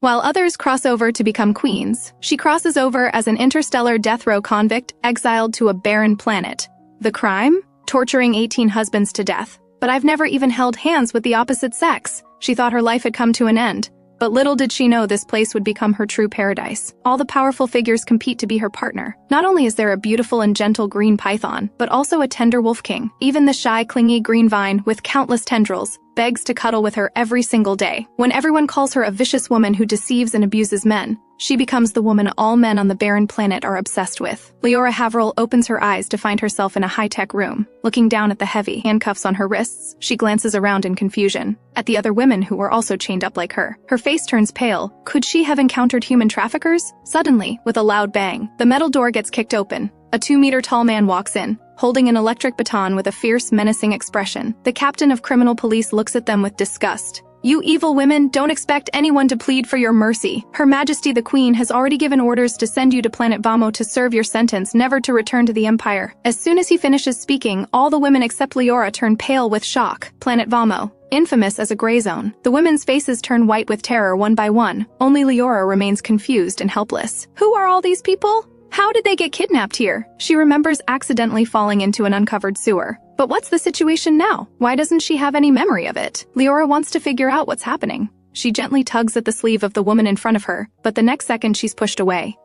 While others cross over to become queens, she crosses over as an interstellar death row convict exiled to a barren planet. The crime? Torturing 18 husbands to death. But I've never even held hands with the opposite sex. She thought her life had come to an end. But little did she know this place would become her true paradise. All the powerful figures compete to be her partner. Not only is there a beautiful and gentle green python, but also a tender wolf king. Even the shy, clingy green vine, with countless tendrils, begs to cuddle with her every single day. When everyone calls her a vicious woman who deceives and abuses men, she becomes the woman all men on the barren planet are obsessed with. Leora Haverel opens her eyes to find herself in a high-tech room. Looking down at the heavy handcuffs on her wrists, she glances around in confusion. At the other women who were also chained up like her. Her face turns pale. Could she have encountered human traffickers? Suddenly, with a loud bang, the metal door gets kicked open. A 2-meter-tall man walks in, holding an electric baton with a fierce, menacing expression. The captain of criminal police looks at them with disgust. You evil women, don't expect anyone to plead for your mercy. Her Majesty the Queen has already given orders to send you to planet Vamo to serve your sentence, never to return to the Empire. As soon as he finishes speaking, all the women except Leora turn pale with shock. Planet Vamo, infamous as a gray zone. The women's faces turn white with terror one by one. Only Leora remains confused and helpless. Who are all these people? How did they get kidnapped here? She remembers accidentally falling into an uncovered sewer. But what's the situation now? Why doesn't she have any memory of it? Leora wants to figure out what's happening. She gently tugs at the sleeve of the woman in front of her, but the next second she's pushed away.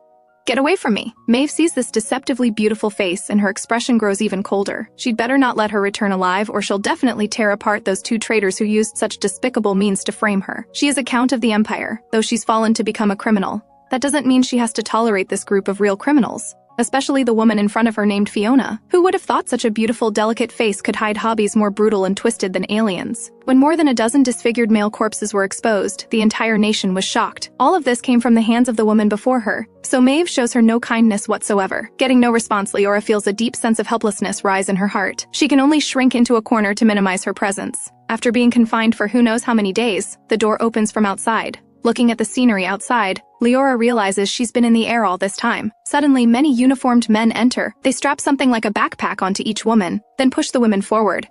Get away from me. Mave sees this deceptively beautiful face and her expression grows even colder. She'd better not let her return alive or she'll definitely tear apart those two traitors who used such despicable means to frame her. She is a count of the Empire, though she's fallen to become a criminal. That doesn't mean she has to tolerate this group of real criminals. Especially the woman in front of her named Fiona. Who would have thought such a beautiful, delicate face could hide hobbies more brutal and twisted than aliens? When more than a dozen disfigured male corpses were exposed, the entire nation was shocked. All of this came from the hands of the woman before her, so Mave shows her no kindness whatsoever. Getting no response, Leora feels a deep sense of helplessness rise in her heart. She can only shrink into a corner to minimize her presence. After being confined for who knows how many days, the door opens from outside. Looking at the scenery outside, Leora realizes she's been in the air all this time. Suddenly, many uniformed men enter. They strap something like a backpack onto each woman, then push the women forward.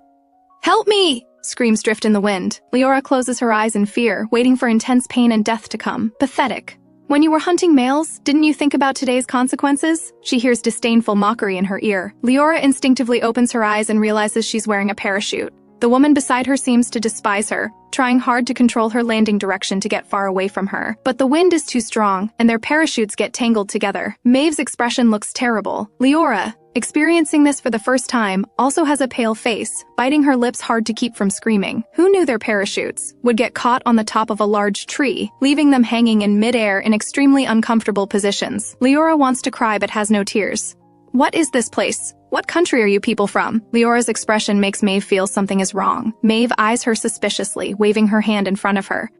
"Help me!" screams drift in the wind. Leora closes her eyes in fear, waiting for intense pain and death to come. Pathetic. When you were hunting males, didn't you think about today's consequences? She hears disdainful mockery in her ear. Leora instinctively opens her eyes and realizes she's wearing a parachute. The woman beside her seems to despise her, trying hard to control her landing direction to get far away from her. But the wind is too strong, and their parachutes get tangled together. Mave's expression looks terrible. Leora, experiencing this for the first time, also has a pale face, biting her lips hard to keep from screaming. Who knew their parachutes would get caught on the top of a large tree, leaving them hanging in midair in extremely uncomfortable positions? Leora wants to cry but has no tears. What is this place? What country are you people from? Leora's expression makes Mave feel something is wrong. Mave eyes her suspiciously, waving her hand in front of her.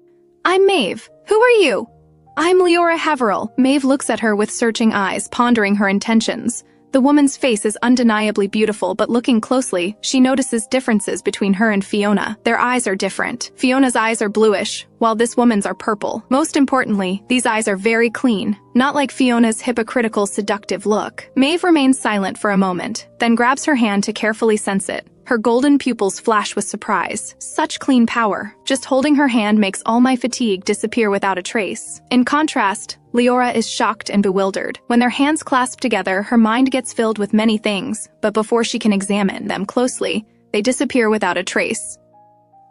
I'm Mave. Who are you? I'm Leora Haverel. Mave looks at her with searching eyes, pondering her intentions. The woman's face is undeniably beautiful, but looking closely, she notices differences between her and Fiona. Their eyes are different. Fiona's eyes are bluish, while this woman's are purple. Most importantly, these eyes are very clean, not like Fiona's hypocritical, seductive look. Mave remains silent for a moment, then grabs her hand to carefully sense it. Her golden pupils flash with surprise. Such clean power. Just holding her hand makes all my fatigue disappear without a trace. In contrast, Leora is shocked and bewildered. When their hands clasp together, her mind gets filled with many things, but before she can examine them closely, they disappear without a trace.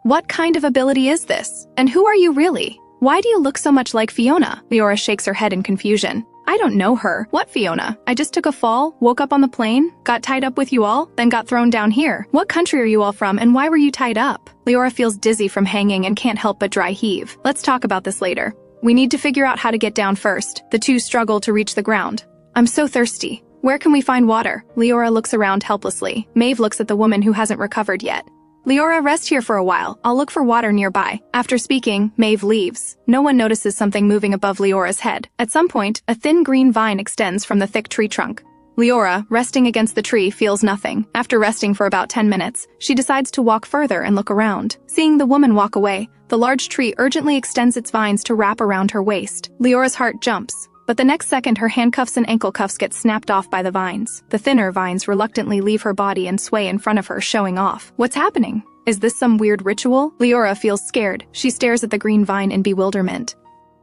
What kind of ability is this? And who are you really? Why do you look so much like Fiona? Leora shakes her head in confusion. I don't know her. What Fiona? I just took a fall, woke up on the plane, got tied up with you all, then got thrown down here. What country are you all from and why were you tied up? Leora feels dizzy from hanging and can't help but dry heave. Let's talk about this later. We need to figure out how to get down first. The two struggle to reach the ground. I'm so thirsty. Where can we find water? Leora looks around helplessly. Mave looks at the woman who hasn't recovered yet. Leora, rest here for a while. I'll look for water nearby. After speaking, Mave leaves. No one notices something moving above Leora's head. At some point, a thin green vine extends from the thick tree trunk. Leora, resting against the tree, feels nothing. After resting for about 10 minutes, she decides to walk further and look around. Seeing the woman walk away, the large tree urgently extends its vines to wrap around her waist. Leora's heart jumps. But the next second, her handcuffs and ankle cuffs get snapped off by the vines. The thinner vines reluctantly leave her body and sway in front of her, showing off. What's happening? Is this some weird ritual? Leora feels scared. She stares at the green vine in bewilderment.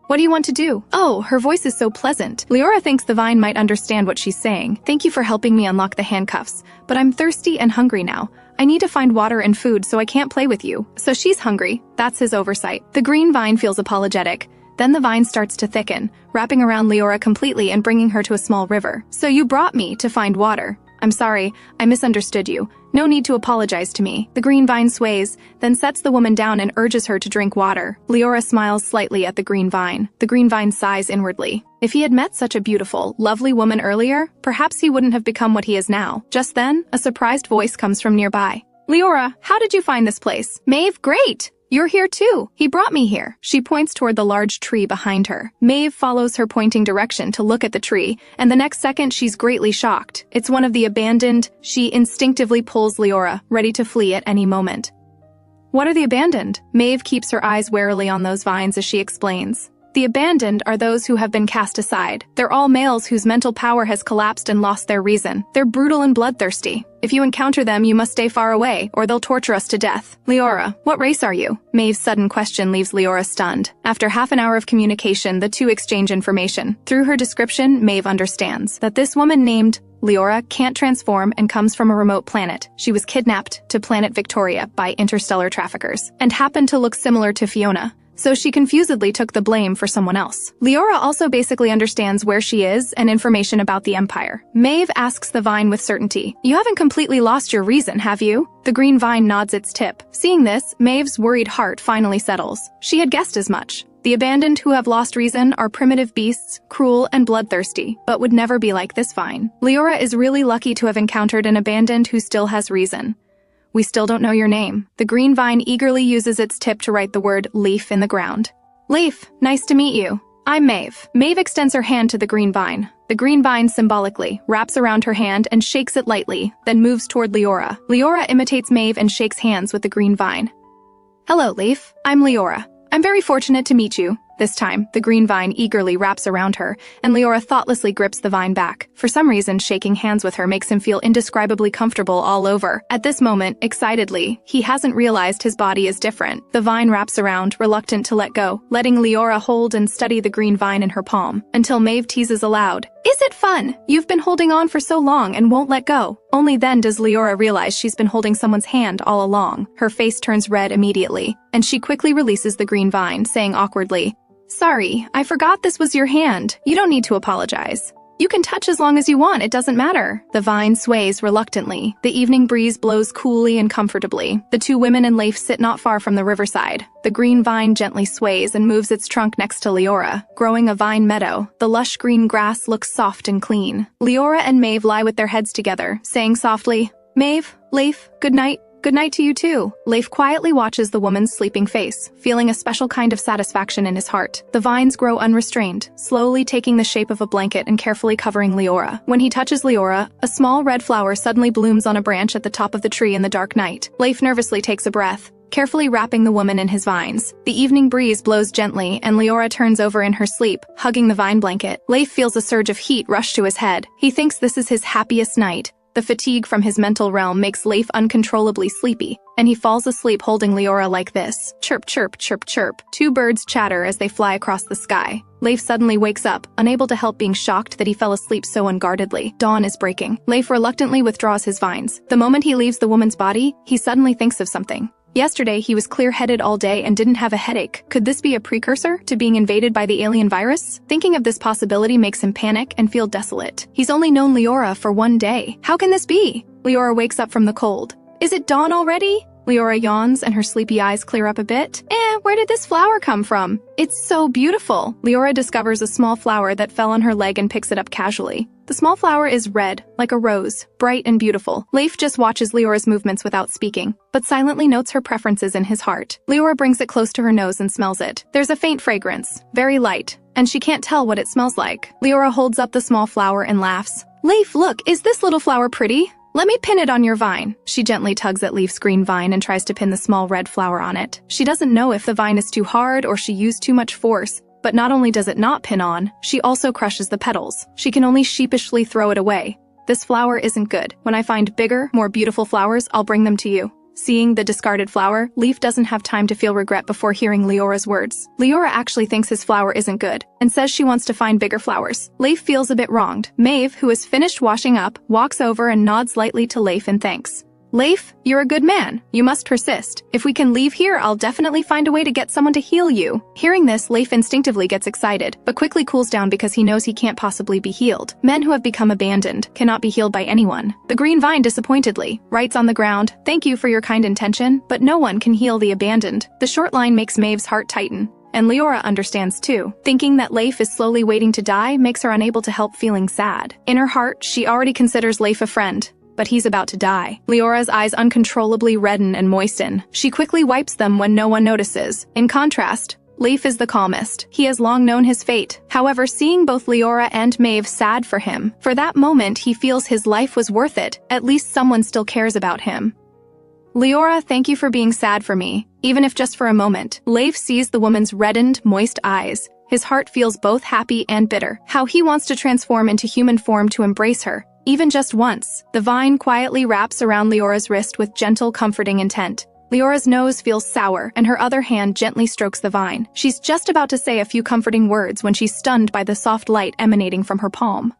What do you want to do? Oh, her voice is so pleasant. Leora thinks the vine might understand what she's saying. Thank you for helping me unlock the handcuffs, but I'm thirsty and hungry now. I need to find water and food, so I can't play with you. So she's hungry. That's his oversight. The green vine feels apologetic. Then the vine starts to thicken, wrapping around Leora completely and bringing her to a small river. So you brought me to find water. I'm sorry, I misunderstood you. No need to apologize to me. The green vine sways, then sets the woman down and urges her to drink water. Leora smiles slightly at the green vine. The green vine sighs inwardly. If he had met such a beautiful, lovely woman earlier, perhaps he wouldn't have become what he is now. Just then, a surprised voice comes from nearby. Leora, how did you find this place? Mave, great! You're here too. He brought me here. She points toward the large tree behind her. Mave follows her pointing direction to look at the tree, and the next second she's greatly shocked. It's one of the abandoned. She instinctively pulls Leora, ready to flee at any moment. What are the abandoned? Mave keeps her eyes warily on those vines as she explains. The abandoned are those who have been cast aside. They're all males whose mental power has collapsed and lost their reason. They're brutal and bloodthirsty. If you encounter them, you must stay far away, or they'll torture us to death. Leora, what race are you? Mave's sudden question leaves Leora stunned. After half an hour of communication, the two exchange information. Through her description, Mave understands that this woman named Leora can't transform and comes from a remote planet. She was kidnapped to planet Victoria by interstellar traffickers, and happened to look similar to Fiona. So she confusedly took the blame for someone else. Leora also basically understands where she is and information about the Empire. Mave asks the vine with certainty, "You haven't completely lost your reason, have you?" The green vine nods its tip. Seeing this, Mave's worried heart finally settles. She had guessed as much. The abandoned who have lost reason are primitive beasts, cruel and bloodthirsty, but would never be like this vine. Leora is really lucky to have encountered an abandoned who still has reason. We still don't know your name. The green vine eagerly uses its tip to write the word leaf in the ground. Leaf, nice to meet you. I'm Mave. Mave extends her hand to the green vine. The green vine symbolically wraps around her hand and shakes it lightly, then moves toward Leora. Leora imitates Mave and shakes hands with the green vine. Hello, Leaf. I'm Leora. I'm very fortunate to meet you. This time, the green vine eagerly wraps around her, and Leora thoughtlessly grips the vine back. For some reason, shaking hands with her makes him feel indescribably comfortable all over. At this moment, excitedly, he hasn't realized his body is different. The vine wraps around, reluctant to let go, letting Leora hold and study the green vine in her palm, until Mave teases aloud. Is it fun? You've been holding on for so long and won't let go. Only then does Leora realize she's been holding someone's hand all along. Her face turns red immediately, and she quickly releases the green vine, saying awkwardly, "Sorry, I forgot this was your hand. You don't need to apologize. You can touch as long as you want, it doesn't matter." The vine sways reluctantly. The evening breeze blows coolly and comfortably. The two women and Leif sit not far from the riverside. The green vine gently sways and moves its trunk next to Leora, growing a vine meadow. The lush green grass looks soft and clean. Leora and Mave lie with their heads together, saying softly, "Mave, Leif, good night." "Good night to you too." Leif quietly watches the woman's sleeping face, feeling a special kind of satisfaction in his heart. The vines grow unrestrained, slowly taking the shape of a blanket and carefully covering Leora. When he touches Leora, a small red flower suddenly blooms on a branch at the top of the tree in the dark night. Leif nervously takes a breath, carefully wrapping the woman in his vines. The evening breeze blows gently, and Leora turns over in her sleep, hugging the vine blanket. Leif feels a surge of heat rush to his head. He thinks this is his happiest night. The fatigue from his mental realm makes Leif uncontrollably sleepy, and he falls asleep holding Leora like this. Chirp, chirp, chirp, chirp. Two birds chatter as they fly across the sky. Leif suddenly wakes up, unable to help being shocked that he fell asleep so unguardedly. Dawn is breaking. Leif reluctantly withdraws his vines. The moment he leaves the woman's body, he suddenly thinks of something. Yesterday, he was clear-headed all day and didn't have a headache. Could this be a precursor to being invaded by the alien virus? Thinking of this possibility makes him panic and feel desolate. He's only known Leora for one day. How can this be? Leora wakes up from the cold. Is it dawn already? Leora yawns and her sleepy eyes clear up a bit. Where did this flower come from? It's so beautiful. Leora discovers a small flower that fell on her leg and picks it up casually. The small flower is red, like a rose, bright and beautiful. Leif just watches Leora's movements without speaking, but silently notes her preferences in his heart. Leora brings it close to her nose and smells it. There's a faint fragrance, very light, and she can't tell what it smells like. Leora holds up the small flower and laughs. Leif, look, is this little flower pretty? Let me pin it on your vine. She gently tugs at Leif's green vine and tries to pin the small red flower on it. She doesn't know if the vine is too hard or she used too much force, but not only does it not pin on, she also crushes the petals. She can only sheepishly throw it away. This flower isn't good. When I find bigger, more beautiful flowers, I'll bring them to you. Seeing the discarded flower, Leif doesn't have time to feel regret before hearing Leora's words. Leora actually thinks his flower isn't good, and says she wants to find bigger flowers. Leif feels a bit wronged. Mave, who has finished washing up, walks over and nods lightly to Leif in thanks. Leif, you're a good man. You must persist. If we can leave here, I'll definitely find a way to get someone to heal you. Hearing this, Leif instinctively gets excited, but quickly cools down because he knows he can't possibly be healed. Men who have become abandoned cannot be healed by anyone. The green vine disappointedly writes on the ground, "Thank you for your kind intention, but no one can heal the abandoned." The short line makes Mave's heart tighten. And Leora understands too. Thinking that Leif is slowly waiting to die makes her unable to help feeling sad. In her heart, she already considers Leif a friend, but he's about to die. Leora's eyes uncontrollably redden and moisten. She quickly wipes them when no one notices. In contrast, Leif is the calmest. He has long known his fate. However, seeing both Leora and Mave sad for him, for that moment he feels his life was worth it. At least someone still cares about him. Leora, thank you for being sad for me, even if just for a moment. Leif sees the woman's reddened, moist eyes. His heart feels both happy and bitter. How he wants to transform into human form to embrace her. Even just once, the vine quietly wraps around Leora's wrist with gentle, comforting intent. Leora's nose feels sour, and her other hand gently strokes the vine. She's just about to say a few comforting words when she's stunned by the soft light emanating from her palm.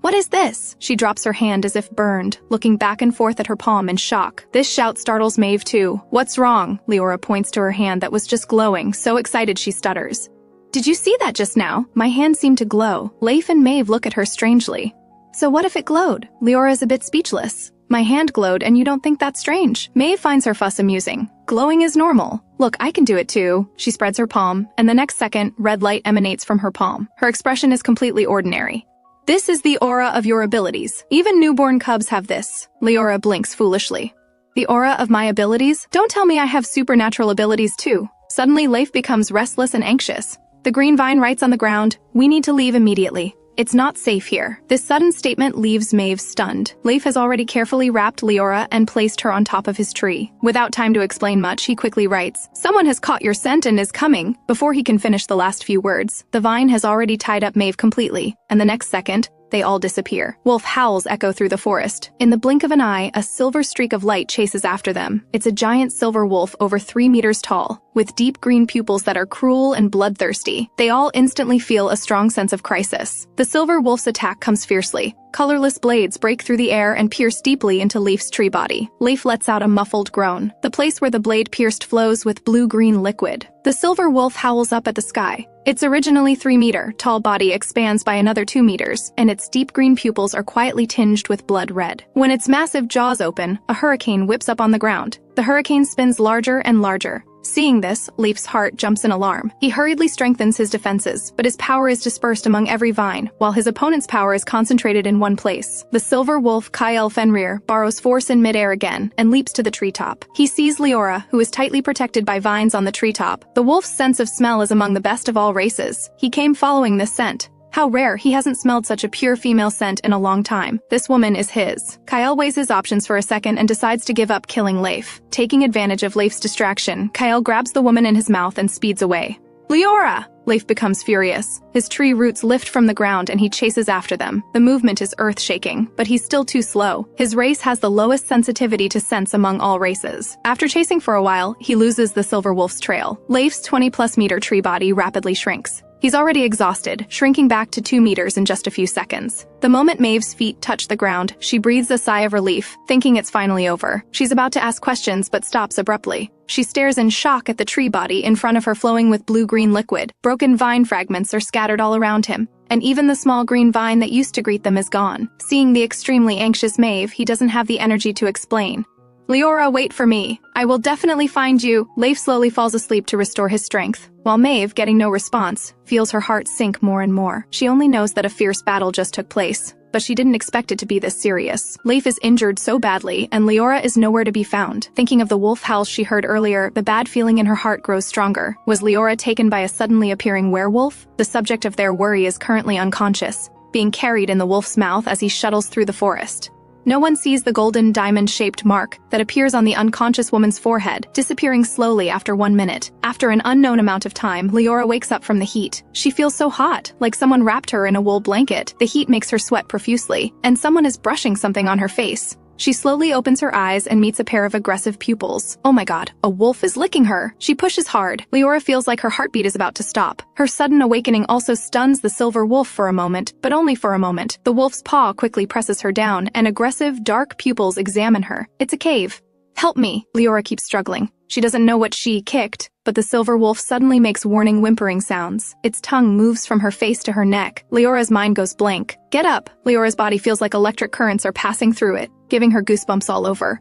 What is this? She drops her hand as if burned, looking back and forth at her palm in shock. This shout startles Mave too. What's wrong? Leora points to her hand that was just glowing, so excited she stutters. Did you see that just now? My hand seemed to glow. Leif and Mave look at her strangely. So what if it glowed? Leora is a bit speechless. My hand glowed and you don't think that's strange? Mave finds her fuss amusing. Glowing is normal. Look, I can do it too. She spreads her palm, and the next second, red light emanates from her palm. Her expression is completely ordinary. This is the aura of your abilities. Even newborn cubs have this. Leora blinks foolishly. The aura of my abilities? Don't tell me I have supernatural abilities too. Suddenly, Leif becomes restless and anxious. The green vine writes on the ground, "We need to leave immediately. It's not safe here." This sudden statement leaves Mave stunned. Leif has already carefully wrapped Leora and placed her on top of his tree. Without time to explain much, he quickly writes, "Someone has caught your scent and is coming." Before he can finish the last few words, the vine has already tied up Mave completely, and the next second, they all disappear. Wolf howls echo through the forest. In the blink of an eye, a silver streak of light chases after them. It's a giant silver wolf over 3 meters tall, with deep green pupils that are cruel and bloodthirsty. They all instantly feel a strong sense of crisis. The silver wolf's attack comes fiercely. Colorless blades break through the air and pierce deeply into Leif's tree body. Leif lets out a muffled groan. The place where the blade pierced flows with blue-green liquid. The silver wolf howls up at the sky. Its originally 3-meter tall body expands by another 2 meters, and its deep green pupils are quietly tinged with blood red. When its massive jaws open, a hurricane whips up on the ground. The hurricane spins larger and larger. Seeing this, Leif's heart jumps in alarm. He hurriedly strengthens his defenses, but his power is dispersed among every vine, while his opponent's power is concentrated in one place. The silver wolf Kyle Fenrir borrows force in midair again and leaps to the treetop. He sees Leora, who is tightly protected by vines on the treetop. The wolf's sense of smell is among the best of all races. He came following this scent. How rare, he hasn't smelled such a pure female scent in a long time. This woman is his. Kyle weighs his options for a second and decides to give up killing Leif. Taking advantage of Leif's distraction, Kyle grabs the woman in his mouth and speeds away. Leora! Leif becomes furious. His tree roots lift from the ground and he chases after them. The movement is earth-shaking, but he's still too slow. His race has the lowest sensitivity to sense among all races. After chasing for a while, he loses the silver wolf's trail. Leif's 20-plus meter tree body rapidly shrinks. He's already exhausted, shrinking back to 2 meters in just a few seconds. The moment Mave's feet touch the ground, she breathes a sigh of relief, thinking it's finally over. She's about to ask questions but stops abruptly. She stares in shock at the tree body in front of her flowing with blue-green liquid. Broken vine fragments are scattered all around him, and even the small green vine that used to greet them is gone. Seeing the extremely anxious Mave, he doesn't have the energy to explain. Leora, wait for me. I will definitely find you. Leif slowly falls asleep to restore his strength, while Mave, getting no response, feels her heart sink more and more. She only knows that a fierce battle just took place, but she didn't expect it to be this serious. Leif is injured so badly, and Leora is nowhere to be found. Thinking of the wolf howls she heard earlier, the bad feeling in her heart grows stronger. Was Leora taken by a suddenly appearing werewolf? The subject of their worry is currently unconscious, being carried in the wolf's mouth as he shuttles through the forest. No one sees the golden diamond-shaped mark that appears on the unconscious woman's forehead, disappearing slowly after 1 minute. After an unknown amount of time, Leora wakes up from the heat. She feels so hot, like someone wrapped her in a wool blanket. The heat makes her sweat profusely, and someone is brushing something on her face. She slowly opens her eyes and meets a pair of aggressive pupils. Oh my god, a wolf is licking her. She pushes hard. Leora feels like her heartbeat is about to stop. Her sudden awakening also stuns the silver wolf for a moment, but only for a moment. The wolf's paw quickly presses her down, and aggressive, dark pupils examine her. It's a cave. Help me, Leora keeps struggling. She doesn't know what she kicked, but the silver wolf suddenly makes warning whimpering sounds. Its tongue moves from her face to her neck. Leora's mind goes blank. Get up! Leora's body feels like electric currents are passing through it, giving her goosebumps all over.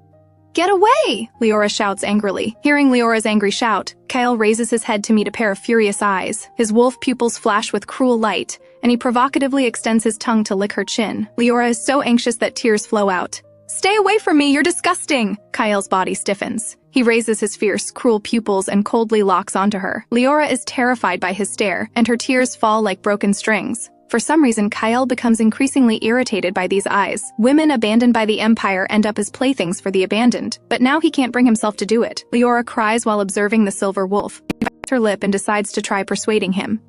Get away! Leora shouts angrily. Hearing Leora's angry shout, Kyle raises his head to meet a pair of furious eyes. His wolf pupils flash with cruel light, and he provocatively extends his tongue to lick her chin. Leora is so anxious that tears flow out. Stay away from me, you're disgusting! Kyle's body stiffens. He raises his fierce, cruel pupils and coldly locks onto her. Leora is terrified by his stare, and her tears fall like broken strings. For some reason, Kyle becomes increasingly irritated by these eyes. Women abandoned by the Empire end up as playthings for the abandoned, but now he can't bring himself to do it. Leora cries while observing the silver wolf. She bites her lip and decides to try persuading him.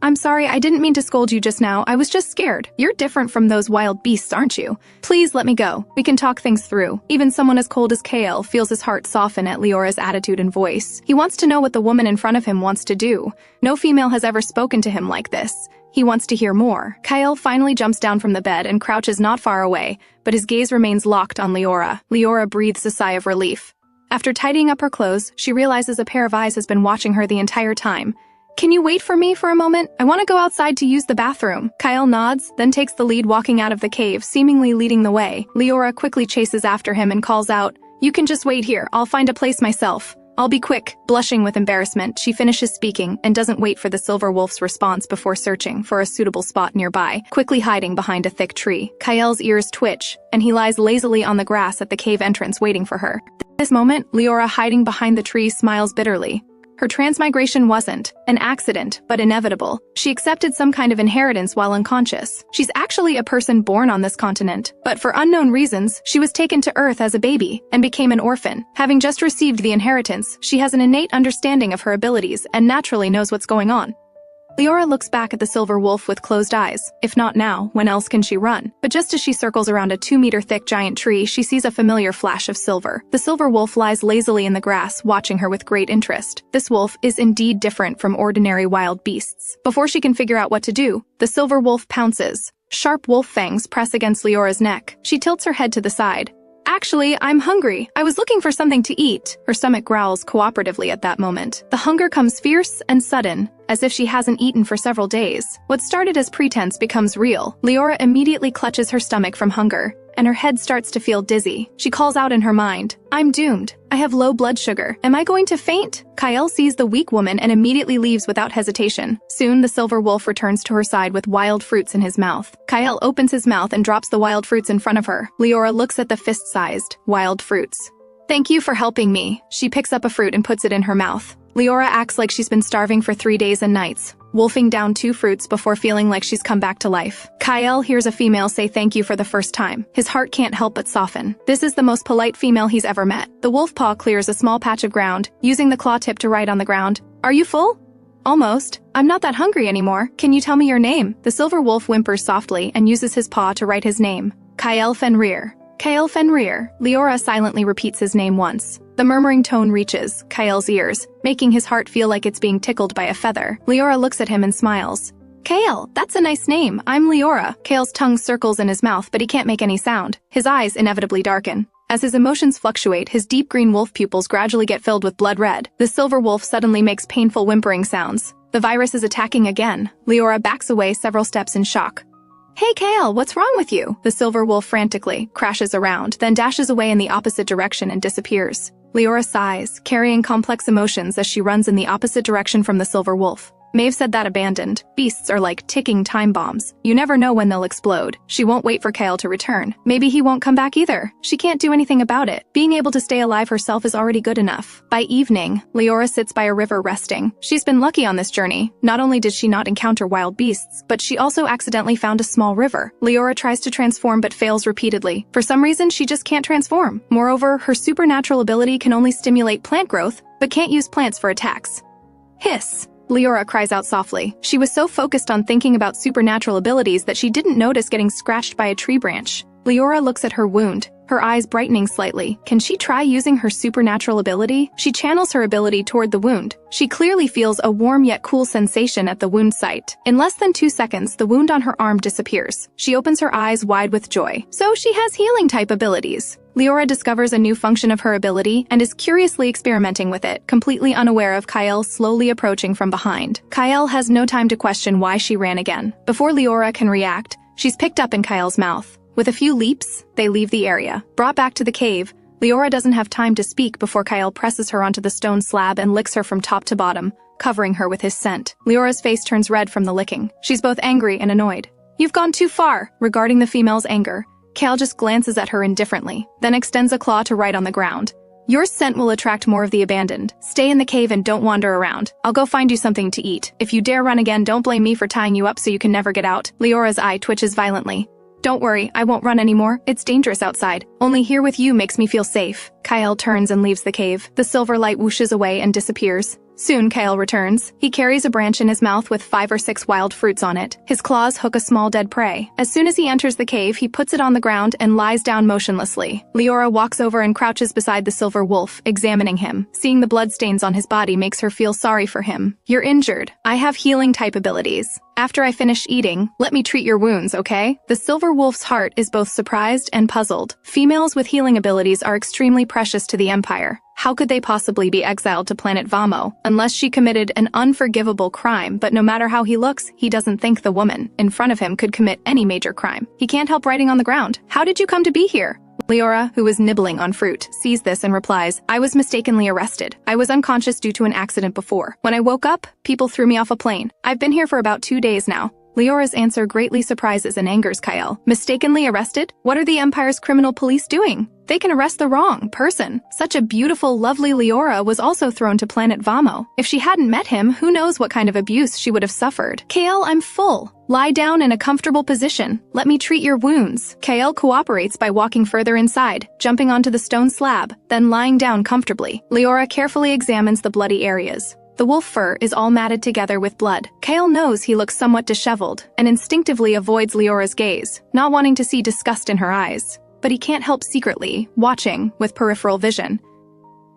I'm sorry, I didn't mean to scold you just now. I was just scared. You're different from those wild beasts, aren't you? Please let me go. We can talk things through. Even someone as cold as Kale feels his heart soften at Leora's attitude and voice. He wants to know what the woman in front of him wants to do. No female has ever spoken to him like this. He wants to hear more. Kyle finally jumps down from the bed and crouches not far away, but his gaze remains locked on Leora. Leora breathes a sigh of relief. After tidying up her clothes, she realizes a pair of eyes has been watching her the entire time. Can you wait for me for a moment? I want to go outside to use the bathroom. Kyle nods, then takes the lead walking out of the cave, seemingly leading the way. Leora quickly chases after him and calls out, "You can just wait here. I'll find a place myself." I'll be quick. Blushing with embarrassment, she finishes speaking and doesn't wait for the silver wolf's response before searching for a suitable spot nearby, quickly hiding behind a thick tree. Kyle's ears twitch, and he lies lazily on the grass at the cave entrance waiting for her. At this moment, Leora, hiding behind the tree, smiles bitterly. Her transmigration wasn't an accident, but inevitable. She accepted some kind of inheritance while unconscious. She's actually a person born on this continent, but for unknown reasons, she was taken to Earth as a baby and became an orphan. Having just received the inheritance, she has an innate understanding of her abilities and naturally knows what's going on. Leora looks back at the silver wolf with closed eyes. If not now, when else can she run? But just as she circles around a 2-meter-thick giant tree, she sees a familiar flash of silver. The silver wolf lies lazily in the grass, watching her with great interest. This wolf is indeed different from ordinary wild beasts. Before she can figure out what to do, the silver wolf pounces. Sharp wolf fangs press against Leora's neck. She tilts her head to the side. Actually, I'm hungry. I was looking for something to eat. Her stomach growls cooperatively at that moment. The hunger comes fierce and sudden, as if she hasn't eaten for several days. What started as pretense becomes real. Leora immediately clutches her stomach from hunger, and her head starts to feel dizzy. She calls out in her mind, "I'm doomed. I have low blood sugar. Am I going to faint?" Kyle sees the weak woman and immediately leaves without hesitation. Soon, the silver wolf returns to her side with wild fruits in his mouth. Kyle opens his mouth and drops the wild fruits in front of her. Leora looks at the fist-sized, wild fruits. "Thank you for helping me." She picks up a fruit and puts it in her mouth. Leora acts like she's been starving for 3 days and nights, wolfing down 2 fruits before feeling like she's come back to life. Kyle hears a female say thank you for the first time. His heart can't help but soften. This is the most polite female he's ever met. The wolf paw clears a small patch of ground, using the claw tip to write on the ground, "Are you full?" "Almost. I'm not that hungry anymore. Can you tell me your name?" The silver wolf whimpers softly and uses his paw to write his name. Kyle Fenrir. Kyle Fenrir. Leora silently repeats his name once. The murmuring tone reaches Kyle's ears, making his heart feel like it's being tickled by a feather. Leora looks at him and smiles. "Kale, that's a nice name. I'm Leora." Kale's tongue circles in his mouth, but he can't make any sound. His eyes inevitably darken. As his emotions fluctuate, his deep green wolf pupils gradually get filled with blood red. The silver wolf suddenly makes painful whimpering sounds. The virus is attacking again. Leora backs away several steps in shock. "Hey Kale, what's wrong with you?" The silver wolf frantically crashes around, then dashes away in the opposite direction and disappears. Leora sighs, carrying complex emotions as she runs in the opposite direction from the silver wolf. Mave said that abandoned beasts are like ticking time bombs. You never know when they'll explode. She won't wait for Kale to return. Maybe he won't come back either. She can't do anything about it. Being able to stay alive herself is already good enough. By evening, Leora sits by a river resting. She's been lucky on this journey. Not only did she not encounter wild beasts, but she also accidentally found a small river. Leora tries to transform but fails repeatedly. For some reason, she just can't transform. Moreover, her supernatural ability can only stimulate plant growth, but can't use plants for attacks. Hiss! Leora cries out softly. She was so focused on thinking about supernatural abilities that she didn't notice getting scratched by a tree branch. Leora looks at her wound. her eyes brightening slightly. Can she try using her supernatural ability? She channels her ability toward the wound. She clearly feels a warm yet cool sensation at the wound site. In less than 2 seconds, the wound on her arm disappears. She opens her eyes wide with joy. So she has healing-type abilities. Leora discovers a new function of her ability and is curiously experimenting with it, completely unaware of Kyle slowly approaching from behind. Kyle has no time to question why she ran again. Before Leora can react, she's picked up in Kyle's mouth. With a few leaps, they leave the area. Brought back to the cave, Leora doesn't have time to speak before Kyle presses her onto the stone slab and licks her from top to bottom, covering her with his scent. Leora's face turns red from the licking. She's both angry and annoyed. "You've gone too far." Regarding the female's anger, Kyle just glances at her indifferently, then extends a claw to write on the ground. "Your scent will attract more of the abandoned. Stay in the cave and don't wander around. I'll go find you something to eat. If you dare run again, don't blame me for tying you up so you can never get out." Leora's eye twitches violently. "Don't worry, I won't run anymore. It's dangerous outside. Only here with you makes me feel safe." Kyle turns and leaves the cave. The silver light whooshes away and disappears. Soon, Kyle returns. He carries a branch in his mouth with 5 or 6 wild fruits on it. His claws hook a small dead prey. As soon as he enters the cave, he puts it on the ground and lies down motionlessly. Leora walks over and crouches beside the silver wolf, examining him. Seeing the bloodstains on his body makes her feel sorry for him. "You're injured. I have healing-type abilities. After I finish eating, let me treat your wounds, okay?" The silver wolf's heart is both surprised and puzzled. Females with healing abilities are extremely precious to the Empire. How could they possibly be exiled to planet Vamo, unless she committed an unforgivable crime? But no matter how he looks, he doesn't think the woman in front of him could commit any major crime. He can't help writing on the ground. "How did you come to be here?" Leora, who is nibbling on fruit, sees this and replies, "I was mistakenly arrested. I was unconscious due to an accident before. When I woke up, people threw me off a plane. I've been here for about 2 days now." Leora's answer greatly surprises and angers Kyle. Mistakenly arrested? What are the Empire's criminal police doing? They can arrest the wrong person. Such a beautiful, lovely Leora was also thrown to planet Vamo. If she hadn't met him, who knows what kind of abuse she would have suffered. "Kale, I'm full. Lie down in a comfortable position. Let me treat your wounds." Kale cooperates by walking further inside, jumping onto the stone slab, then lying down comfortably. Leora carefully examines the bloody areas. The wolf fur is all matted together with blood. Kale knows he looks somewhat disheveled and instinctively avoids Leora's gaze, not wanting to see disgust in her eyes. But he can't help secretly watching with peripheral vision.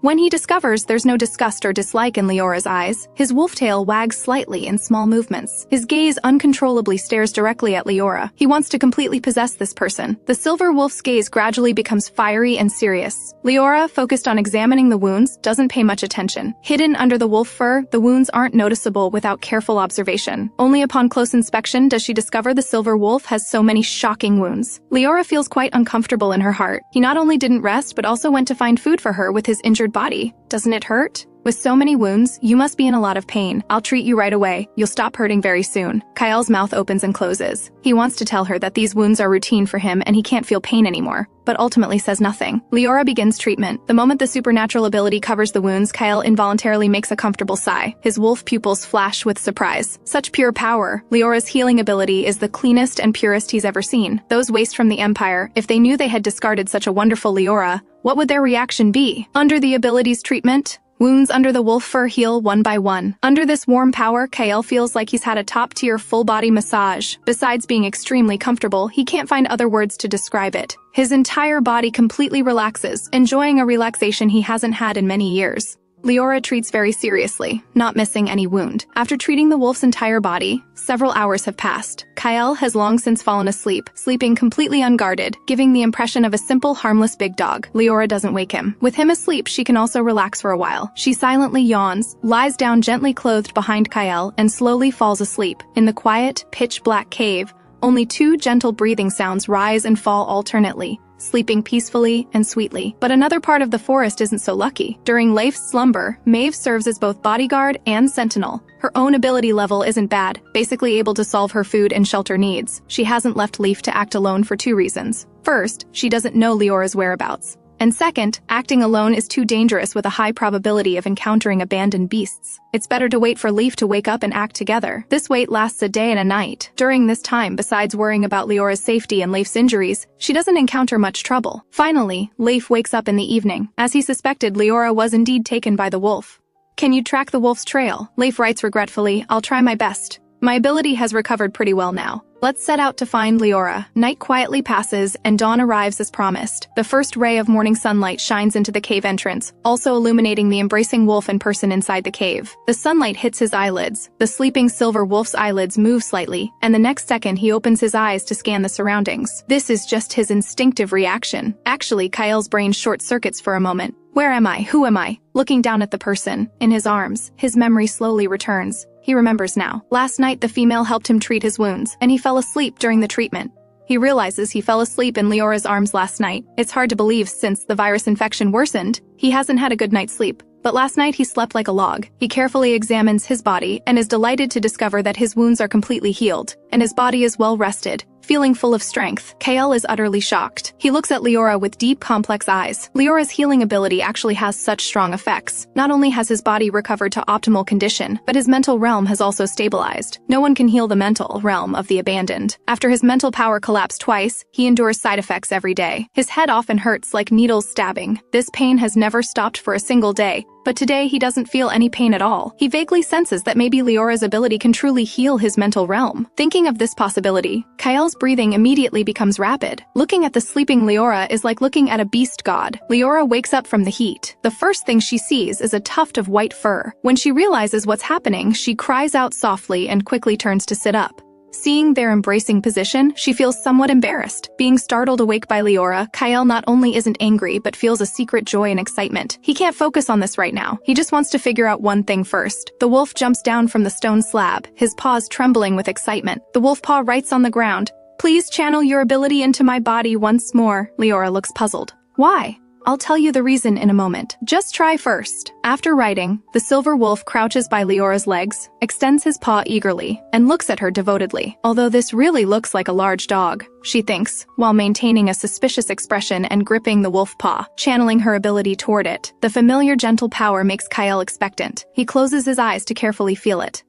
When he discovers there's no disgust or dislike in Leora's eyes, his wolf tail wags slightly in small movements. His gaze uncontrollably stares directly at Leora. He wants to completely possess this person. The silver wolf's gaze gradually becomes fiery and serious. Leora, focused on examining the wounds, doesn't pay much attention. Hidden under the wolf fur, the wounds aren't noticeable without careful observation. Only upon close inspection does she discover the silver wolf has so many shocking wounds. Leora feels quite uncomfortable in her heart. He not only didn't rest, but also went to find food for her with his injured body. Doesn't it hurt? With so many wounds, you must be in a lot of pain. I'll treat you right away. You'll stop hurting very soon. Kyle's mouth opens and closes. He wants to tell her that these wounds are routine for him and he can't feel pain anymore, but ultimately says nothing. Leora begins treatment. The moment the supernatural ability covers the wounds, Kyle involuntarily makes a comfortable sigh. His wolf pupils flash with surprise. Such pure power. Leora's healing ability is the cleanest and purest he's ever seen. Those waste from the Empire, if they knew they had discarded such a wonderful Leora, what would their reaction be? Under the ability's treatment, wounds under the wolf fur heal one by one. Under this warm power, Kyle feels like he's had a top-tier full-body massage. Besides being extremely comfortable, he can't find other words to describe it. His entire body completely relaxes, enjoying a relaxation he hasn't had in many years. Leora treats very seriously, not missing any wound. After treating the wolf's entire body, several hours have passed. Kyle has long since fallen asleep, sleeping completely unguarded, giving the impression of a simple, harmless big dog. Leora doesn't wake him. With him asleep, she can also relax for a while. She silently yawns, lies down gently clothed behind Kyle, and slowly falls asleep. In the quiet, pitch-black cave, only 2 gentle breathing sounds rise and fall alternately, sleeping peacefully and sweetly. But another part of the forest isn't so lucky. During Leif's slumber, Mave serves as both bodyguard and sentinel. Her own ability level isn't bad, basically able to solve her food and shelter needs. She hasn't left Leif to act alone for 2 reasons. First, she doesn't know Leora's whereabouts. And second, acting alone is too dangerous with a high probability of encountering abandoned beasts. It's better to wait for Leif to wake up and act together. This wait lasts a day and a night. During this time, besides worrying about Leora's safety and Leif's injuries, she doesn't encounter much trouble. Finally, Leif wakes up in the evening. As he suspected, Leora was indeed taken by the wolf. "Can you track the wolf's trail?" Leif writes regretfully, "I'll try my best. My ability has recovered pretty well now. Let's set out to find Leora. Night quietly passes, and dawn arrives as promised. The first ray of morning sunlight shines into the cave entrance, also illuminating the embracing wolf and person inside the cave. The sunlight hits his eyelids. The sleeping silver wolf's eyelids move slightly, and the next second he opens his eyes to scan the surroundings. This is just his instinctive reaction. Actually, Kyle's brain short-circuits for a moment. Where am I? Who am I? Looking down at the person in his arms, his memory slowly returns. He remembers now. Last night, the female helped him treat his wounds, and he fell asleep during the treatment. He realizes he fell asleep in Leora's arms last night. It's hard to believe since the virus infection worsened. He hasn't had a good night's sleep. But last night he slept like a log. He carefully examines his body and is delighted to discover that his wounds are completely healed, and his body is well rested. Feeling full of strength, Kyle is utterly shocked. He looks at Leora with deep, complex eyes. Leora's healing ability actually has such strong effects. Not only has his body recovered to optimal condition, but his mental realm has also stabilized. No one can heal the mental realm of the abandoned. After his mental power collapsed twice, he endures side effects every day. His head often hurts like needles stabbing. This pain has never stopped for a single day. But today he doesn't feel any pain at all. He vaguely senses that maybe Leora's ability can truly heal his mental realm. Thinking of this possibility, Kyle's breathing immediately becomes rapid. Looking at the sleeping Leora is like looking at a beast god. Leora wakes up from the heat. The first thing she sees is a tuft of white fur. When she realizes what's happening, she cries out softly and quickly turns to sit up. Seeing their embracing position, she feels somewhat embarrassed. Being startled awake by Leora, Kyle not only isn't angry but feels a secret joy and excitement. He can't focus on this right now. He just wants to figure out one thing first. The wolf jumps down from the stone slab, his paws trembling with excitement. The wolf paw writes on the ground, "Please channel your ability into my body once more." Leora looks puzzled. Why? I'll tell you the reason in a moment. Just try first. After writing, the silver wolf crouches by Leora's legs, extends his paw eagerly, and looks at her devotedly. Although this really looks like a large dog, she thinks, while maintaining a suspicious expression and gripping the wolf paw, channeling her ability toward it. The familiar gentle power makes Kyle expectant. He closes his eyes to carefully feel it.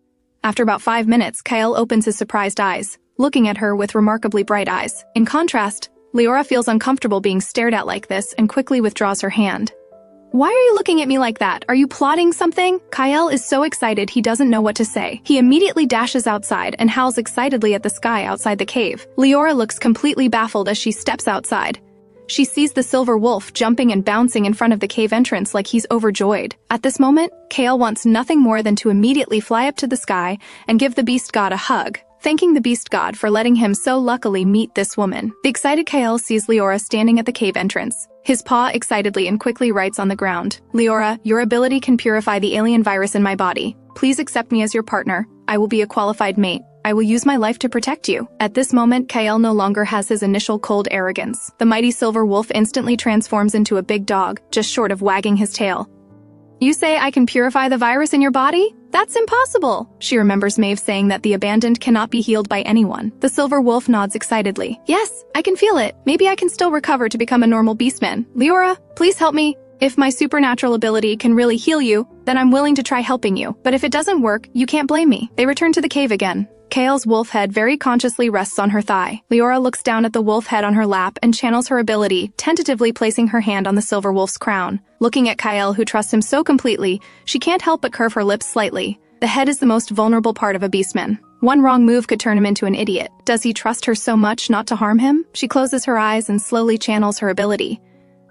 After about 5 minutes, Kyle opens his surprised eyes, looking at her with remarkably bright eyes. In contrast, Leora feels uncomfortable being stared at like this and quickly withdraws her hand. Why are you looking at me like that? Are you plotting something? Kyle is so excited he doesn't know what to say. He immediately dashes outside and howls excitedly at the sky outside the cave. Leora looks completely baffled as she steps outside. She sees the silver wolf jumping and bouncing in front of the cave entrance like he's overjoyed. At this moment, Kyle wants nothing more than to immediately fly up to the sky and give the beast god a hug, thanking the beast god for letting him so luckily meet this woman. The excited Kyle sees Leora standing at the cave entrance. His paw excitedly and quickly writes on the ground, "Leora, your ability can purify the alien virus in my body. Please accept me as your partner. I will be a qualified mate. I will use my life to protect you." At this moment, Kyle no longer has his initial cold arrogance. The mighty silver wolf instantly transforms into a big dog, just short of wagging his tail. "You say I can purify the virus in your body? That's impossible." She remembers Mave saying that the abandoned cannot be healed by anyone. The silver wolf nods excitedly. "Yes, I can feel it. Maybe I can still recover to become a normal beastman. Leora, please help me. If my supernatural ability can really heal you, then I'm willing to try helping you. But if it doesn't work, you can't blame me." They return to the cave again. Kyle's wolf head very consciously rests on her thigh. Leora looks down at the wolf head on her lap and channels her ability, tentatively placing her hand on the silver wolf's crown. Looking at Kyle, who trusts him so completely, she can't help but curve her lips slightly. The head is the most vulnerable part of a beastman. One wrong move could turn him into an idiot. Does he trust her so much not to harm him? She closes her eyes and slowly channels her ability.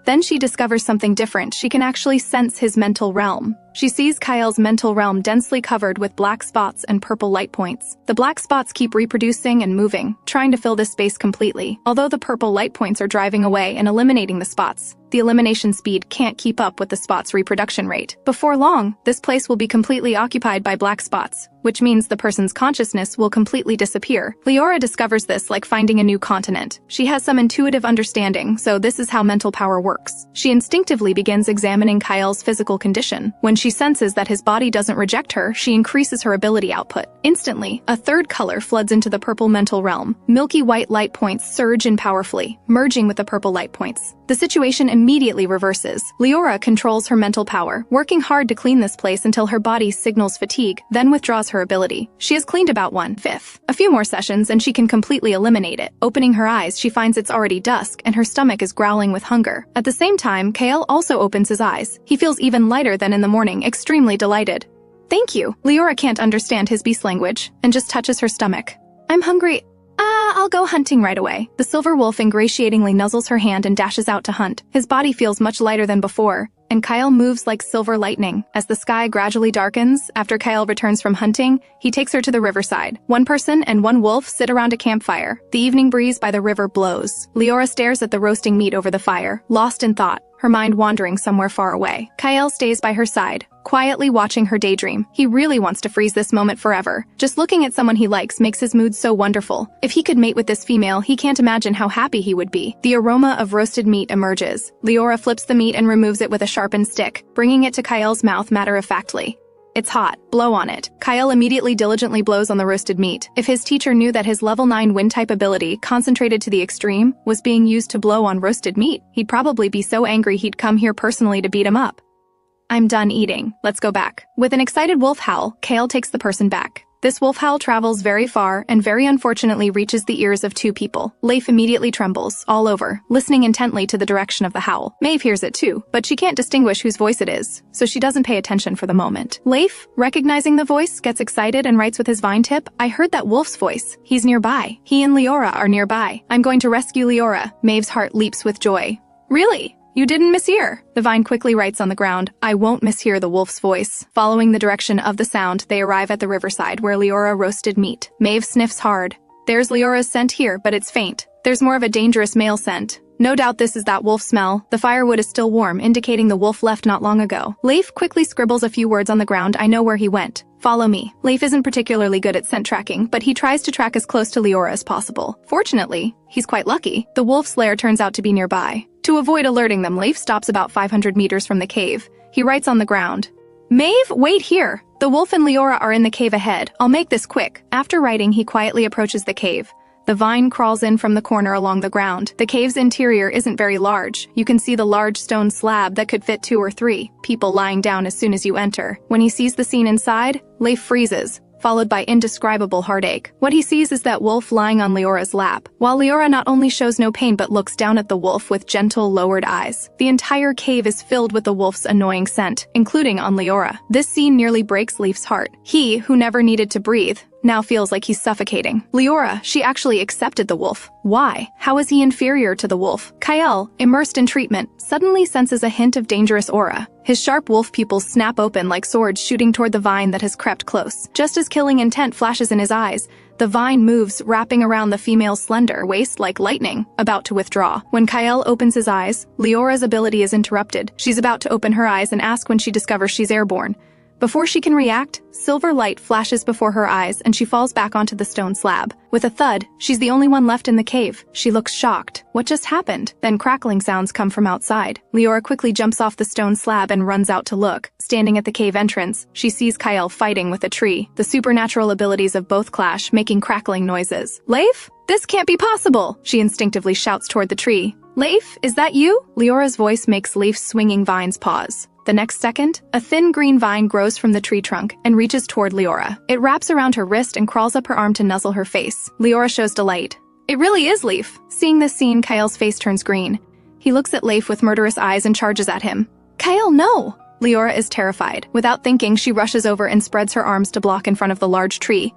Then she discovers something different. She can actually sense his mental realm. She sees Kyle's mental realm densely covered with black spots and purple light points. The black spots keep reproducing and moving, trying to fill this space completely. Although the purple light points are driving away and eliminating the spots, the elimination speed can't keep up with the spots' reproduction rate. Before long, this place will be completely occupied by black spots, which means the person's consciousness will completely disappear. Leora discovers this like finding a new continent. She has some intuitive understanding, so this is how mental power works. She instinctively begins examining Kyle's physical condition. When she senses that his body doesn't reject her, she increases her ability output. Instantly, a third color floods into the purple mental realm. Milky white light points surge in powerfully, merging with the purple light points. The situation immediately reverses. Leora controls her mental power, working hard to clean this place until her body signals fatigue, then withdraws her ability. She has cleaned about 1/5. A few more sessions and she can completely eliminate it. Opening her eyes, she finds it's already dusk and her stomach is growling with hunger. At the same time, Kyle also opens his eyes. He feels even lighter than in the morning, extremely delighted. "Thank you." Leora can't understand his beast language and just touches her stomach. "I'm hungry." I'll go hunting right away. The silver wolf ingratiatingly nuzzles her hand and dashes out to hunt. His body feels much lighter than before, and Kyle moves like silver lightning. As the sky gradually darkens, after Kyle returns from hunting, he takes her to the riverside. One person and one wolf sit around a campfire. The evening breeze by the river blows. Leora stares at the roasting meat over the fire, lost in thought, her mind wandering somewhere far away. Kyle stays by her side, quietly watching her daydream. He really wants to freeze this moment forever. Just looking at someone he likes makes his mood so wonderful. If he could mate with this female, he can't imagine how happy he would be. The aroma of roasted meat emerges. Leora flips the meat and removes it with a sharpened stick, bringing it to Kyle's mouth matter-of-factly. It's hot. Blow on it. Kyle immediately diligently blows on the roasted meat. If his teacher knew that his level 9 wind-type ability, concentrated to the extreme, was being used to blow on roasted meat, he'd probably be so angry he'd come here personally to beat him up. I'm done eating. Let's go back. With an excited wolf howl, Kyle takes the person back. This wolf howl travels very far and very unfortunately reaches the ears of two people. Leif immediately trembles, all over, listening intently to the direction of the howl. Mave hears it too, but she can't distinguish whose voice it is, so she doesn't pay attention for the moment. Leif, recognizing the voice, gets excited and writes with his vine tip, I heard that wolf's voice. He's nearby. He and Leora are nearby. I'm going to rescue Leora. Mave's heart leaps with joy. Really? You didn't mishear. The vine quickly writes on the ground, I won't mishear the wolf's voice. Following the direction of the sound, they arrive at the riverside where Leora roasted meat. Mave sniffs hard. There's Leora's scent here, but it's faint. There's more of a dangerous male scent. No doubt this is that wolf smell. The firewood is still warm, indicating the wolf left not long ago. Leif quickly scribbles a few words on the ground. I know where he went. Follow me. Leif isn't particularly good at scent tracking, but he tries to track as close to Leora as possible. Fortunately, he's quite lucky. The wolf's lair turns out to be nearby. To avoid alerting them, Leif stops about 500 meters from the cave. He writes on the ground, Mave, wait here. The wolf and Leora are in the cave ahead. I'll make this quick. After writing, he quietly approaches the cave. The vine crawls in from the corner along the ground. The cave's interior isn't very large. You can see the large stone slab that could fit 2 or 3 people lying down as soon as you enter. When he sees the scene inside, Leif freezes, followed by indescribable heartache. What he sees is that wolf lying on Leora's lap, while Leora not only shows no pain but looks down at the wolf with gentle, lowered eyes. The entire cave is filled with the wolf's annoying scent, including on Leora. This scene nearly breaks Leif's heart. He, who never needed to breathe, now feels like he's suffocating. Leora, she actually accepted the wolf. Why? How is he inferior to the wolf? Kyle, immersed in treatment, suddenly senses a hint of dangerous aura. His sharp wolf pupils snap open like swords shooting toward the vine that has crept close. Just as killing intent flashes in his eyes, the vine moves, wrapping around the female's slender waist like lightning, about to withdraw. When Kyle opens his eyes, Leora's ability is interrupted. She's about to open her eyes and ask when she discovers she's airborne. Before she can react, silver light flashes before her eyes and she falls back onto the stone slab. With a thud, she's the only one left in the cave. She looks shocked. What just happened? Then crackling sounds come from outside. Leora quickly jumps off the stone slab and runs out to look. Standing at the cave entrance, she sees Kyle fighting with a tree. The supernatural abilities of both clash, making crackling noises. Leif? This can't be possible! She instinctively shouts toward the tree. Leif, is that you? Leora's voice makes Leif's swinging vines pause. The next second, a thin green vine grows from the tree trunk and reaches toward Leora. It wraps around her wrist and crawls up her arm to nuzzle her face. Leora shows delight. It really is Leif. Seeing this scene, Kyle's face turns green. He looks at Leif with murderous eyes and charges at him. Kyle, no! Leora is terrified. Without thinking, she rushes over and spreads her arms to block in front of the large tree.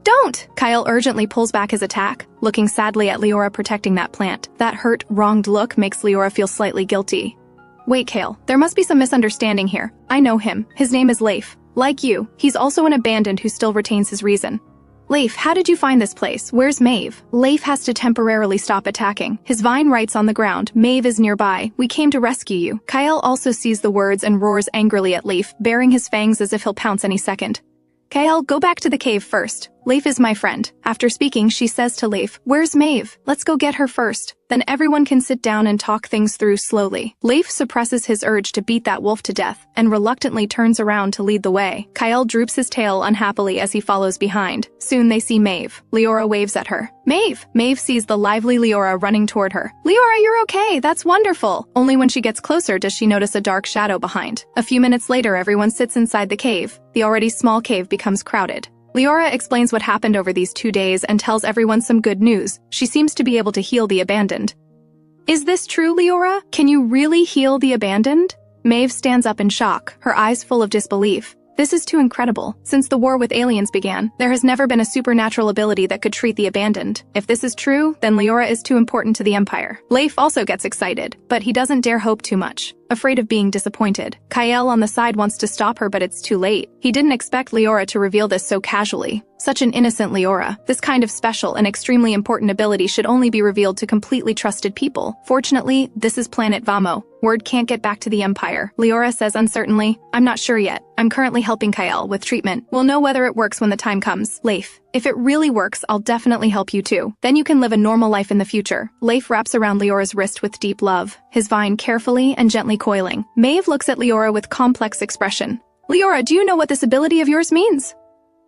Don't! Kyle urgently pulls back his attack, looking sadly at Leora protecting that plant. That hurt, wronged look makes Leora feel slightly guilty. Wait, Kale, there must be some misunderstanding here. I know him. His name is Leif. Like you, he's also an abandoned who still retains his reason. Leif, how did you find this place? Where's Mave? Leif has to temporarily stop attacking. His vine writes on the ground, Mave is nearby. We came to rescue you. Kyle also sees the words and roars angrily at Leif, baring his fangs as if he'll pounce any second. Kyle, go back to the cave first. Leif is my friend. After speaking, she says to Leif, where's Mave? Let's go get her first. Then everyone can sit down and talk things through slowly. Leif suppresses his urge to beat that wolf to death and reluctantly turns around to lead the way. Kyle droops his tail unhappily as he follows behind. Soon they see Mave. Leora waves at her. Mave! Mave sees the lively Leora running toward her. Leora, you're okay. That's wonderful. Only when she gets closer does she notice a dark shadow behind. A few minutes later, everyone sits inside the cave. The already small cave becomes crowded. Leora explains what happened over these 2 days and tells everyone some good news. She seems to be able to heal the abandoned. Is this true, Leora? Can you really heal the abandoned? Mave stands up in shock, her eyes full of disbelief. This is too incredible. Since the war with aliens began, there has never been a supernatural ability that could treat the abandoned. If this is true, then Leora is too important to the Empire. Leif also gets excited, but he doesn't dare hope too much. Afraid of being disappointed, Kyle on the side wants to stop her, but it's too late. He didn't expect Leora to reveal this so casually. Such an innocent Leora. This kind of special and extremely important ability should only be revealed to completely trusted people. Fortunately, this is planet Vamo. Word can't get back to the Empire. Leora says uncertainly, "I'm not sure yet. I'm currently helping Kyle with treatment. We'll know whether it works when the time comes." Leif: "If it really works, I'll definitely help you too. Then you can live a normal life in the future." Leif wraps around Leora's wrist with deep love, his vine carefully and gently coiling. Mave looks at Leora with complex expression. "Leora, do you know what this ability of yours means?"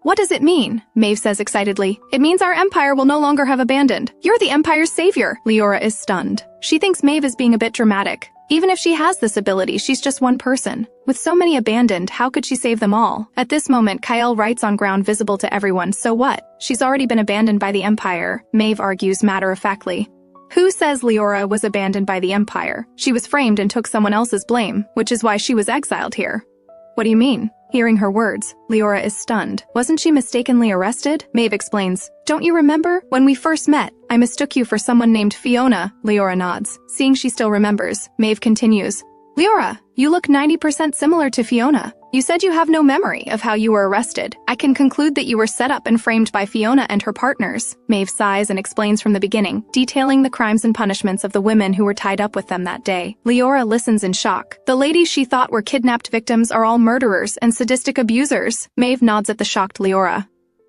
"What does it mean?" Mave says excitedly. "It means our empire will no longer have abandoned. You're the empire's savior." Leora is stunned. She thinks Mave is being a bit dramatic. Even if she has this ability, she's just one person. With so many abandoned, how could she save them all? At this moment, Kyle writes on ground visible to everyone. "So what? She's already been abandoned by the Empire," Mave argues matter-of-factly. "Who says Leora was abandoned by the Empire? She was framed and took someone else's blame, which is why she was exiled here." "What do you mean?" Hearing her words, Leora is stunned. "Wasn't she mistakenly arrested?" Mave explains. "Don't you remember? When we first met, I mistook you for someone named Fiona." Leora nods. Seeing she still remembers, Mave continues. "Leora, you look 90% similar to Fiona. You said you have no memory of how you were arrested. I can conclude that you were set up and framed by Fiona and her partners." Mave sighs and explains from the beginning, detailing the crimes and punishments of the women who were tied up with them that day. Leora listens in shock. The ladies she thought were kidnapped victims are all murderers and sadistic abusers. Mave nods at the shocked Leora.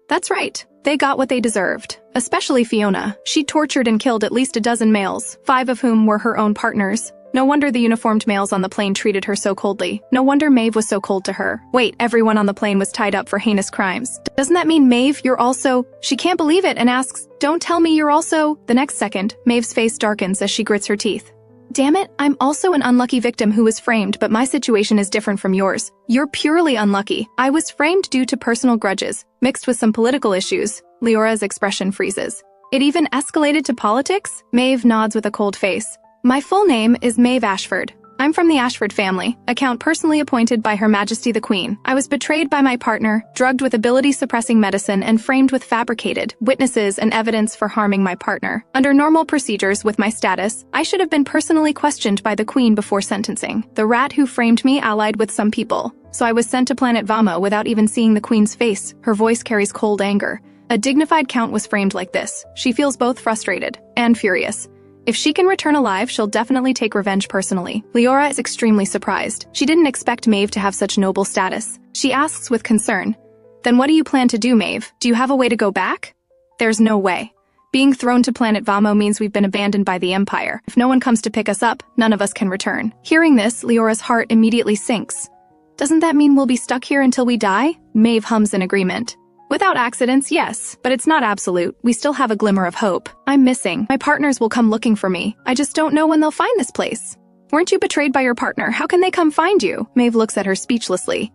"That's right. They got what they deserved. Especially Fiona. She tortured and killed at least a dozen males, 5 of whom were her own partners. No wonder the uniformed males on the plane treated her so coldly. No wonder Mave was so cold to her. Wait, everyone on the plane was tied up for heinous crimes. Doesn't that mean, Mave, you're also—" She can't believe it and asks, "Don't tell me you're also—" The next second, Mave's face darkens as she grits her teeth. "Damn it, I'm also an unlucky victim who was framed, but my situation is different from yours. You're purely unlucky. I was framed due to personal grudges, mixed with some political issues." Leora's expression freezes. "It even escalated to politics?" Mave nods with a cold face. "My full name is Mave Ashford. I'm from the Ashford family, a count personally appointed by Her Majesty the Queen. I was betrayed by my partner, drugged with ability-suppressing medicine, and framed with fabricated witnesses and evidence for harming my partner. Under normal procedures with my status, I should have been personally questioned by the Queen before sentencing. The rat who framed me allied with some people, so I was sent to planet Vamo without even seeing the Queen's face." Her voice carries cold anger. A dignified count was framed like this. She feels both frustrated and furious. If she can return alive, she'll definitely take revenge personally. Leora is extremely surprised. She didn't expect Mave to have such noble status. She asks with concern, "Then what do you plan to do, Mave? Do you have a way to go back?" "There's no way. Being thrown to planet Vamo means we've been abandoned by the Empire. If no one comes to pick us up, none of us can return." Hearing this, Leora's heart immediately sinks. "Doesn't that mean we'll be stuck here until we die?" Mave hums in agreement. "Without accidents, yes, but it's not absolute. We still have a glimmer of hope. I'm missing. My partners will come looking for me. I just don't know when they'll find this place." "Weren't you betrayed by your partner? How can they come find you?" Mave looks at her speechlessly.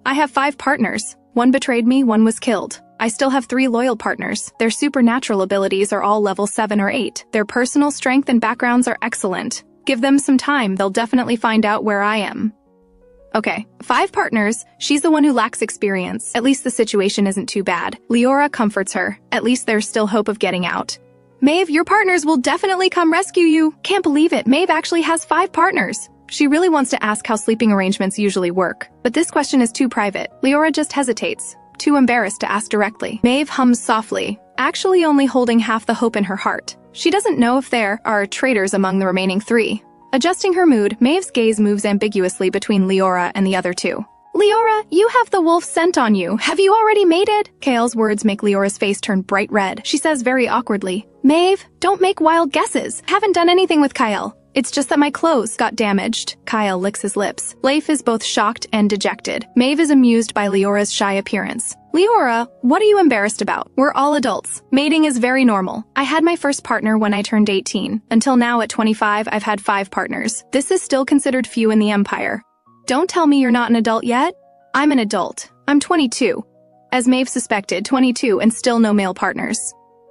"I have 5 partners. 1 betrayed me, 1 was killed. I still have 3 loyal partners. Their supernatural abilities are all level 7 or 8. Their personal strength and backgrounds are excellent. Give them some time, they'll definitely find out where I am." Okay, 5 partners. She's the one who lacks experience. At least the situation isn't too bad. Leora comforts her. At least there's still hope of getting out. "Mave, your partners will definitely come rescue you." Can't believe it. Mave actually has 5 partners. She really wants to ask how sleeping arrangements usually work, but this question is too private. Leora just hesitates, too embarrassed to ask directly. Mave hums softly, actually only holding half the hope in her heart. She doesn't know if there are traitors among the remaining 3. Adjusting her mood, Mave's gaze moves ambiguously between Leora and the other 2. "Leora, you have the wolf scent on you. Have you already mated?" Kale's words make Leora's face turn bright red. She says very awkwardly, "Mave, don't make wild guesses. Haven't done anything with Kyle. It's just that my clothes got damaged." Kyle licks his lips. Leif is both shocked and dejected. Mave is amused by Leora's shy appearance. "Leora, what are you embarrassed about? We're all adults. Mating is very normal. I had my first partner when I turned 18. Until now at 25, I've had 5 partners. This is still considered few in the Empire. Don't tell me you're not an adult yet. I'm an adult. I'm 22. As Mave suspected, 22 and still no male partners.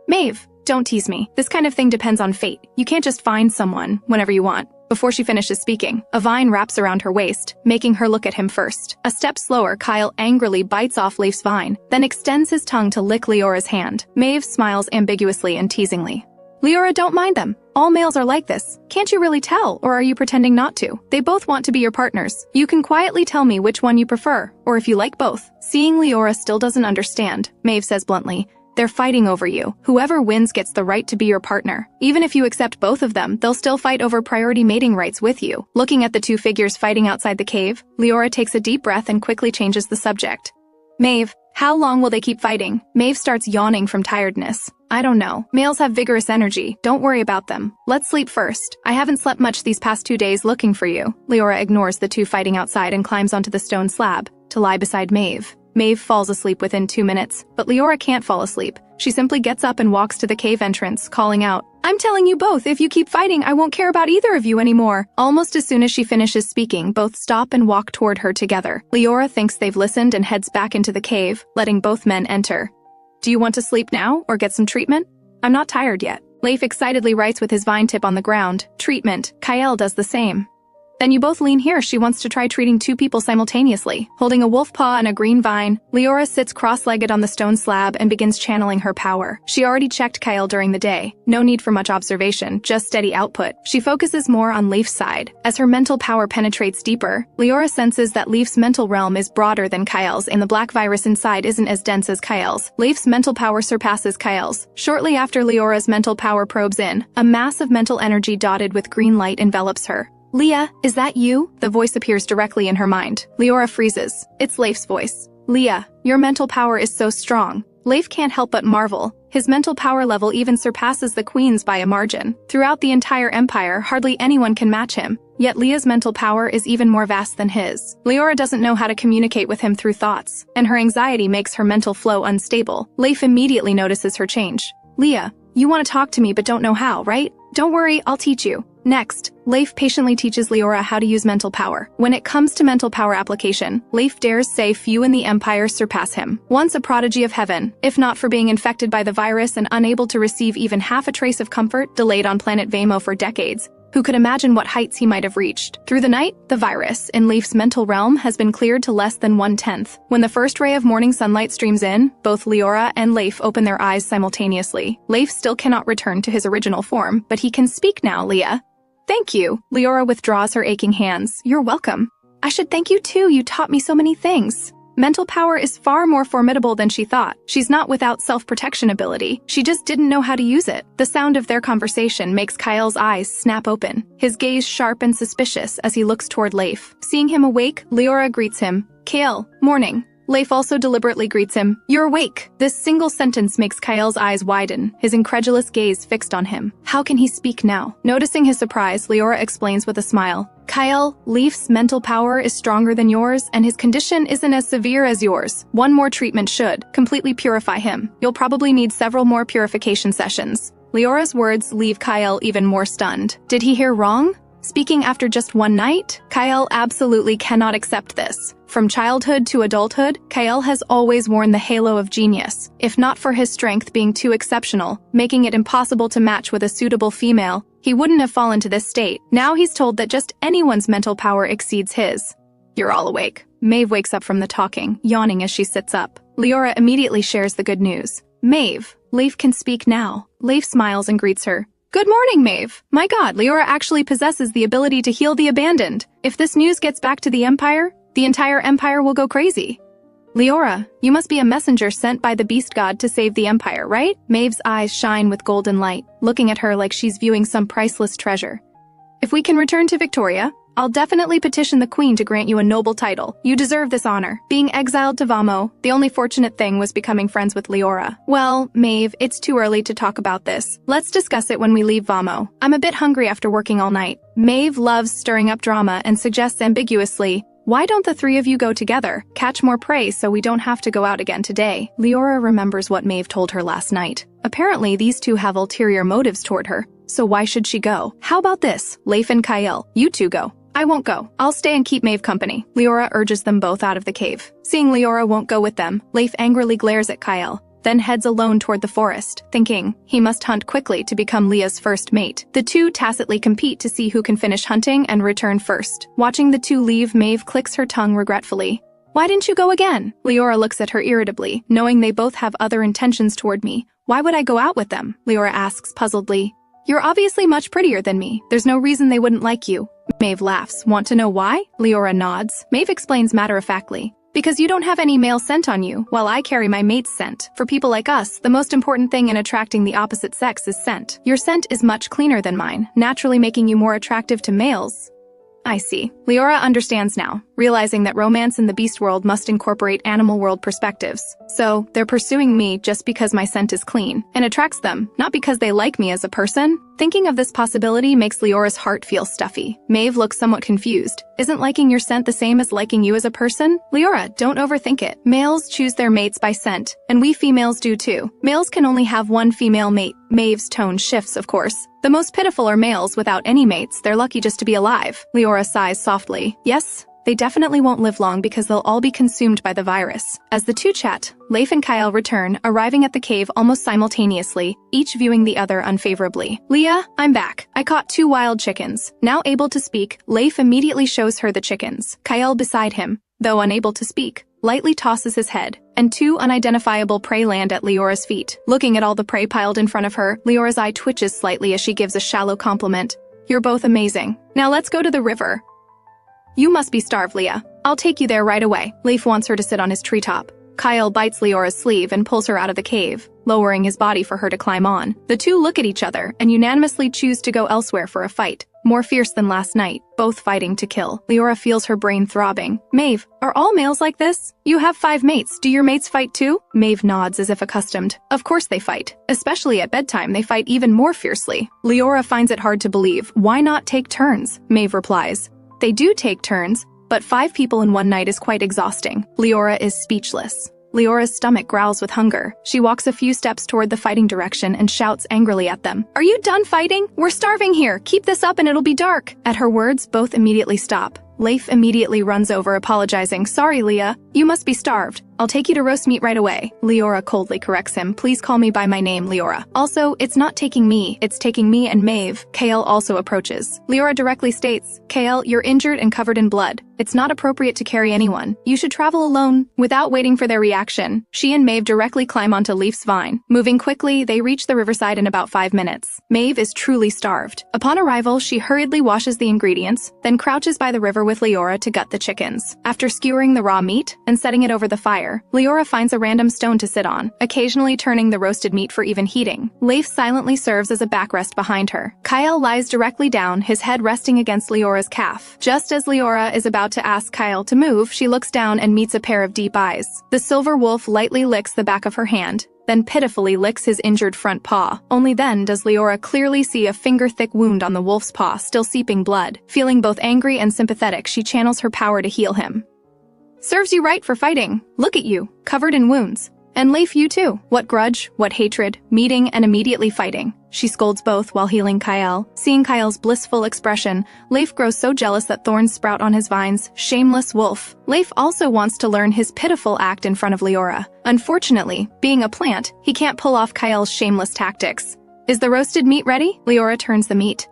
Mave, don't tease me. This kind of thing depends on fate. You can't just find someone whenever you want. Before she finishes speaking, a vine wraps around her waist, making her look at him first. A step slower, Kyle angrily bites off Leif's vine, then extends his tongue to lick Leora's hand. Mave smiles ambiguously and teasingly. Leora, don't mind them. All males are like this. Can't you really tell, or are you pretending not to? They both want to be your partners. You can quietly tell me which one you prefer, or if you like both. Seeing Leora still doesn't understand, Mave says bluntly, they're fighting over you. Whoever wins gets the right to be your partner. Even if you accept both of them, they'll still fight over priority mating rights with you. Looking at the two figures fighting outside the cave, Leora takes a deep breath and quickly changes the subject. Mave, how long will they keep fighting? Mave starts yawning from tiredness. I don't know. Males have vigorous energy. Don't worry about them. Let's sleep first. I haven't slept much these past 2 days looking for you. Leora ignores the two fighting outside and climbs onto the stone slab to lie beside Mave. Mave falls asleep within 2 minutes, but Leora can't fall asleep. She simply gets up and walks to the cave entrance, calling out, I'm telling you both, if you keep fighting, I won't care about either of you anymore. Almost as soon as she finishes speaking, both stop and walk toward her together. Leora thinks they've listened and heads back into the cave, letting both men enter. Do you want to sleep now, or get some treatment? I'm not tired yet. Leif excitedly writes with his vine tip on the ground. Treatment. Kyle does the same. Then you both lean here. She wants to try treating two people simultaneously. Holding a wolf paw and a green vine, Leora sits cross-legged on the stone slab and begins channeling her power. She already checked Kyle during the day. No need for much observation, just steady output. She focuses more on Leif's side. As her mental power penetrates deeper, Leora senses that Leif's mental realm is broader than Kyle's and the black virus inside isn't as dense as Kyle's. Leif's mental power surpasses Kyle's. Shortly after Leora's mental power probes in, a mass of mental energy dotted with green light envelops her. Leah, is that you? The voice appears directly in her mind. Leora freezes. It's Leif's voice. Leah, your mental power is so strong. Leif can't help but marvel. His mental power level even surpasses the Queen's by a margin. Throughout the entire empire, hardly anyone can match him. Yet Leah's mental power is even more vast than his. Leora doesn't know how to communicate with him through thoughts, and her anxiety makes her mental flow unstable. Leif immediately notices her change. Leah, you want to talk to me but don't know how, right? Don't worry, I'll teach you. Next, Leif patiently teaches Leora how to use mental power. When it comes to mental power application, Leif dares say few in the Empire surpass him. Once a prodigy of heaven, if not for being infected by the virus and unable to receive even half a trace of comfort, delayed on planet Vamo for decades, who could imagine what heights he might have reached? Through the night, the virus in Leif's mental realm has been cleared to less than 1/10. When the first ray of morning sunlight streams in, both Leora and Leif open their eyes simultaneously. Leif still cannot return to his original form, but he can speak now, Leah. Thank you. Leora withdraws her aching hands. You're welcome. I should thank you too. You taught me so many things. Mental power is far more formidable than she thought. She's not without self-protection ability. She just didn't know how to use it. The sound of their conversation makes Kyle's eyes snap open, his gaze sharp and suspicious as he looks toward Leif. Seeing him awake, Leora greets him. Kyle, morning. Leif also deliberately greets him. You're awake. This single sentence makes Kyle's eyes widen, his incredulous gaze fixed on him. How can he speak now? Noticing his surprise, Leora explains with a smile. Kyle, Leif's mental power is stronger than yours, and his condition isn't as severe as yours. One more treatment should completely purify him. You'll probably need several more purification sessions. Leora's words leave Kyle even more stunned. Did he hear wrong? Speaking after just one night? Kyle absolutely cannot accept this. From childhood to adulthood, Kyle has always worn the halo of genius. If not for his strength being too exceptional, making it impossible to match with a suitable female, he wouldn't have fallen to this state. Now he's told that just anyone's mental power exceeds his. You're all awake. Mave wakes up from the talking, yawning as she sits up. Leora immediately shares the good news. Mave, Leif can speak now. Leif smiles and greets her. Good morning, Mave. My god, Leora actually possesses the ability to heal the abandoned. If this news gets back to the Empire, the entire Empire will go crazy. Leora, you must be a messenger sent by the beast god to save the Empire, right? Mave's eyes shine with golden light, looking at her like she's viewing some priceless treasure. If we can return to Victoria, I'll definitely petition the Queen to grant you a noble title. You deserve this honor. Being exiled to Vamo, the only fortunate thing was becoming friends with Leora. Well, Mave, it's too early to talk about this. Let's discuss it when we leave Vamo. I'm a bit hungry after working all night. Mave loves stirring up drama and suggests ambiguously, why don't the three of you go together? Catch more prey so we don't have to go out again today. Leora remembers what Mave told her last night. Apparently, these two have ulterior motives toward her, so why should she go? How about this? Leif and Kyle, you two go. I won't go. I'll stay and keep Mave company. Leora urges them both out of the cave. Seeing Leora won't go with them, Leif angrily glares at Kyle. then heads alone toward the forest, thinking he must hunt quickly to become Leah's first mate. The two tacitly compete to see who can finish hunting and return first. Watching the two leave, Mave clicks her tongue regretfully. Why didn't you go again? Leora looks at her irritably, knowing they both have other intentions toward me. Why would I go out with them? Leora asks puzzledly. You're obviously much prettier than me. There's no reason they wouldn't like you. Mave laughs. Want to know why? Leora nods. Mave explains matter-of-factly. Because you don't have any male scent on you, while I carry my mate's scent. For people like us, the most important thing in attracting the opposite sex is scent. Your scent is much cleaner than mine, naturally making you more attractive to males. I see. Leora understands now, realizing that romance in the beast world must incorporate animal world perspectives. So, they're pursuing me just because my scent is clean, and attracts them, not because they like me as a person. Thinking of this possibility makes Leora's heart feel stuffy. Mave looks somewhat confused. Isn't liking your scent the same as liking you as a person? Leora, don't overthink it. Males choose their mates by scent, and we females do too. Males can only have one female mate. Mave's tone shifts, of course. The most pitiful are males without any mates. They're lucky just to be alive. Leora sighs softly. Yes, they definitely won't live long because they'll all be consumed by the virus. As the two chat, Leif and Kyle return, arriving at the cave almost simultaneously, each viewing the other unfavorably. Leah, I'm back. I caught 2 wild chickens. Now able to speak, Leif immediately shows her the chickens. Kyle beside him, though unable to speak, lightly tosses his head, and 2 unidentifiable prey land at Leora's feet. Looking at all the prey piled in front of her, Leora's eye twitches slightly as she gives a shallow compliment. You're both amazing. Now let's go to the river. You must be starved, Leah. I'll take you there right away. Leif wants her to sit on his treetop. Kyle bites Leora's sleeve and pulls her out of the cave, lowering his body for her to climb on. The two look at each other and unanimously choose to go elsewhere for a fight. More fierce than last night, both fighting to kill. Leora feels her brain throbbing. Mave, are all males like this? You have 5 mates. Do your mates fight too? Mave nods as if accustomed. Of course they fight. Especially at bedtime, they fight even more fiercely. Leora finds it hard to believe. Why not take turns? Mave replies. They do take turns, but 5 people in one night is quite exhausting. Leora is speechless. Leora's stomach growls with hunger. She walks a few steps toward the fighting direction and shouts angrily at them. Are you done fighting? We're starving here. Keep this up and it'll be dark. At her words, both immediately stop. Leif immediately runs over, apologizing. Sorry, Leah. You must be starved. I'll take you to roast meat right away. Leora coldly corrects him. Please call me by my name, Leora. Also, it's not taking me, it's taking me and Mave. Kale also approaches. Leora directly states, Kale, you're injured and covered in blood. It's not appropriate to carry anyone. You should travel alone. Without waiting for their reaction, she and Mave directly climb onto Leif's vine. Moving quickly, they reach the riverside in about 5 minutes. Mave is truly starved. Upon arrival, she hurriedly washes the ingredients, then crouches by the river with Leora to gut the chickens. After skewering the raw meat and setting it over the fire, Leora finds a random stone to sit on, occasionally turning the roasted meat for even heating. Leif silently serves as a backrest behind her. Kyle lies directly down, his head resting against Leora's calf. Just as Leora is about to ask Kyle to move, she looks down and meets a pair of deep eyes. The silver wolf lightly licks the back of her hand, then pitifully licks his injured front paw. Only then does Leora clearly see a finger-thick wound on the wolf's paw, still seeping blood. Feeling both angry and sympathetic, she channels her power to heal him. Serves you right for fighting. Look at you, covered in wounds. And Leif, you too. What grudge, what hatred, meeting and immediately fighting. She scolds both while healing Kyle. Seeing Kyle's blissful expression, Leif grows so jealous that thorns sprout on his vines. Shameless wolf. Leif also wants to learn his pitiful act in front of Leora. Unfortunately, being a plant, he can't pull off Kyle's shameless tactics. Is the roasted meat ready? Leora turns the meat.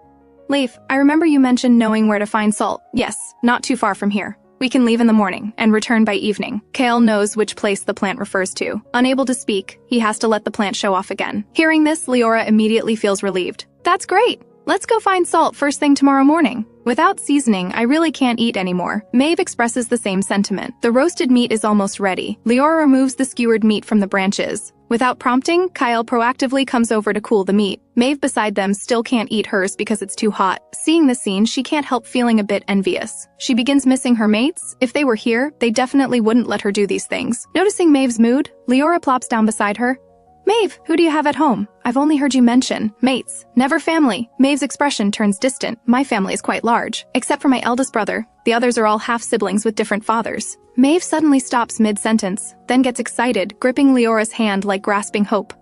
Leif, I remember you mentioned knowing where to find salt. Yes, not too far from here. We can leave in the morning and return by evening. Kale knows which place the plant refers to. Unable to speak, he has to let the plant show off again. Hearing this, Leora immediately feels relieved. That's great. Let's go find salt first thing tomorrow morning. Without seasoning, I really can't eat anymore. Mave expresses the same sentiment. The roasted meat is almost ready. Leora removes the skewered meat from the branches. Without prompting, Kyle proactively comes over to cool the meat. Mave beside them still can't eat hers because it's too hot. Seeing the scene, she can't help feeling a bit envious. She begins missing her mates. If they were here, they definitely wouldn't let her do these things. Noticing Mave's mood, Leora plops down beside her. Mave, who do you have at home? I've only heard you mention mates, never family. Mave's expression turns distant. My family is quite large, except for my eldest brother. The others are all half-siblings with different fathers. Mave suddenly stops mid-sentence, then gets excited, gripping Leora's hand like grasping hope.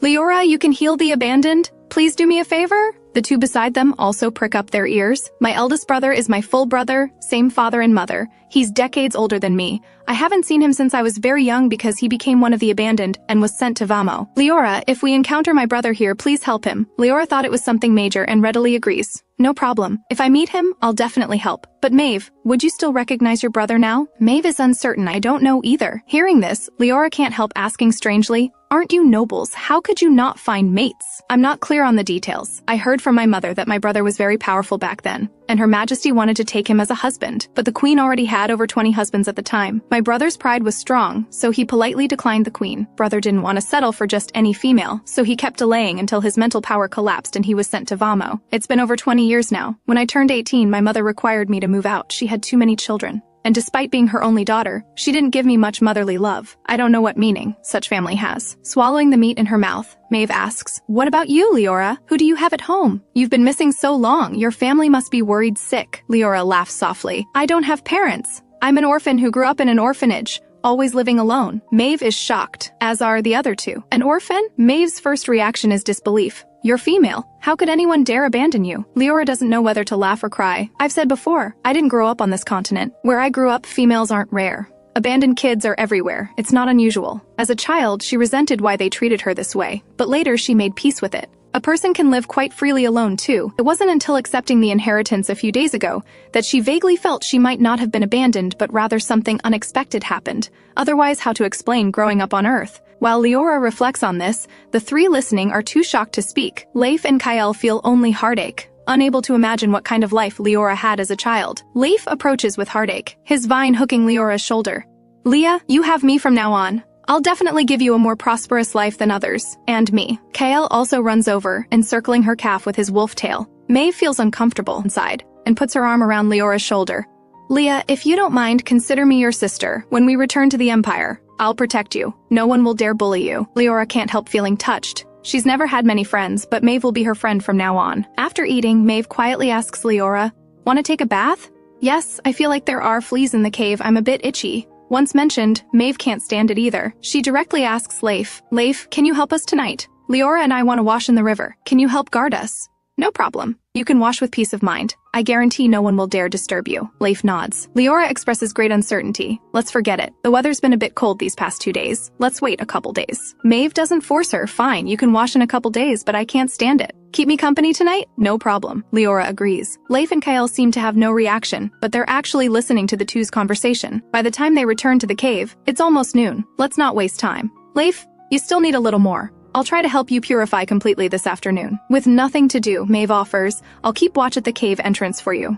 Leora, you can heal the abandoned? Please do me a favor? The two beside them also prick up their ears. My eldest brother is my full brother, same father and mother. He's decades older than me. I haven't seen him since I was very young because he became one of the abandoned and was sent to Vamo. Leora, if we encounter my brother here, please help him. Leora thought it was something major and readily agrees. No problem. If I meet him, I'll definitely help. But Mave, would you still recognize your brother now? Mave is uncertain. I don't know either. Hearing this, Leora can't help asking strangely, aren't you nobles? How could you not find mates? I'm not clear on the details. I heard from my mother that my brother was very powerful back then, and Her Majesty wanted to take him as a husband, but the queen already had over 20 husbands at the time. My brother's pride was strong, so he politely declined the queen. Brother didn't want to settle for just any female, so he kept delaying until his mental power collapsed and he was sent to Vamo. It's been over 20 years now. When I turned 18, my mother required me to move out. She had too many children. And despite being her only daughter, she didn't give me much motherly love. I don't know what meaning such family has. Swallowing the meat in her mouth, Mave asks, what about you, Leora? Who do you have at home? You've been missing so long. Your family must be worried sick. Leora laughs softly. I don't have parents. I'm an orphan who grew up in an orphanage, always living alone. Mave is shocked, as are the other two. An orphan? Mave's first reaction is disbelief. You're female. How could anyone dare abandon you? Leora doesn't know whether to laugh or cry. I've said before, I didn't grow up on this continent. Where I grew up, females aren't rare. Abandoned kids are everywhere. It's not unusual. As a child, she resented why they treated her this way, but later she made peace with it. A person can live quite freely alone too. It wasn't until accepting the inheritance a few days ago that she vaguely felt she might not have been abandoned, but rather something unexpected happened. Otherwise, how to explain growing up on Earth? While Leora reflects on this, the three listening are too shocked to speak. Leif and Kyle feel only heartache, unable to imagine what kind of life Leora had as a child. Leif approaches with heartache, his vine hooking Leora's shoulder. Leah, you have me from now on. I'll definitely give you a more prosperous life than others. And me. Kyle also runs over, encircling her calf with his wolf tail. Mave feels uncomfortable inside, and puts her arm around Leora's shoulder. Leah, if you don't mind, consider me your sister. When we return to the Empire, I'll protect you. No one will dare bully you. Leora can't help feeling touched. She's never had many friends, but Mave will be her friend from now on. After eating, Mave quietly asks Leora, want to take a bath? Yes, I feel like there are fleas in the cave. I'm a bit itchy. Once mentioned, Mave can't stand it either. She directly asks Leif, Leif, can you help us tonight? Leora and I want to wash in the river. Can you help guard us? No problem. You can wash with peace of mind. I guarantee no one will dare disturb you. Leif nods. Leora expresses great uncertainty. Let's forget it. The weather's been a bit cold these past 2 days. Let's wait a couple days. Mave doesn't force her. Fine, you can wash in a couple days, but I can't stand it. Keep me company tonight? No problem. Leora agrees. Leif and Kyle seem to have no reaction, but they're actually listening to the two's conversation. By the time they return to the cave, it's almost noon. Let's not waste time. Leif, you still need a little more. I'll try to help you purify completely this afternoon. With nothing to do, Mave offers, I'll keep watch at the cave entrance for you.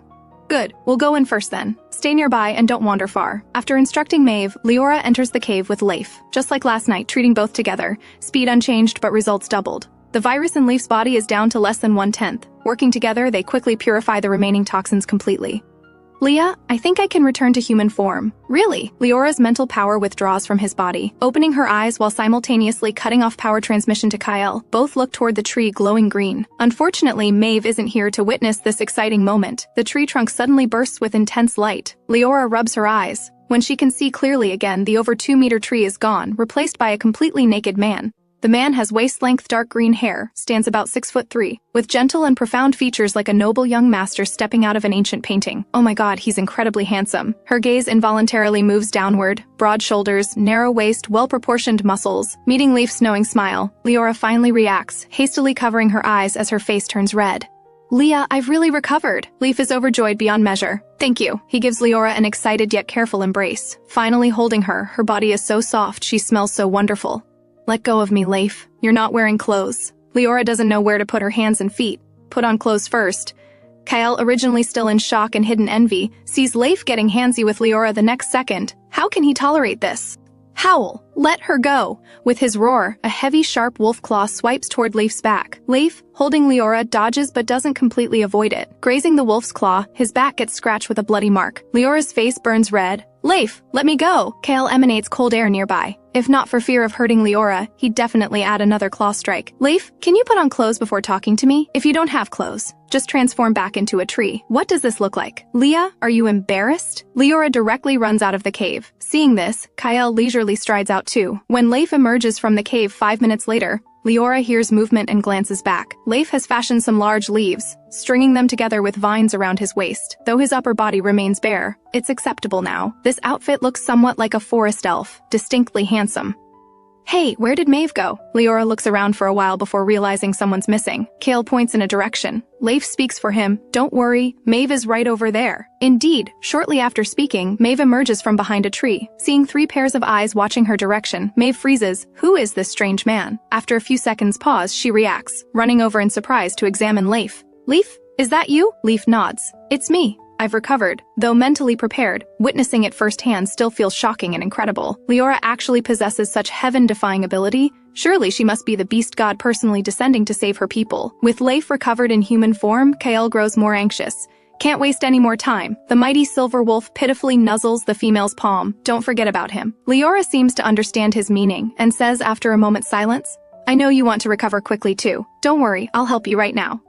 Good, we'll go in first then. Stay nearby and don't wander far. After instructing Mave, Leora enters the cave with Leif. Just like last night, treating both together. Speed unchanged, but results doubled. The virus in Leif's body is down to less than 1/10. Working together, they quickly purify the remaining toxins completely. Leah, I think I can return to human form. Really? Leora's mental power withdraws from his body, opening her eyes while simultaneously cutting off power transmission to Kyle. Both look toward the tree glowing green. Unfortunately, Mave isn't here to witness this exciting moment. The tree trunk suddenly bursts with intense light. Leora rubs her eyes. When she can see clearly again, the over 2-meter tree is gone, replaced by a completely naked man. The man has waist-length dark green hair, stands about 6'3", with gentle and profound features like a noble young master stepping out of an ancient painting. Oh my god, he's incredibly handsome. Her gaze involuntarily moves downward. Broad shoulders, narrow waist, well-proportioned muscles. Meeting Leif's knowing smile, Leora finally reacts, hastily covering her eyes as her face turns red. Leah, I've really recovered. Leif is overjoyed beyond measure. Thank you. He gives Leora an excited yet careful embrace. Finally holding her, her body is so soft, she smells so wonderful. Let go of me, Leif. You're not wearing clothes. Leora doesn't know where to put her hands and feet. Put on clothes first. Kyle, originally still in shock and hidden envy, sees Leif getting handsy with Leora the next second. How can he tolerate this? Howl! Let her go! With his roar, a heavy, sharp wolf claw swipes toward Leif's back. Leif, holding Leora, dodges but doesn't completely avoid it. Grazing the wolf's claw, his back gets scratched with a bloody mark. Leora's face burns red. Leif, let me go! Kale emanates cold air nearby. If not for fear of hurting Leora, he'd definitely add another claw strike. Leif, can you put on clothes before talking to me? If you don't have clothes, just transform back into a tree. What does this look like? Leah, are you embarrassed? Leora directly runs out of the cave. Seeing this, Kyle leisurely strides out too. When Leif emerges from the cave 5 minutes later, Leora hears movement and glances back. Leif has fashioned some large leaves, stringing them together with vines around his waist. Though his upper body remains bare, it's acceptable now. This outfit looks somewhat like a forest elf, distinctly handsome. Hey, where did Mave go? Leora looks around for a while before realizing someone's missing. Kale points in a direction. Leif speaks for him. Don't worry, Mave is right over there. Indeed, shortly after speaking, Mave emerges from behind a tree. Seeing 3 pairs of eyes watching her direction, Mave freezes. Who is this strange man? After a few seconds pause, she reacts, running over in surprise to examine Leif. Leif, is that you? Leif nods. It's me. I've recovered. Though mentally prepared, witnessing it firsthand still feels shocking and incredible. Leora actually possesses such heaven-defying ability. Surely she must be the beast god personally descending to save her people. With Leif recovered in human form, Kael grows more anxious. Can't waste any more time. The mighty silver wolf pitifully nuzzles the female's palm. Don't forget about him. Leora seems to understand his meaning and says after a moment's silence, I know you want to recover quickly too. Don't worry, I'll help you right now.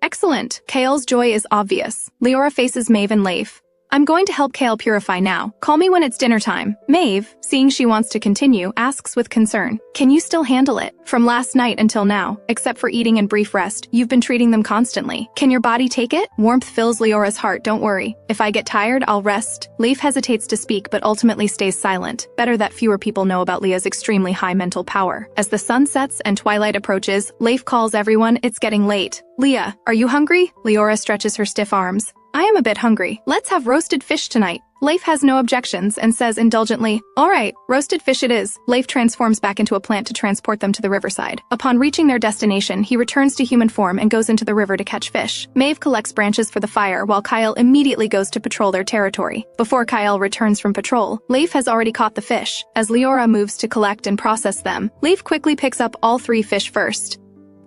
Excellent. Kael's joy is obvious. Leora faces Mave and Leif. I'm going to help Kael purify now. Call me when it's dinner time. Mave, seeing she wants to continue, asks with concern. Can you still handle it? From last night until now, except for eating and brief rest, you've been treating them constantly. Can your body take it? Warmth fills Leora's heart, don't worry. If I get tired, I'll rest. Leif hesitates to speak but ultimately stays silent. Better that fewer people know about Leah's extremely high mental power. As the sun sets and twilight approaches, Leif calls everyone, it's getting late. Leah, are you hungry? Leora stretches her stiff arms. I am a bit hungry. Let's have roasted fish tonight. Leif has no objections and says indulgently, all right, roasted fish it is. Leif transforms back into a plant to transport them to the riverside. Upon reaching their destination, he returns to human form and goes into the river to catch fish. Mave collects branches for the fire while Kyle immediately goes to patrol their territory. Before Kyle returns from patrol, Leif has already caught the fish. As Leora moves to collect and process them, Leif quickly picks up all 3 fish first.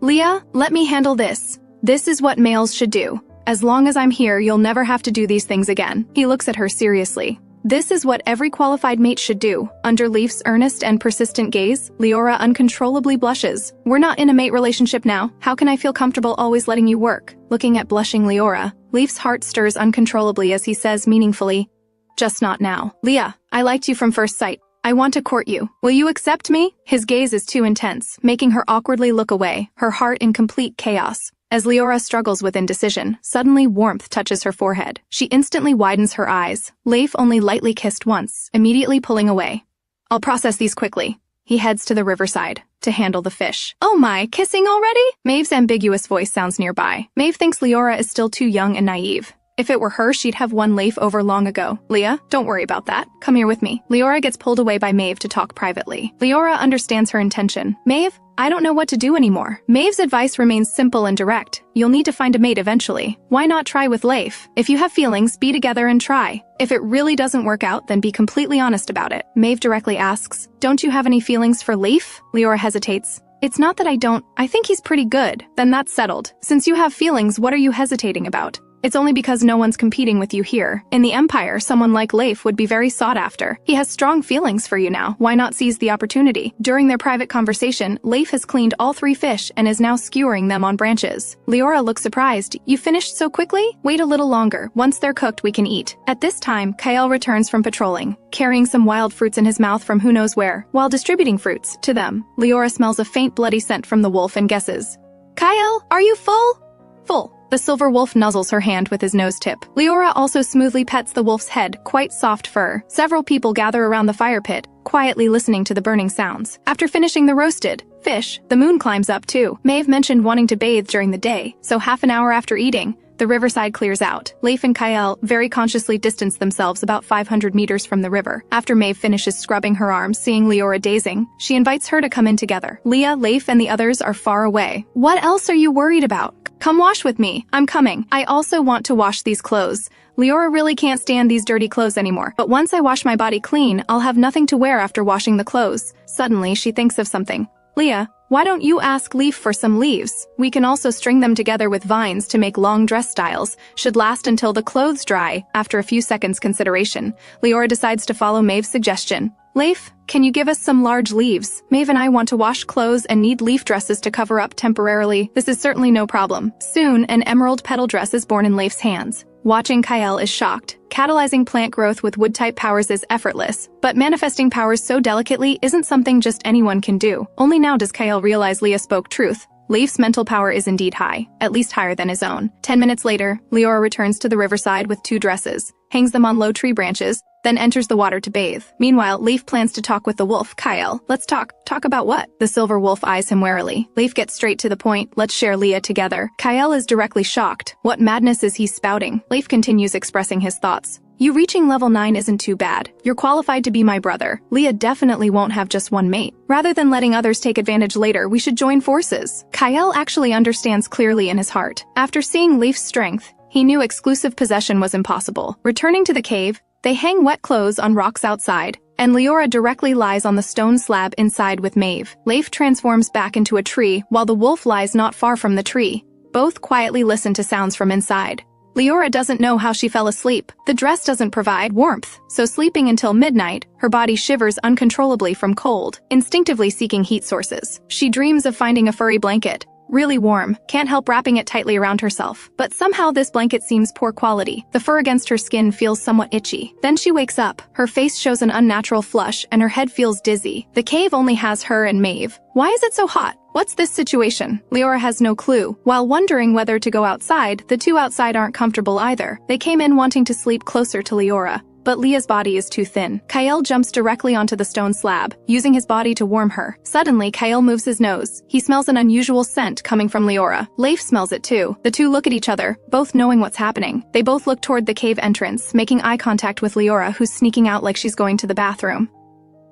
Leah, let me handle this. This is what males should do. As long as I'm here, you'll never have to do these things again. He looks at her seriously. This is what every qualified mate should do. Under Leif's earnest and persistent gaze, Leora uncontrollably blushes. We're not in a mate relationship now. How can I feel comfortable always letting you work? Looking at blushing Leora, Leif's heart stirs uncontrollably as he says meaningfully, just not now. Leah, I liked you from first sight. I want to court you. Will you accept me? His gaze is too intense, making her awkwardly look away, her heart in complete chaos. As Leora struggles with indecision, suddenly warmth touches her forehead. She instantly widens her eyes. Leif only lightly kissed once, immediately pulling away. I'll process these quickly. He heads to the riverside to handle the fish. Oh my, kissing already? Mave's ambiguous voice sounds nearby. Mave thinks Leora is still too young and naive. If it were her, she'd have won Leif over long ago. Leah, don't worry about that. Come here with me. Leora gets pulled away by Mave to talk privately. Leora understands her intention. Mave, I don't know what to do anymore. Mave's advice remains simple and direct. You'll need to find a mate eventually. Why not try with Leif? If you have feelings, be together and try. If it really doesn't work out, then be completely honest about it. Mave directly asks, don't you have any feelings for Leif? Leora hesitates. It's not that I don't. I think he's pretty good. Then that's settled. Since you have feelings, what are you hesitating about? It's only because no one's competing with you here. In the Empire, someone like Leif would be very sought after. He has strong feelings for you now. Why not seize the opportunity? During their private conversation, Leif has cleaned all 3 fish and is now skewering them on branches. Leora looks surprised. You finished so quickly? Wait a little longer. Once they're cooked, we can eat. At this time, Kyle returns from patrolling, carrying some wild fruits in his mouth from who knows where. While distributing fruits to them, Leora smells a faint bloody scent from the wolf and guesses. Kyle, are you full? Full. The silver wolf nuzzles her hand with his nose tip. Leora also smoothly pets the wolf's head, quite soft fur. Several people gather around the fire pit, quietly listening to the burning sounds. After finishing the roasted fish, the moon climbs up too. Mave mentioned wanting to bathe during the day, so half an hour after eating, the riverside clears out. Leif and Kyle very consciously distance themselves about 500 meters from the river. After Mave finishes scrubbing her arms, seeing Leora dazing, she invites her to come in together. Leah, Leif, and the others are far away. What else are you worried about? Come wash with me. I'm coming. I also want to wash these clothes. Leora really can't stand these dirty clothes anymore, but once I wash my body clean, I'll have nothing to wear after washing the clothes. Suddenly, she thinks of something. Leah, why don't you ask Leif for some leaves? We can also string them together with vines to make long dress styles. Should last until the clothes dry. After a few seconds consideration, Leora decides to follow Mave's suggestion. Leif, can you give us some large leaves? Mave and I want to wash clothes and need leaf dresses to cover up temporarily. This is certainly no problem. Soon, an emerald petal dress is born in Leif's hands. Watching Kyle is shocked. Catalyzing plant growth with wood-type powers is effortless, but manifesting powers so delicately isn't something just anyone can do. Only now does Kyle realize Leah spoke truth. Leif's mental power is indeed high, at least higher than his own. 10 minutes later, Leora returns to the riverside with 2 dresses, hangs them on low tree branches, then enters the water to bathe. Meanwhile, Leif plans to talk with the wolf. Kyle, let's talk. Talk about what? The silver wolf eyes him warily. Leif gets straight to the point. Let's share Leah together. Kyle is directly shocked. What madness is he spouting? Leif continues expressing his thoughts. You reaching level 9 isn't too bad. You're qualified to be my brother. Leah definitely won't have just one mate. Rather than letting others take advantage later, we should join forces. Kyle actually understands clearly in his heart. After seeing Leif's strength, he knew exclusive possession was impossible. Returning to the cave, they hang wet clothes on rocks outside, and Leora directly lies on the stone slab inside with Mave. Leif transforms back into a tree, while the wolf lies not far from the tree. Both quietly listen to sounds from inside. Leora doesn't know how she fell asleep. The dress doesn't provide warmth, so sleeping until midnight, her body shivers uncontrollably from cold, instinctively seeking heat sources. She dreams of finding a furry blanket. Really warm, can't help wrapping it tightly around herself. But somehow this blanket seems poor quality. The fur against her skin feels somewhat itchy. Then she wakes up. Her face shows an unnatural flush and her head feels dizzy. The cave only has her and Mave. Why is it so hot? What's this situation? Leora has no clue. While wondering whether to go outside, the two outside aren't comfortable either. They came in wanting to sleep closer to Leora, but Leah's body is too thin. Kyle jumps directly onto the stone slab, using his body to warm her. Suddenly, Kyle moves his nose. He smells an unusual scent coming from Leora. Leif smells it too. The two look at each other, both knowing what's happening. They both look toward the cave entrance, making eye contact with Leora, who's sneaking out like she's going to the bathroom.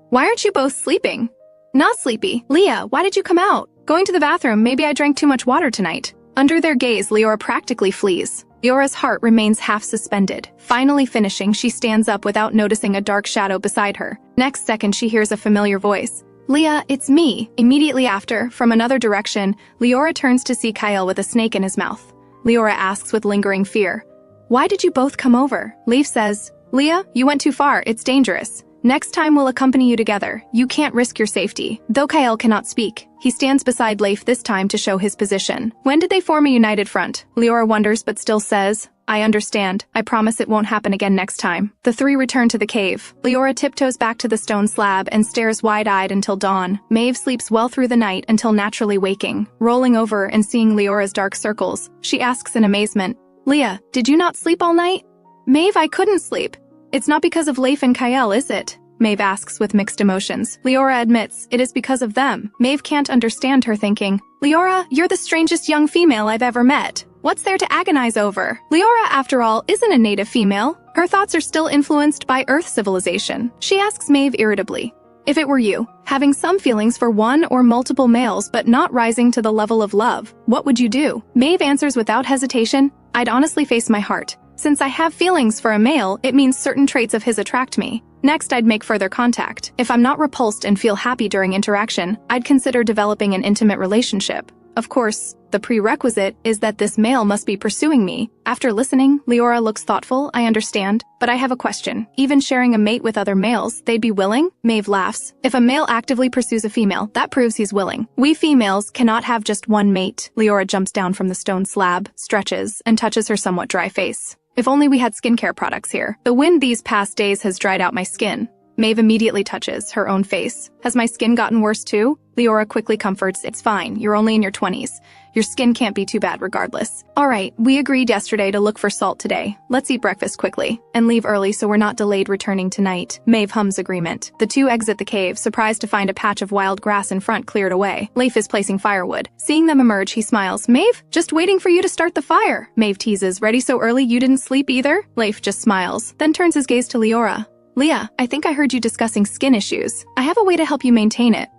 Why aren't you both sleeping? Not sleepy. Leah, why did you come out? Going to the bathroom, maybe I drank too much water tonight. Under their gaze, Leora practically flees. Leora's heart remains half suspended. Finally finishing, she stands up without noticing a dark shadow beside her. Next second, she hears a familiar voice. Leah, it's me. Immediately after, from another direction, Leora turns to see Kyle with a snake in his mouth. Leora asks with lingering fear, why did you both come over? Leif says, Leah, you went too far, it's dangerous. Next time we'll accompany you together. You can't risk your safety. Though Kyle cannot speak, he stands beside Leif this time to show his position. When did they form a united front? Leora wonders but still says, I understand. I promise it won't happen again next time. The three return to the cave. Leora tiptoes back to the stone slab and stares wide-eyed until dawn. Mave sleeps well through the night until naturally waking. Rolling over and seeing Leora's dark circles, she asks in amazement, Leah, did you not sleep all night? Mave, I couldn't sleep. It's not because of Leif and Kyle, is it? Mave asks with mixed emotions. Leora admits, it is because of them. Mave can't understand her thinking, Leora, you're the strangest young female I've ever met. What's there to agonize over? Leora, after all, isn't a native female. Her thoughts are still influenced by Earth civilization. She asks Mave irritably, if it were you, having some feelings for one or multiple males but not rising to the level of love, what would you do? Mave answers without hesitation, I'd honestly face my heart. Since I have feelings for a male, it means certain traits of his attract me. Next, I'd make further contact. If I'm not repulsed and feel happy during interaction, I'd consider developing an intimate relationship. Of course, the prerequisite is that this male must be pursuing me. After listening, Leora looks thoughtful, I understand, but I have a question. Even sharing a mate with other males, they'd be willing? Mave laughs. If a male actively pursues a female, that proves he's willing. We females cannot have just one mate. Leora jumps down from the stone slab, stretches, and touches her somewhat dry face. If only we had skincare products here. The wind these past days has dried out my skin. Mave immediately touches her own face. Has my skin gotten worse too? Leora quickly comforts, it's fine, you're only in your 20s. Your skin can't be too bad regardless. Alright, we agreed yesterday to look for salt today. Let's eat breakfast quickly, and leave early so we're not delayed returning tonight. Mave hums agreement. The two exit the cave, surprised to find a patch of wild grass in front cleared away. Leif is placing firewood. Seeing them emerge, he smiles. Mave, just waiting for you to start the fire. Mave teases, ready so early you didn't sleep either? Leif just smiles, then turns his gaze to Leora. Leah, I think I heard you discussing skin issues. I have a way to help you maintain it.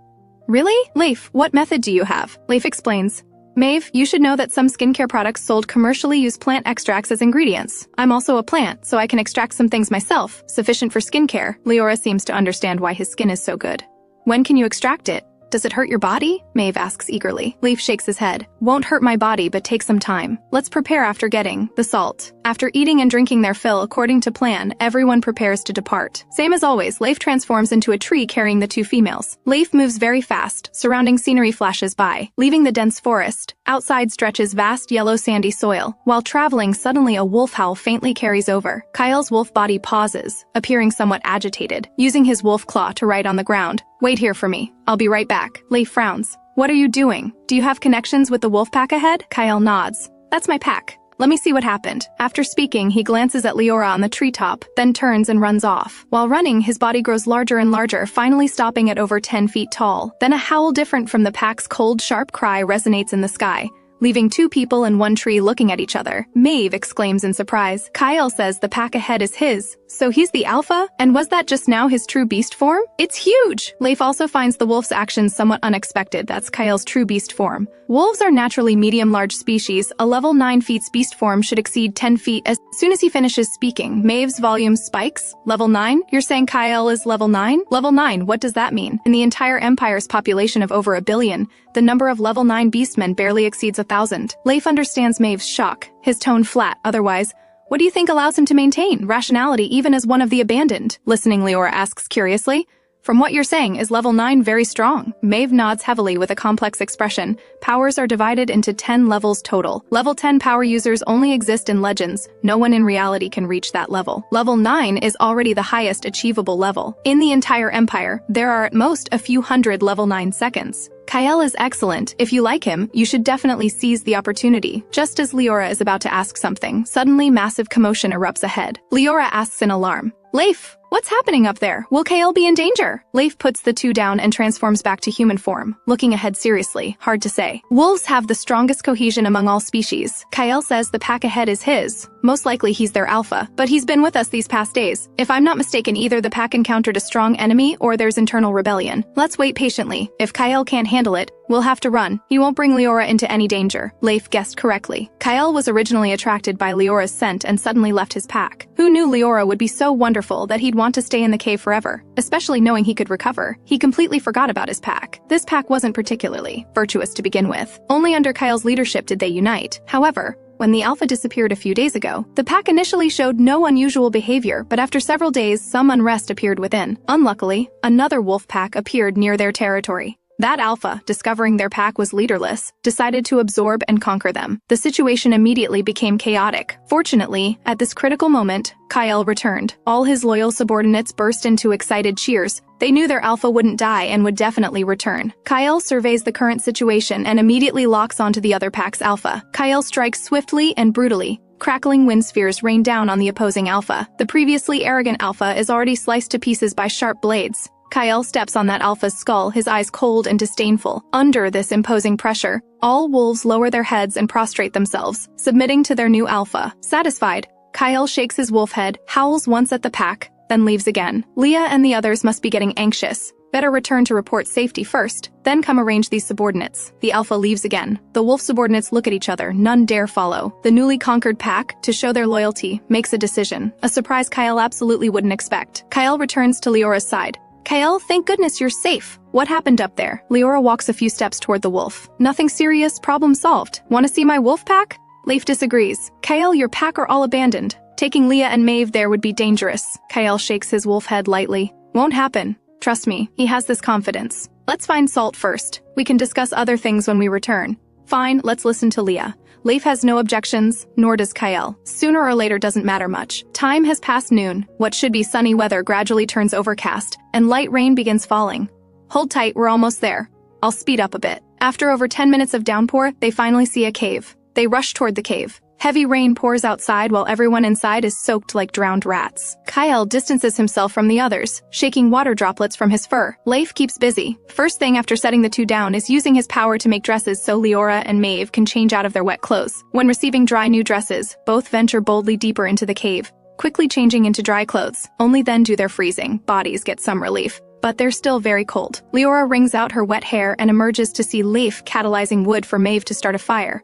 Really? Leif, what method do you have? Leif explains. Mave, you should know that some skincare products sold commercially use plant extracts as ingredients. I'm also a plant, so I can extract some things myself, sufficient for skincare. Leora seems to understand why his skin is so good. When can you extract it? Does it hurt your body? Mave asks eagerly. Leif shakes his head. Won't hurt my body, but take some time. Let's prepare after getting the salt. After eating and drinking their fill according to plan, everyone prepares to depart. Same as always, Leif transforms into a tree carrying the two females. Leif moves very fast. Surrounding scenery flashes by, leaving the dense forest. Outside stretches vast yellow sandy soil. While traveling, suddenly a wolf howl faintly carries over. Kyle's wolf body pauses, appearing somewhat agitated, using his wolf claw to write on the ground. Wait here for me. I'll be right back. Leif frowns. What are you doing? Do you have connections with the wolf pack ahead? Kyle nods. That's my pack. Let me see what happened. After speaking, he glances at Leora on the treetop, then turns and runs off. While running, his body grows larger and larger, finally stopping at over 10 feet tall. Then a howl different from the pack's cold, sharp cry resonates in the sky, leaving two people in one tree looking at each other. Mave exclaims in surprise. Kyle says the pack ahead is his. So he's the alpha? And was that just now his true beast form? It's huge! Leif also finds the wolf's actions somewhat unexpected. That's Kyle's true beast form. Wolves are naturally medium-large species. A level 9 feet's beast form should exceed 10 feet. As soon as he finishes speaking, Mave's volume spikes. Level 9? You're saying Kyle is level 9? Level 9, what does that mean? In the entire Empire's population of over 1 billion, the number of level 9 beastmen barely exceeds 1,000. Leif understands Mave's shock, his tone flat. Otherwise, what do you think allows him to maintain rationality even as one of the abandoned? Listening, Leora asks curiously. From what you're saying, is level 9 very strong? Mave nods heavily with a complex expression. Powers are divided into 10 levels total. Level 10 power users only exist in legends. No one in reality can reach that level. Level 9 is already the highest achievable level. In the entire Empire, there are at most a few hundred level 9 seconds. Kyle is excellent. If you like him, you should definitely seize the opportunity. Just as Leora is about to ask something, suddenly massive commotion erupts ahead. Leora asks in alarm, Leif, what's happening up there? Will Kyle be in danger? Leif puts the two down and transforms back to human form, looking ahead seriously. Hard to say. Wolves have the strongest cohesion among all species. Kyle says the pack ahead is his. Most likely he's their alpha, but he's been with us these past days. If I'm not mistaken, either the pack encountered a strong enemy or there's internal rebellion. Let's wait patiently. If Kyle can't handle it, we'll have to run. He won't bring Leora into any danger. Leif guessed correctly. Kyle was originally attracted by Leora's scent and suddenly left his pack. Who knew Leora would be so wonderful that he'd want to stay in the cave forever, especially knowing he could recover? He completely forgot about his pack. This pack wasn't particularly virtuous to begin with. Only under Kyle's leadership did they unite. However, when the alpha disappeared a few days ago, the pack initially showed no unusual behavior, but after several days, some unrest appeared within. Unluckily, another wolf pack appeared near their territory. That alpha, discovering their pack was leaderless, decided to absorb and conquer them. The situation immediately became chaotic. Fortunately, at this critical moment, Kyle returned. All his loyal subordinates burst into excited cheers. They knew their alpha wouldn't die and would definitely return. Kyle surveys the current situation and immediately locks onto the other pack's alpha. Kyle strikes swiftly and brutally. Crackling wind spheres rain down on the opposing alpha. The previously arrogant alpha is already sliced to pieces by sharp blades. Kyle steps on that alpha's skull, his eyes cold and disdainful. Under this imposing pressure, all wolves lower their heads and prostrate themselves, submitting to their new alpha. Satisfied, Kyle shakes his wolf head, howls once at the pack, then leaves again. Leah and the others must be getting anxious. Better return to report safety first, then come arrange these subordinates. The alpha leaves again. The wolf subordinates look at each other, none dare follow. The newly conquered pack, to show their loyalty, makes a decision. A surprise Kyle absolutely wouldn't expect. Kyle returns to Leora's side. Kyle, thank goodness you're safe. What happened up there? Leora walks a few steps toward the wolf. Nothing serious, problem solved. Want to see my wolf pack? Leif disagrees. Kyle, your pack are all abandoned. Taking Leah and Mave there would be dangerous. Kyle shakes his wolf head lightly. Won't happen. Trust me, he has this confidence. Let's find salt first. We can discuss other things when we return. Fine, let's listen to Leah. Leif has no objections, nor does Kyle. Sooner or later doesn't matter much. Time has passed noon. What should be sunny weather gradually turns overcast, and light rain begins falling. Hold tight, we're almost there. I'll speed up a bit. After over 10 minutes of downpour, they finally see a cave. They rush toward the cave. Heavy rain pours outside while everyone inside is soaked like drowned rats. Kyle distances himself from the others, shaking water droplets from his fur. Leif keeps busy. First thing after setting the two down is using his power to make dresses so Leora and Mave can change out of their wet clothes. When receiving dry new dresses, both venture boldly deeper into the cave, quickly changing into dry clothes. Only then do their freezing bodies get some relief. But they're still very cold. Leora wrings out her wet hair and emerges to see Leif catalyzing wood for Mave to start a fire.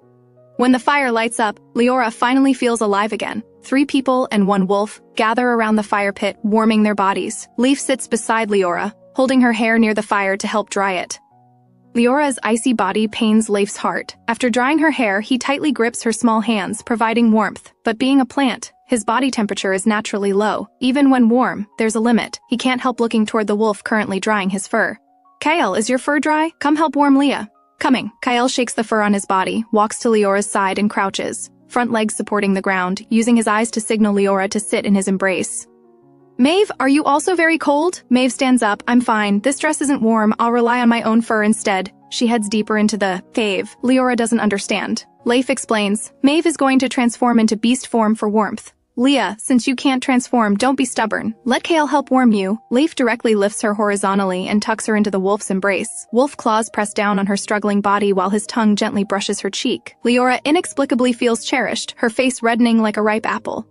When the fire lights up, Leora finally feels alive again. 3 people and 1 wolf gather around the fire pit, warming their bodies. Leif sits beside Leora, holding her hair near the fire to help dry it. Leora's icy body pains Leif's heart. After drying her hair, he tightly grips her small hands, providing warmth. But being a plant, his body temperature is naturally low. Even when warm, there's a limit. He can't help looking toward the wolf currently drying his fur. Kyle, is your fur dry? Come help warm Leah. Coming. Kyle shakes the fur on his body, walks to Leora's side and crouches, front legs supporting the ground, using his eyes to signal Leora to sit in his embrace. Mave, are you also very cold? Mave stands up. I'm fine. This dress isn't warm. I'll rely on my own fur instead. She heads deeper into the cave. Leora doesn't understand. Leif explains, Mave is going to transform into beast form for warmth. Leah, since you can't transform, don't be stubborn. Let Kale help warm you. Leif directly lifts her horizontally and tucks her into the wolf's embrace. Wolf claws press down on her struggling body while his tongue gently brushes her cheek. Leora inexplicably feels cherished, her face reddening like a ripe apple.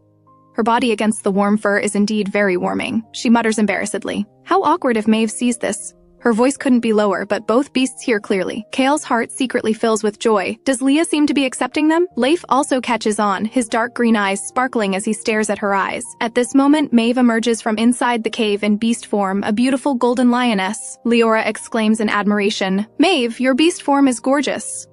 Her body against the warm fur is indeed very warming. She mutters embarrassedly. How awkward if Mave sees this. Her voice couldn't be lower, but both beasts hear clearly. Kale's heart secretly fills with joy. Does Leah seem to be accepting them? Leif also catches on, his dark green eyes sparkling as he stares at her eyes. At this moment, Mave emerges from inside the cave in beast form, a beautiful golden lioness. Leora exclaims in admiration, Mave, your beast form is gorgeous.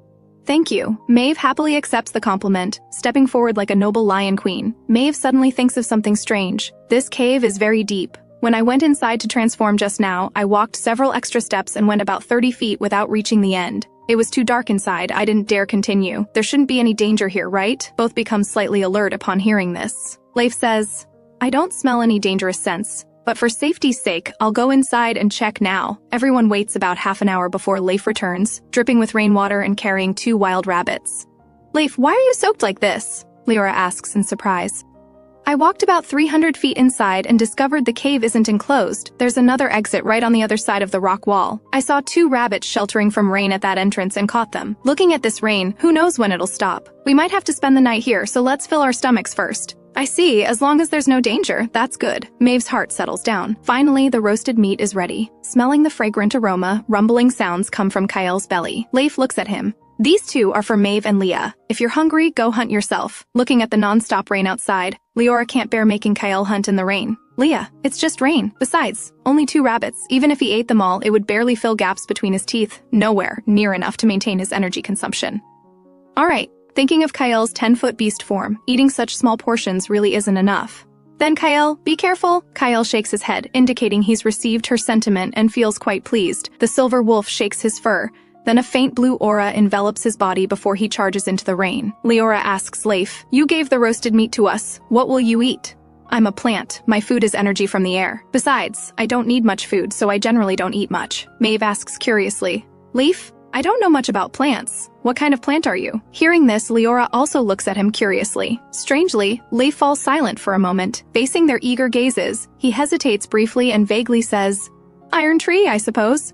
Thank you. Mave happily accepts the compliment, stepping forward like a noble lion queen. Mave suddenly thinks of something strange. This cave is very deep. When I went inside to transform just now, I walked several extra steps and went about 30 feet without reaching the end. It was too dark inside, I didn't dare continue. There shouldn't be any danger here, right? Both become slightly alert upon hearing this. Leif says, I don't smell any dangerous scents, but for safety's sake, I'll go inside and check now. Everyone waits about half an hour before Leif returns, dripping with rainwater and carrying 2 wild rabbits. Leif, why are you soaked like this? Leora asks in surprise. I walked about 300 feet inside and discovered the cave isn't enclosed. There's another exit right on the other side of the rock wall. I saw 2 rabbits sheltering from rain at that entrance and caught them. Looking at this rain, who knows when it'll stop. We might have to spend the night here, so let's fill our stomachs first. I see, as long as there's no danger, that's good. Mave's heart settles down. Finally, the roasted meat is ready. Smelling the fragrant aroma, rumbling sounds come from Kyle's belly. Leif looks at him. These 2 are for Mave and Leah. If you're hungry, go hunt yourself. Looking at the non-stop rain outside, Leora can't bear making Kyle hunt in the rain. Leah, it's just rain. Besides, only 2 rabbits. Even if he ate them all, it would barely fill gaps between his teeth. Nowhere near enough to maintain his energy consumption. Alright, thinking of Kyle's 10-foot beast form, eating such small portions really isn't enough. Then Kyle, be careful. Kyle shakes his head, indicating he's received her sentiment and feels quite pleased. The silver wolf shakes his fur. Then a faint blue aura envelops his body before he charges into the rain. Leora asks Leif, you gave the roasted meat to us. What will you eat? I'm a plant. My food is energy from the air. Besides, I don't need much food, so I generally don't eat much. Mave asks curiously, Leif, I don't know much about plants. What kind of plant are you? Hearing this, Leora also looks at him curiously. Strangely, Leif falls silent for a moment, facing their eager gazes. He hesitates briefly and vaguely says, Iron tree, I suppose.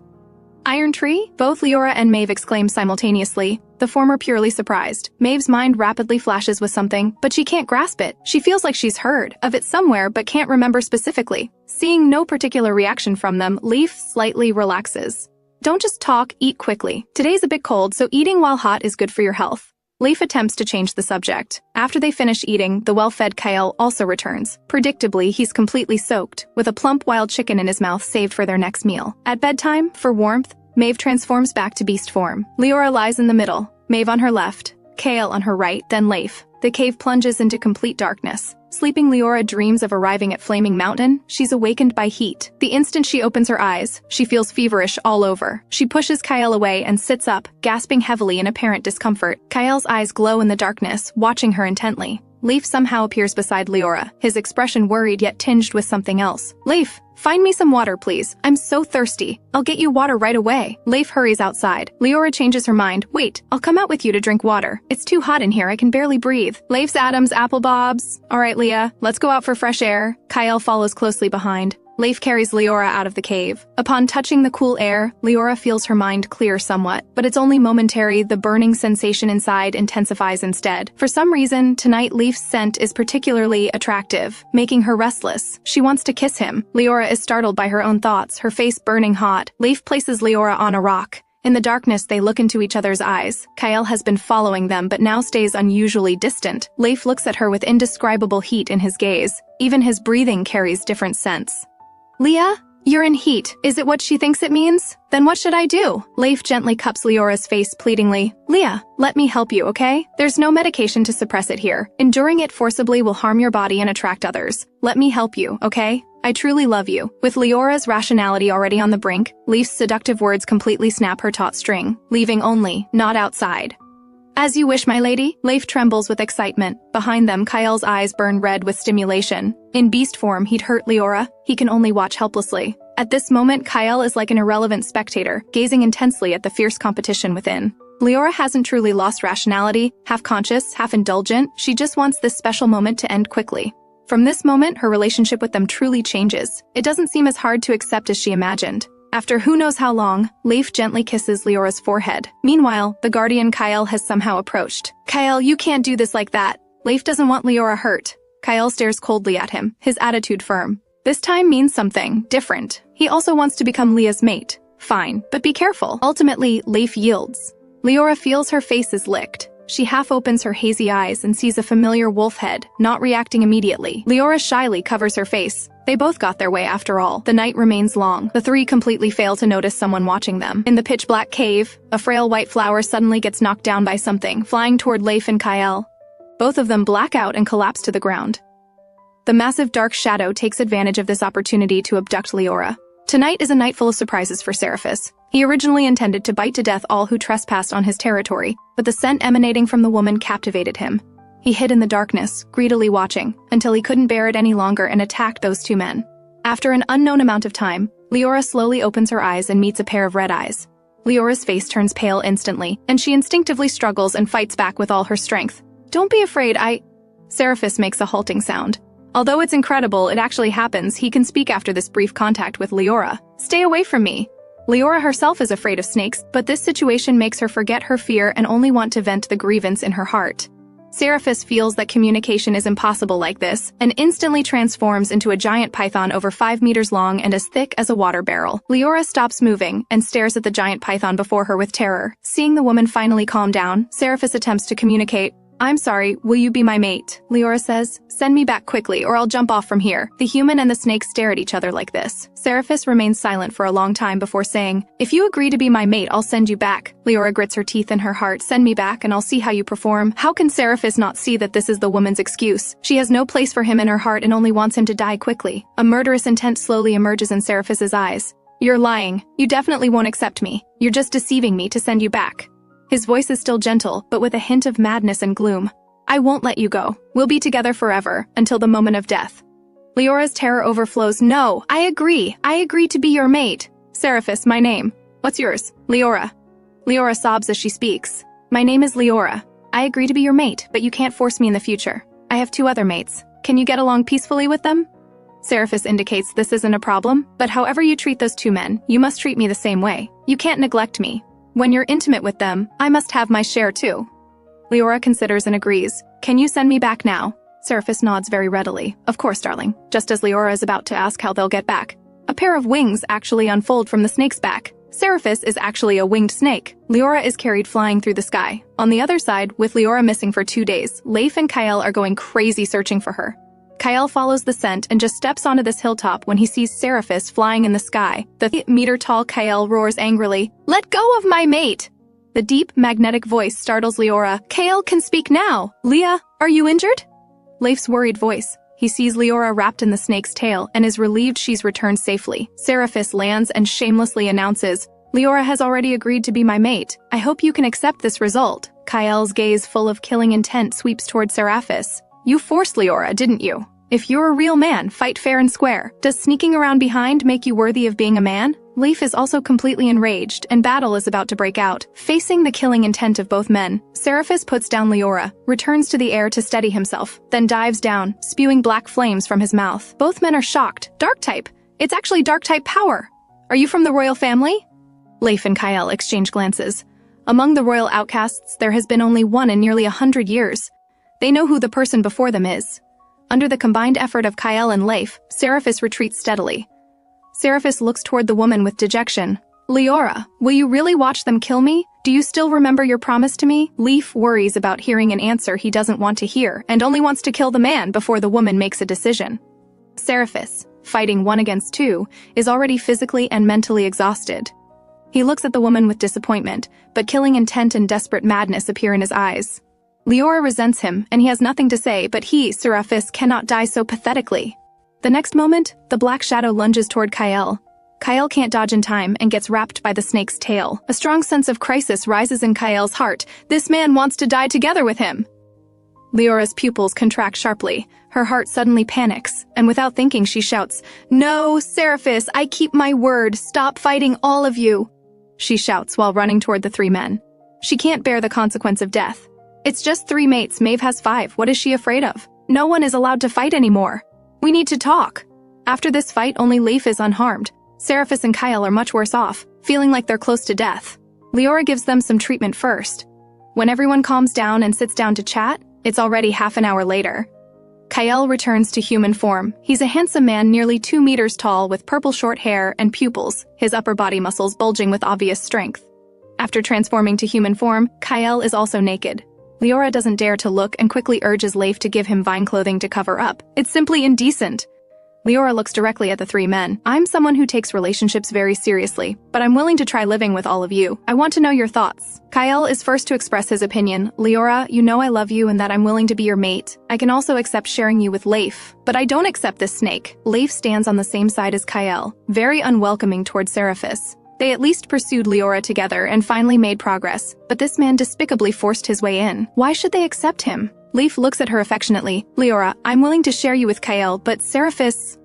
Iron tree? Both Leora and Mave exclaim simultaneously, the former purely surprised. Mave's mind rapidly flashes with something, but she can't grasp it. She feels like she's heard of it somewhere but can't remember specifically. Seeing no particular reaction from them, Leif slightly relaxes. Don't just talk, eat quickly. Today's a bit cold, so eating while hot is good for your health. Leif attempts to change the subject. After they finish eating, the well-fed Kyle also returns. Predictably, he's completely soaked, with a plump wild chicken in his mouth saved for their next meal. At bedtime, for warmth, Mave transforms back to beast form. Leora lies in the middle, Mave on her left, Kale on her right, then Leif. The cave plunges into complete darkness. Sleeping Leora dreams of arriving at Flaming Mountain. She's awakened by heat. The instant she opens her eyes, she feels feverish all over. She pushes Kyle away and sits up, gasping heavily in apparent discomfort. Kyle's eyes glow in the darkness, watching her intently. Leif somehow appears beside Leora, his expression worried yet tinged with something else. Leif, find me some water, please. I'm so thirsty. I'll get you water right away. Leif hurries outside. Leora changes her mind. Wait, I'll come out with you to drink water. It's too hot in here, I can barely breathe. Leif's Adam's apple bobs. Alright, Leah, let's go out for fresh air. Kyle follows closely behind. Leif carries Leora out of the cave. Upon touching the cool air, Leora feels her mind clear somewhat, but it's only momentary. The burning sensation inside intensifies instead. For some reason, tonight Leif's scent is particularly attractive, making her restless. She wants to kiss him. Leora is startled by her own thoughts, her face burning hot. Leif places Leora on a rock. In the darkness, they look into each other's eyes. Kyle has been following them, but now stays unusually distant. Leif looks at her with indescribable heat in his gaze. Even his breathing carries different scents. Leah? You're in heat. Is it what she thinks it means? Then what should I do? Leif gently cups Leora's face pleadingly. Leah, let me help you, okay? There's no medication to suppress it here. Enduring it forcibly will harm your body and attract others. Let me help you, okay? I truly love you. With Leora's rationality already on the brink, Leif's seductive words completely snap her taut string, leaving only, not outside. As you wish, my lady. Leif trembles with excitement. Behind them, Kyle's eyes burn red with stimulation. In beast form, he'd hurt Leora. He can only watch helplessly. At this moment, Kyle is like an irrelevant spectator, gazing intensely at the fierce competition within. Leora hasn't truly lost rationality, half conscious, half indulgent. She just wants this special moment to end quickly. From this moment, her relationship with them truly changes. It doesn't seem as hard to accept as she imagined. After who knows how long, Leif gently kisses Leora's forehead. Meanwhile, the guardian Kyle has somehow approached. Kyle, you can't do this like that. Leif doesn't want Leora hurt. Kyle stares coldly at him, his attitude firm. This time means something different. He also wants to become Leah's mate. Fine, but be careful. Ultimately, Leif yields. Leora feels her face is licked. She half opens her hazy eyes and sees a familiar wolf head, not reacting immediately. Leora shyly covers her face. They both got their way after all. The night remains long. The three completely fail to notice someone watching them. In the pitch-black cave, a frail white flower suddenly gets knocked down by something, flying toward Leif and Kyle. Both of them black out and collapse to the ground. The massive dark shadow takes advantage of this opportunity to abduct Leora. Tonight is a night full of surprises for Sarapus. He originally intended to bite to death all who trespassed on his territory, but the scent emanating from the woman captivated him. He hid in the darkness, greedily watching, until he couldn't bear it any longer and attacked those two men. After an unknown amount of time, Leora slowly opens her eyes and meets a pair of red eyes. Leora's face turns pale instantly, and she instinctively struggles and fights back with all her strength. Don't be afraid, Sarapus makes a halting sound. Although it's incredible it actually happens, he can speak after this brief contact with Leora. Stay away from me. Leora herself is afraid of snakes, but this situation makes her forget her fear and only want to vent the grievance in her heart. Sarapus feels that communication is impossible like this, and instantly transforms into a giant python over 5 meters long and as thick as a water barrel. Leora stops moving and stares at the giant python before her with terror. Seeing the woman finally calm down, Sarapus attempts to communicate. I'm sorry, will you be my mate? Leora says. Send me back quickly or I'll jump off from here. The human and the snake stare at each other like this. Sarapus remains silent for a long time before saying, if you agree to be my mate, I'll send you back. Leora grits her teeth in her heart. Send me back and I'll see how you perform. How can Sarapus not see that this is the woman's excuse? She has no place for him in her heart and only wants him to die quickly. A murderous intent slowly emerges in Sarapus's eyes. You're lying. You definitely won't accept me. You're just deceiving me to send you back. His voice is still gentle, but with a hint of madness and gloom. I won't let you go. We'll be together forever, until the moment of death. Leora's terror overflows. No, I agree. I agree to be your mate. Sarapus, my name. What's yours? Leora. Leora sobs as she speaks. My name is Leora. I agree to be your mate, but you can't force me in the future. I have 2 other mates. Can you get along peacefully with them? Sarapus indicates this isn't a problem, but however you treat those 2 men, you must treat me the same way. You can't neglect me. When you're intimate with them, I must have my share too. Leora considers and agrees. Can you send me back now? Sarapus nods very readily. Of course, darling. Just as Leora is about to ask how they'll get back, a pair of wings actually unfold from the snake's back. Sarapus is actually a winged snake. Leora is carried flying through the sky. On the other side, with Leora missing for 2 days, Leif and Kyle are going crazy searching for her. Kyle follows the scent and just steps onto this hilltop when he sees Sarapus flying in the sky. The 3-meter-tall Kyle roars angrily, "Let go of my mate!" The deep, magnetic voice startles Leora. Kyle can speak now. Leah, are you injured? Leif's worried voice. He sees Leora wrapped in the snake's tail and is relieved she's returned safely. Sarapus lands and shamelessly announces, Leora has already agreed to be my mate. I hope you can accept this result. Kyle's gaze full of killing intent sweeps toward Sarapus. You forced Leora, didn't you? If you're a real man, fight fair and square. Does sneaking around behind make you worthy of being a man? Leif is also completely enraged, and battle is about to break out. Facing the killing intent of both men, Sarapus puts down Leora, returns to the air to steady himself, then dives down, spewing black flames from his mouth. Both men are shocked. Dark type. It's actually dark type power. Are you from the royal family? Leif and Kyle exchange glances. Among the royal outcasts, there has been only one in nearly 100 years. They know who the person before them is. Under the combined effort of Kyle and Leif, Sarapus retreats steadily. Sarapus looks toward the woman with dejection. Leora, will you really watch them kill me? Do you still remember your promise to me? Leif worries about hearing an answer he doesn't want to hear and only wants to kill the man before the woman makes a decision. Sarapus, fighting 1 against 2, is already physically and mentally exhausted. He looks at the woman with disappointment, but killing intent and desperate madness appear in his eyes. Leora resents him, and he has nothing to say, but he, Sarapus, cannot die so pathetically. The next moment, the black shadow lunges toward Kyle. Kyle can't dodge in time and gets wrapped by the snake's tail. A strong sense of crisis rises in Kyle's heart. This man wants to die together with him. Leora's pupils contract sharply. Her heart suddenly panics, and without thinking she shouts, "No, Sarapus, I keep my word. Stop fighting, all of you," she shouts while running toward the 3 men. She can't bear the consequence of death. It's just 3 mates, Mave has 5. What is she afraid of? No one is allowed to fight anymore. We need to talk. After this fight, only Leif is unharmed. Sarapus and Kyle are much worse off, feeling like they're close to death. Leora gives them some treatment first. When everyone calms down and sits down to chat, it's already half an hour later. Kyle returns to human form. He's a handsome man nearly 2 meters tall with purple short hair and pupils, his upper body muscles bulging with obvious strength. After transforming to human form, Kyle is also naked. Leora doesn't dare to look and quickly urges Leif to give him vine clothing to cover up. It's simply indecent. Leora looks directly at the 3 men. I'm someone who takes relationships very seriously, but I'm willing to try living with all of you. I want to know your thoughts. Kyle is first to express his opinion. Leora, you know I love you and that I'm willing to be your mate. I can also accept sharing you with Leif, but I don't accept this snake. Leif stands on the same side as Kyle, very unwelcoming toward Sarapus. They at least pursued Leora together and finally made progress, but this man despicably forced his way in. Why should they accept him? Leif looks at her affectionately. Leora, I'm willing to share you with Kyle, but Sarapus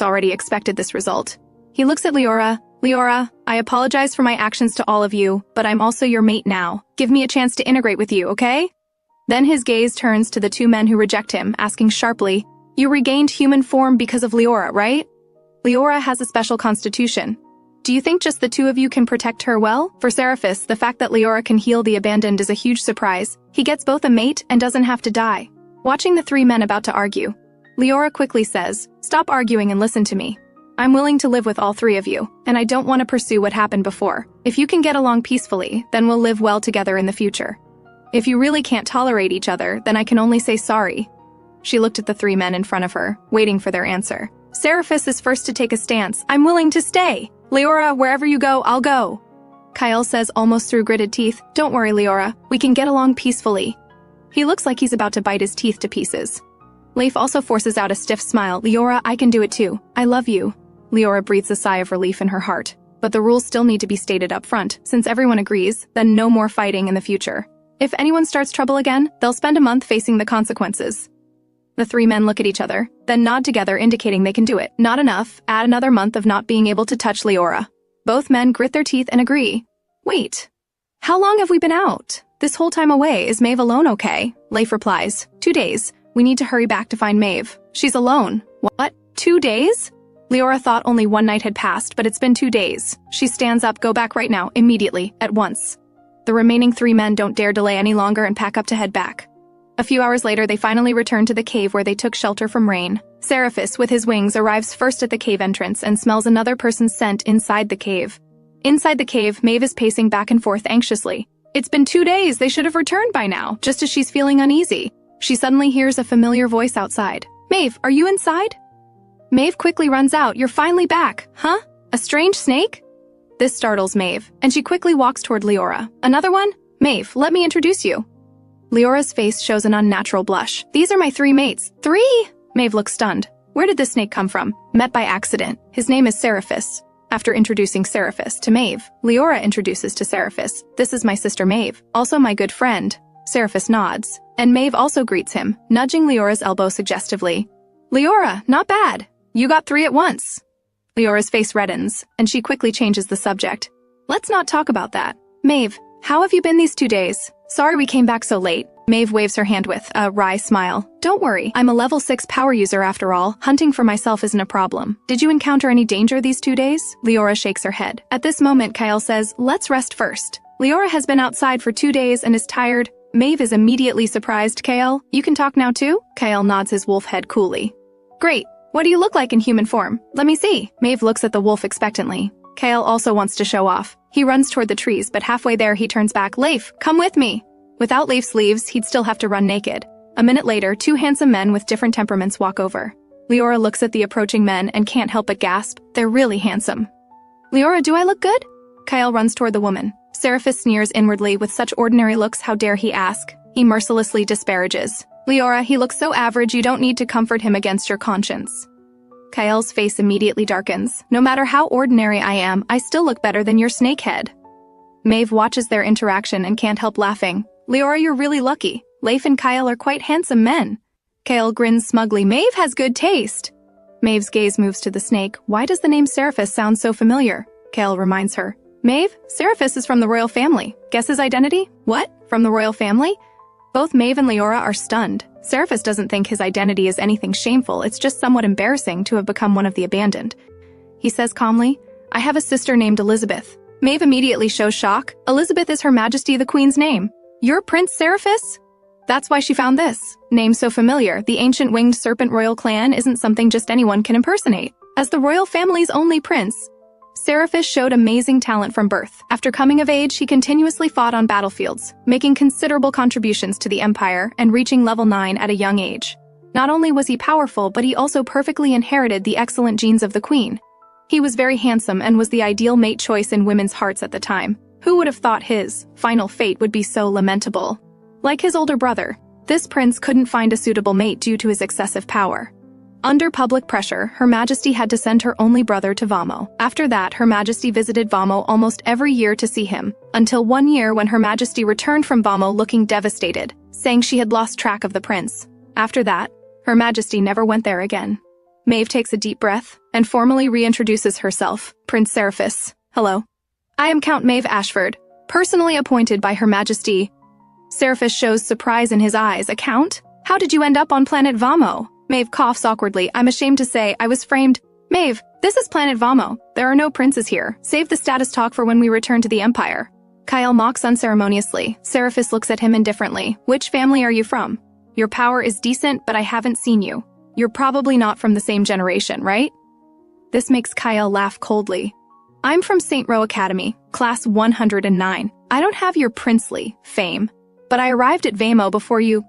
already expected this result. He looks at Leora. Leora, I apologize for my actions to all of you, but I'm also your mate now. Give me a chance to integrate with you, okay? Then his gaze turns to the 2 men who reject him, asking sharply, You regained human form because of Leora, right? Leora has a special constitution. Do you think just the 2 of you can protect her well? For Sarapus, the fact that Leora can heal the abandoned is a huge surprise. He gets both a mate and doesn't have to die. Watching the 3 men about to argue, Leora quickly says, Stop arguing and listen to me. I'm willing to live with all 3 of you, and I don't want to pursue what happened before. If you can get along peacefully, then we'll live well together in the future. If you really can't tolerate each other, then I can only say sorry. She looked at the 3 men in front of her, waiting for their answer. Sarapus is first to take a stance. I'm willing to stay. Leora, wherever you go, I'll go. Kyle says almost through gritted teeth, Don't worry, Leora. We can get along peacefully. He looks like he's about to bite his teeth to pieces. Leif also forces out a stiff smile. Leora, I can do it too. I love you. Leora breathes a sigh of relief in her heart. But the rules still need to be stated up front. Since everyone agrees, then no more fighting in the future. If anyone starts trouble again, they'll spend a month facing the consequences. The 3 men look at each other, then nod together indicating they can do it. Not enough, add another month of not being able to touch Leora. Both men grit their teeth and agree. Wait, how long have we been out? This whole time away, is Mave alone okay? Leif replies, 2 days. We need to hurry back to find Mave. She's alone. What? 2 days? Leora thought only 1 night had passed, but it's been 2 days. She stands up, go back right now, immediately, at once. The remaining 3 men don't dare delay any longer and pack up to head back. A few hours later, they finally return to the cave where they took shelter from rain. Sarapus, with his wings, arrives first at the cave entrance and smells another person's scent inside the cave. Inside the cave, Mave is pacing back and forth anxiously. It's been 2 days, they should have returned by now, just as she's feeling uneasy. She suddenly hears a familiar voice outside. Mave, are you inside? Mave quickly runs out. You're finally back. Huh? A strange snake? This startles Mave, and she quickly walks toward Leora. Another one? Mave, let me introduce you. Leora's face shows an unnatural blush. These are my 3 mates. 3? Mave looks stunned. Where did this snake come from? Met by accident. His name is Sarapus. After introducing Sarapus to Mave, Leora introduces to Sarapus. This is my sister Mave, also my good friend. Sarapus nods, and Mave also greets him, nudging Leora's elbow suggestively. Leora, not bad. You got 3 at once. Leora's face reddens, and she quickly changes the subject. Let's not talk about that. Mave, how have you been these 2 days? Sorry we came back so late. Mave waves her hand with a wry smile. Don't worry, I'm a level 6 power user after all. Hunting for myself isn't a problem. Did you encounter any danger these 2 days? Leora shakes her head. At this moment, Kyle says, let's rest first. Leora has been outside for 2 days and is tired. Mave is immediately surprised. Kyle, you can talk now too? Kyle nods his wolf head coolly. Great. What do you look like in human form? Let me see. Mave looks at the wolf expectantly. Kyle also wants to show off. He runs toward the trees, but halfway there he turns back. Leif, come with me. Without Leif's sleeves, he'd still have to run naked. A minute later, 2 handsome men with different temperaments walk over. Leora looks at the approaching men and can't help but gasp. They're really handsome. Leora, do I look good? Kyle runs toward the woman. Sarapus sneers inwardly with such ordinary looks, how dare he ask. He mercilessly disparages. Leora, he looks so average you don't need to comfort him against your conscience. Kyle's face immediately darkens. No matter how ordinary I am, I still look better than your snakehead. Mave watches their interaction and can't help laughing. Leora, you're really lucky. Leif and Kyle are quite handsome men. Kyle grins smugly. Mave has good taste. Mave's gaze moves to the snake. Why does the name Sarapus sound so familiar? Kyle reminds her. Mave, Sarapus is from the royal family. Guess his identity? What? From the royal family? Both Mave and Leora are stunned. Sarapus doesn't think his identity is anything shameful, it's just somewhat embarrassing to have become one of the abandoned. He says calmly, I have a sister named Elizabeth. Mave immediately shows shock. Elizabeth is Her Majesty the Queen's name. You're Prince Sarapus? That's why she found this. Name so familiar, the ancient winged serpent royal clan isn't something just anyone can impersonate. As the royal family's only prince, Sarapus showed amazing talent from birth. After coming of age, he continuously fought on battlefields, making considerable contributions to the empire and reaching level 9 at a young age. Not only was he powerful, but he also perfectly inherited the excellent genes of the queen. He was very handsome and was the ideal mate choice in women's hearts at the time. Who would have thought his final fate would be so lamentable? Like his older brother, this prince couldn't find a suitable mate due to his excessive power. Under public pressure, Her Majesty had to send her only brother to Vammo. After that, Her Majesty visited Vammo almost every year to see him, until one year when Her Majesty returned from Vammo looking devastated, saying she had lost track of the prince. After that, Her Majesty never went there again. Mave takes a deep breath and formally reintroduces herself. Prince Sarapus. Hello. I am Count Mave Ashford, personally appointed by Her Majesty. Sarapus shows surprise in his eyes. A count? How did you end up on planet Vammo? Mave coughs awkwardly. I'm ashamed to say I was framed. Mave, this is planet Vammo. There are no princes here. Save the status talk for when we return to the Empire. Kyle mocks unceremoniously. Sarapus looks at him indifferently. Which family are you from? Your power is decent, but I haven't seen you. You're probably not from the same generation, right? This makes Kyle laugh coldly. I'm from St. Row Academy, class 109. I don't have your princely fame, but I arrived at Vamo before you.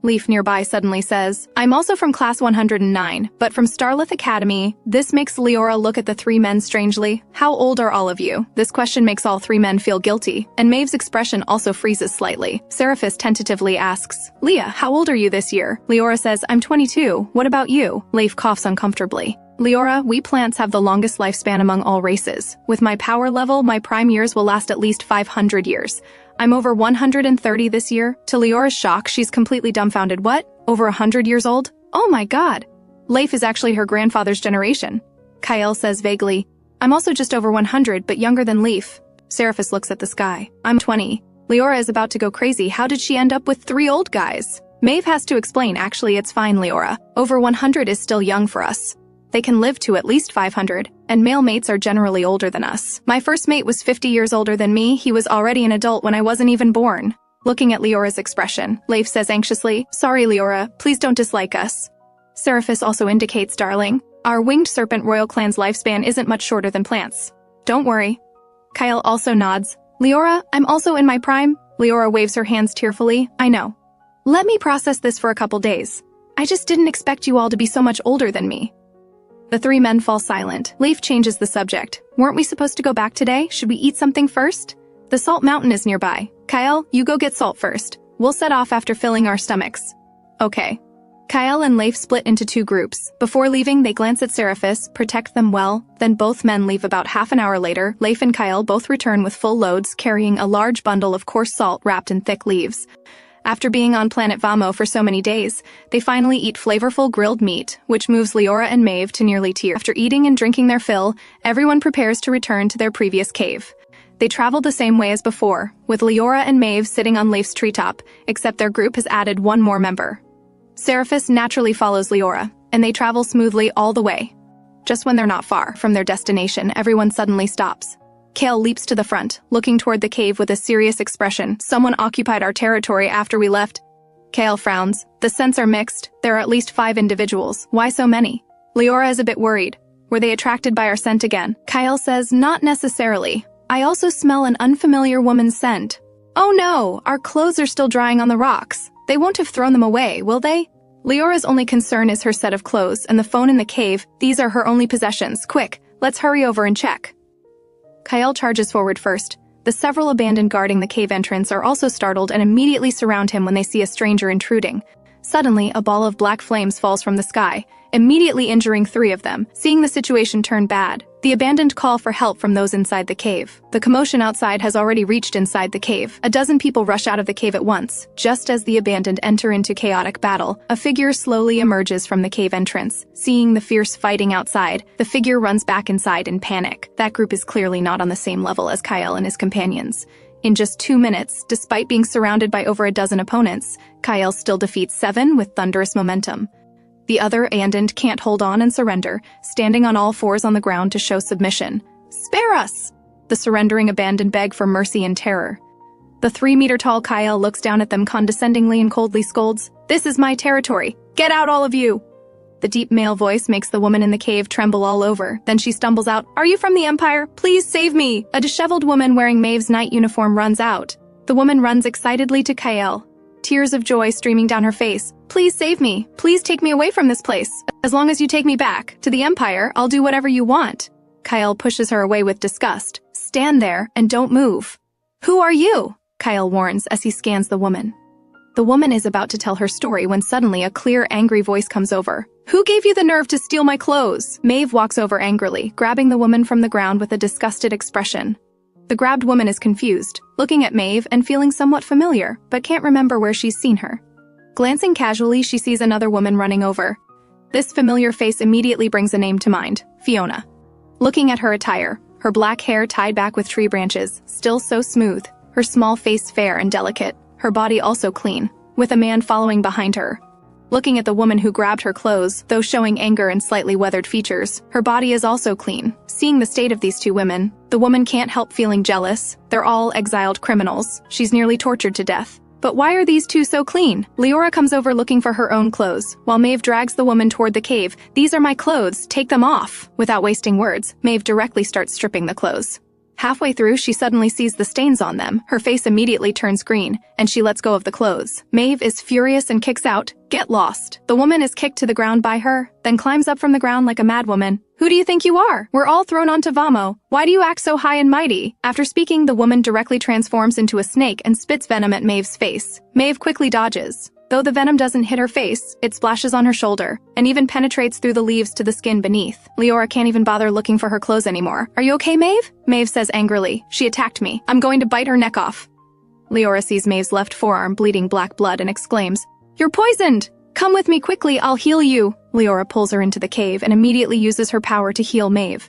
Leaf nearby suddenly says, I'm also from class 109, but from Starlith Academy. This makes Leora look at the three men strangely. How old are all of you? This question makes all three men feel guilty, and Mave's expression also freezes slightly. Sarapus tentatively asks, Leah, how old are you this year? Leora says, I'm 22. What about you? Leif coughs uncomfortably. Leora, we plants have the longest lifespan among all races. With my power level, my prime years will last at least 500 years. I'm over 130 this year. To Leora's shock, she's completely dumbfounded. What? Over 100 years old? Oh my god. Leif is actually her grandfather's generation. Kyle says vaguely, I'm also just over 100, but younger than Leif. Sarapus looks at the sky. I'm 20. Leora is about to go crazy. How did she end up with 3 old guys? Mave has to explain. Actually, it's fine, Leora. Over 100 is still young for us. They can live to at least 500, and male mates are generally older than us. My first mate was 50 years older than me. He was already an adult when I wasn't even born. Looking at Leora's expression, Leif says anxiously, Sorry, Leora, please don't dislike us. Sarapus also indicates, darling, our winged serpent royal clan's lifespan isn't much shorter than plants. Don't worry. Kyle also nods. Leora, I'm also in my prime. Leora waves her hands tearfully. I know. Let me process this for a couple days. I just didn't expect you all to be so much older than me. The 3 men fall silent. Leif changes the subject. Weren't we supposed to go back today? Should we eat something first? The salt mountain is nearby. Kyle, you go get salt first. We'll set off after filling our stomachs. Okay. Kyle and Leif split into 2 groups. Before leaving, they glance at Sarapus, protect them well, then both men leave. About half an hour later. Leif and Kyle both return with full loads, carrying a large bundle of coarse salt wrapped in thick leaves. After being on planet Vamo for so many days, they finally eat flavorful grilled meat, which moves Leora and Mave to nearly tears. After eating and drinking their fill, everyone prepares to return to their previous cave. They travel the same way as before, with Leora and Mave sitting on Leif's treetop, except their group has added one more member. Sarapus naturally follows Leora, and they travel smoothly all the way. Just when they're not far from their destination, everyone suddenly stops. Kale leaps to the front, looking toward the cave with a serious expression. Someone occupied our territory after we left. Kale frowns. The scents are mixed. There are at least 5 individuals. Why so many? Leora is a bit worried. Were they attracted by our scent again? Kyle says, not necessarily. I also smell an unfamiliar woman's scent. Oh no, our clothes are still drying on the rocks. They won't have thrown them away, will they? Leora's only concern is her set of clothes and the phone in the cave. These are her only possessions. Quick, let's hurry over and check. Kyle charges forward first. The several abandoned guarding the cave entrance are also startled and immediately surround him when they see a stranger intruding. Suddenly, a ball of black flames falls from the sky, immediately injuring 3 of them. Seeing the situation turn bad, the abandoned call for help from those inside the cave. The commotion outside has already reached inside the cave. A dozen people rush out of the cave at once. Just as the abandoned enter into chaotic battle, a figure slowly emerges from the cave entrance. Seeing the fierce fighting outside, the figure runs back inside in panic. That group is clearly not on the same level as Kyle and his companions. In just 2 minutes, despite being surrounded by over a dozen opponents, Kyle still defeats 7 with thunderous momentum. The other abandoned can't hold on and surrender, standing on all fours on the ground to show submission. "Spare us!" The surrendering abandoned beg for mercy in terror. The 3-meter-tall Kyle looks down at them condescendingly and coldly scolds, "This is my territory. Get out, all of you!" The deep male voice makes the woman in the cave tremble all over. Then she stumbles out, "Are you from the Empire? Please save me!" A disheveled woman wearing Mave's night uniform runs out. The woman runs excitedly to Kyle, tears of joy streaming down her face. "Please save me. Please take me away from this place. As long as you take me back to the Empire, I'll do whatever you want." Kyle pushes her away with disgust. "Stand there and don't move." "Who are you?" Kyle warns as he scans the woman. The woman is about to tell her story when suddenly a clear, angry voice comes over. "Who gave you the nerve to steal my clothes?" Mave walks over angrily, grabbing the woman from the ground with a disgusted expression. The grabbed woman is confused, looking at Mave and feeling somewhat familiar, but can't remember where she's seen her. Glancing casually, she sees another woman running over. This familiar face immediately brings a name to mind, Fiona. Looking at her attire, her black hair tied back with tree branches, still so smooth, her small face fair and delicate, her body also clean, with a man following behind her. Looking at the woman who grabbed her clothes, though showing anger and slightly weathered features, her body is also clean. Seeing the state of these 2 women, the woman can't help feeling jealous. They're all exiled criminals. She's nearly tortured to death. But why are these 2 so clean? Leora comes over looking for her own clothes, while Mave drags the woman toward the cave. "These are my clothes, take them off." Without wasting words, Mave directly starts stripping the clothes. Halfway through, she suddenly sees the stains on them. Her face immediately turns green, and she lets go of the clothes. Mave is furious and kicks out, "Get lost." The woman is kicked to the ground by her, then climbs up from the ground like a madwoman. "Who do you think you are? We're all thrown onto Vammo. Why do you act so high and mighty?" After speaking, the woman directly transforms into a snake and spits venom at Mave's face. Mave quickly dodges. Though the venom doesn't hit her face, it splashes on her shoulder, and even penetrates through the leaves to the skin beneath. Leora can't even bother looking for her clothes anymore. "Are you okay, Mave?" Mave says angrily, "She attacked me. I'm going to bite her neck off." Leora sees Mave's left forearm bleeding black blood and exclaims, "You're poisoned! Come with me quickly, I'll heal you." Leora pulls her into the cave and immediately uses her power to heal Mave.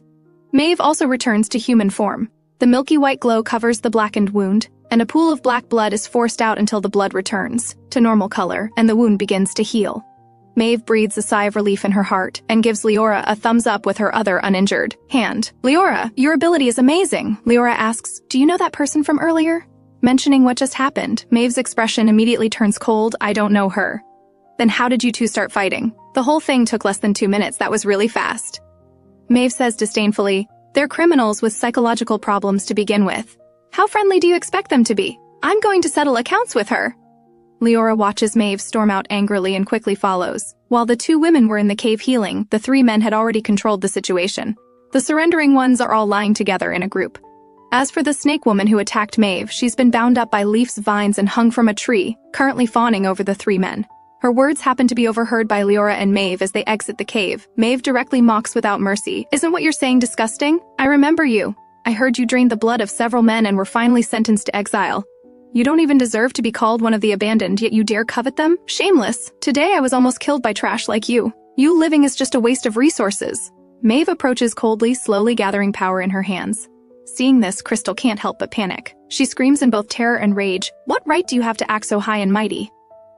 Mave also returns to human form. The milky white glow covers the blackened wound, and a pool of black blood is forced out until the blood returns to normal color and the wound begins to heal. Mave breathes a sigh of relief in her heart and gives Leora a thumbs up with her other uninjured hand. "Leora, your ability is amazing." Leora asks, "Do you know that person from earlier?" Mentioning what just happened, Mave's expression immediately turns cold. "I don't know her." "Then how did you 2 start fighting?" "The whole thing took less than 2 minutes. That was really fast." Mave says disdainfully, "They're criminals with psychological problems to begin with. How friendly do you expect them to be? I'm going to settle accounts with her." Leora watches Mave storm out angrily and quickly follows. While the 2 women were in the cave healing, the 3 men had already controlled the situation. The surrendering ones are all lying together in a group. As for the snake woman who attacked Mave, she's been bound up by leaves, vines, and hung from a tree, currently fawning over the 3 men. Her words happen to be overheard by Leora and Mave as they exit the cave. Mave directly mocks without mercy. "Isn't what you're saying disgusting? I remember you. I heard you drained the blood of several men and were finally sentenced to exile. You don't even deserve to be called one of the abandoned, yet you dare covet them? Shameless. Today I was almost killed by trash like you. You living is just a waste of resources." Mave approaches coldly, slowly gathering power in her hands. Seeing this, Crystal can't help but panic. She screams in both terror and rage, "What right do you have to act so high and mighty?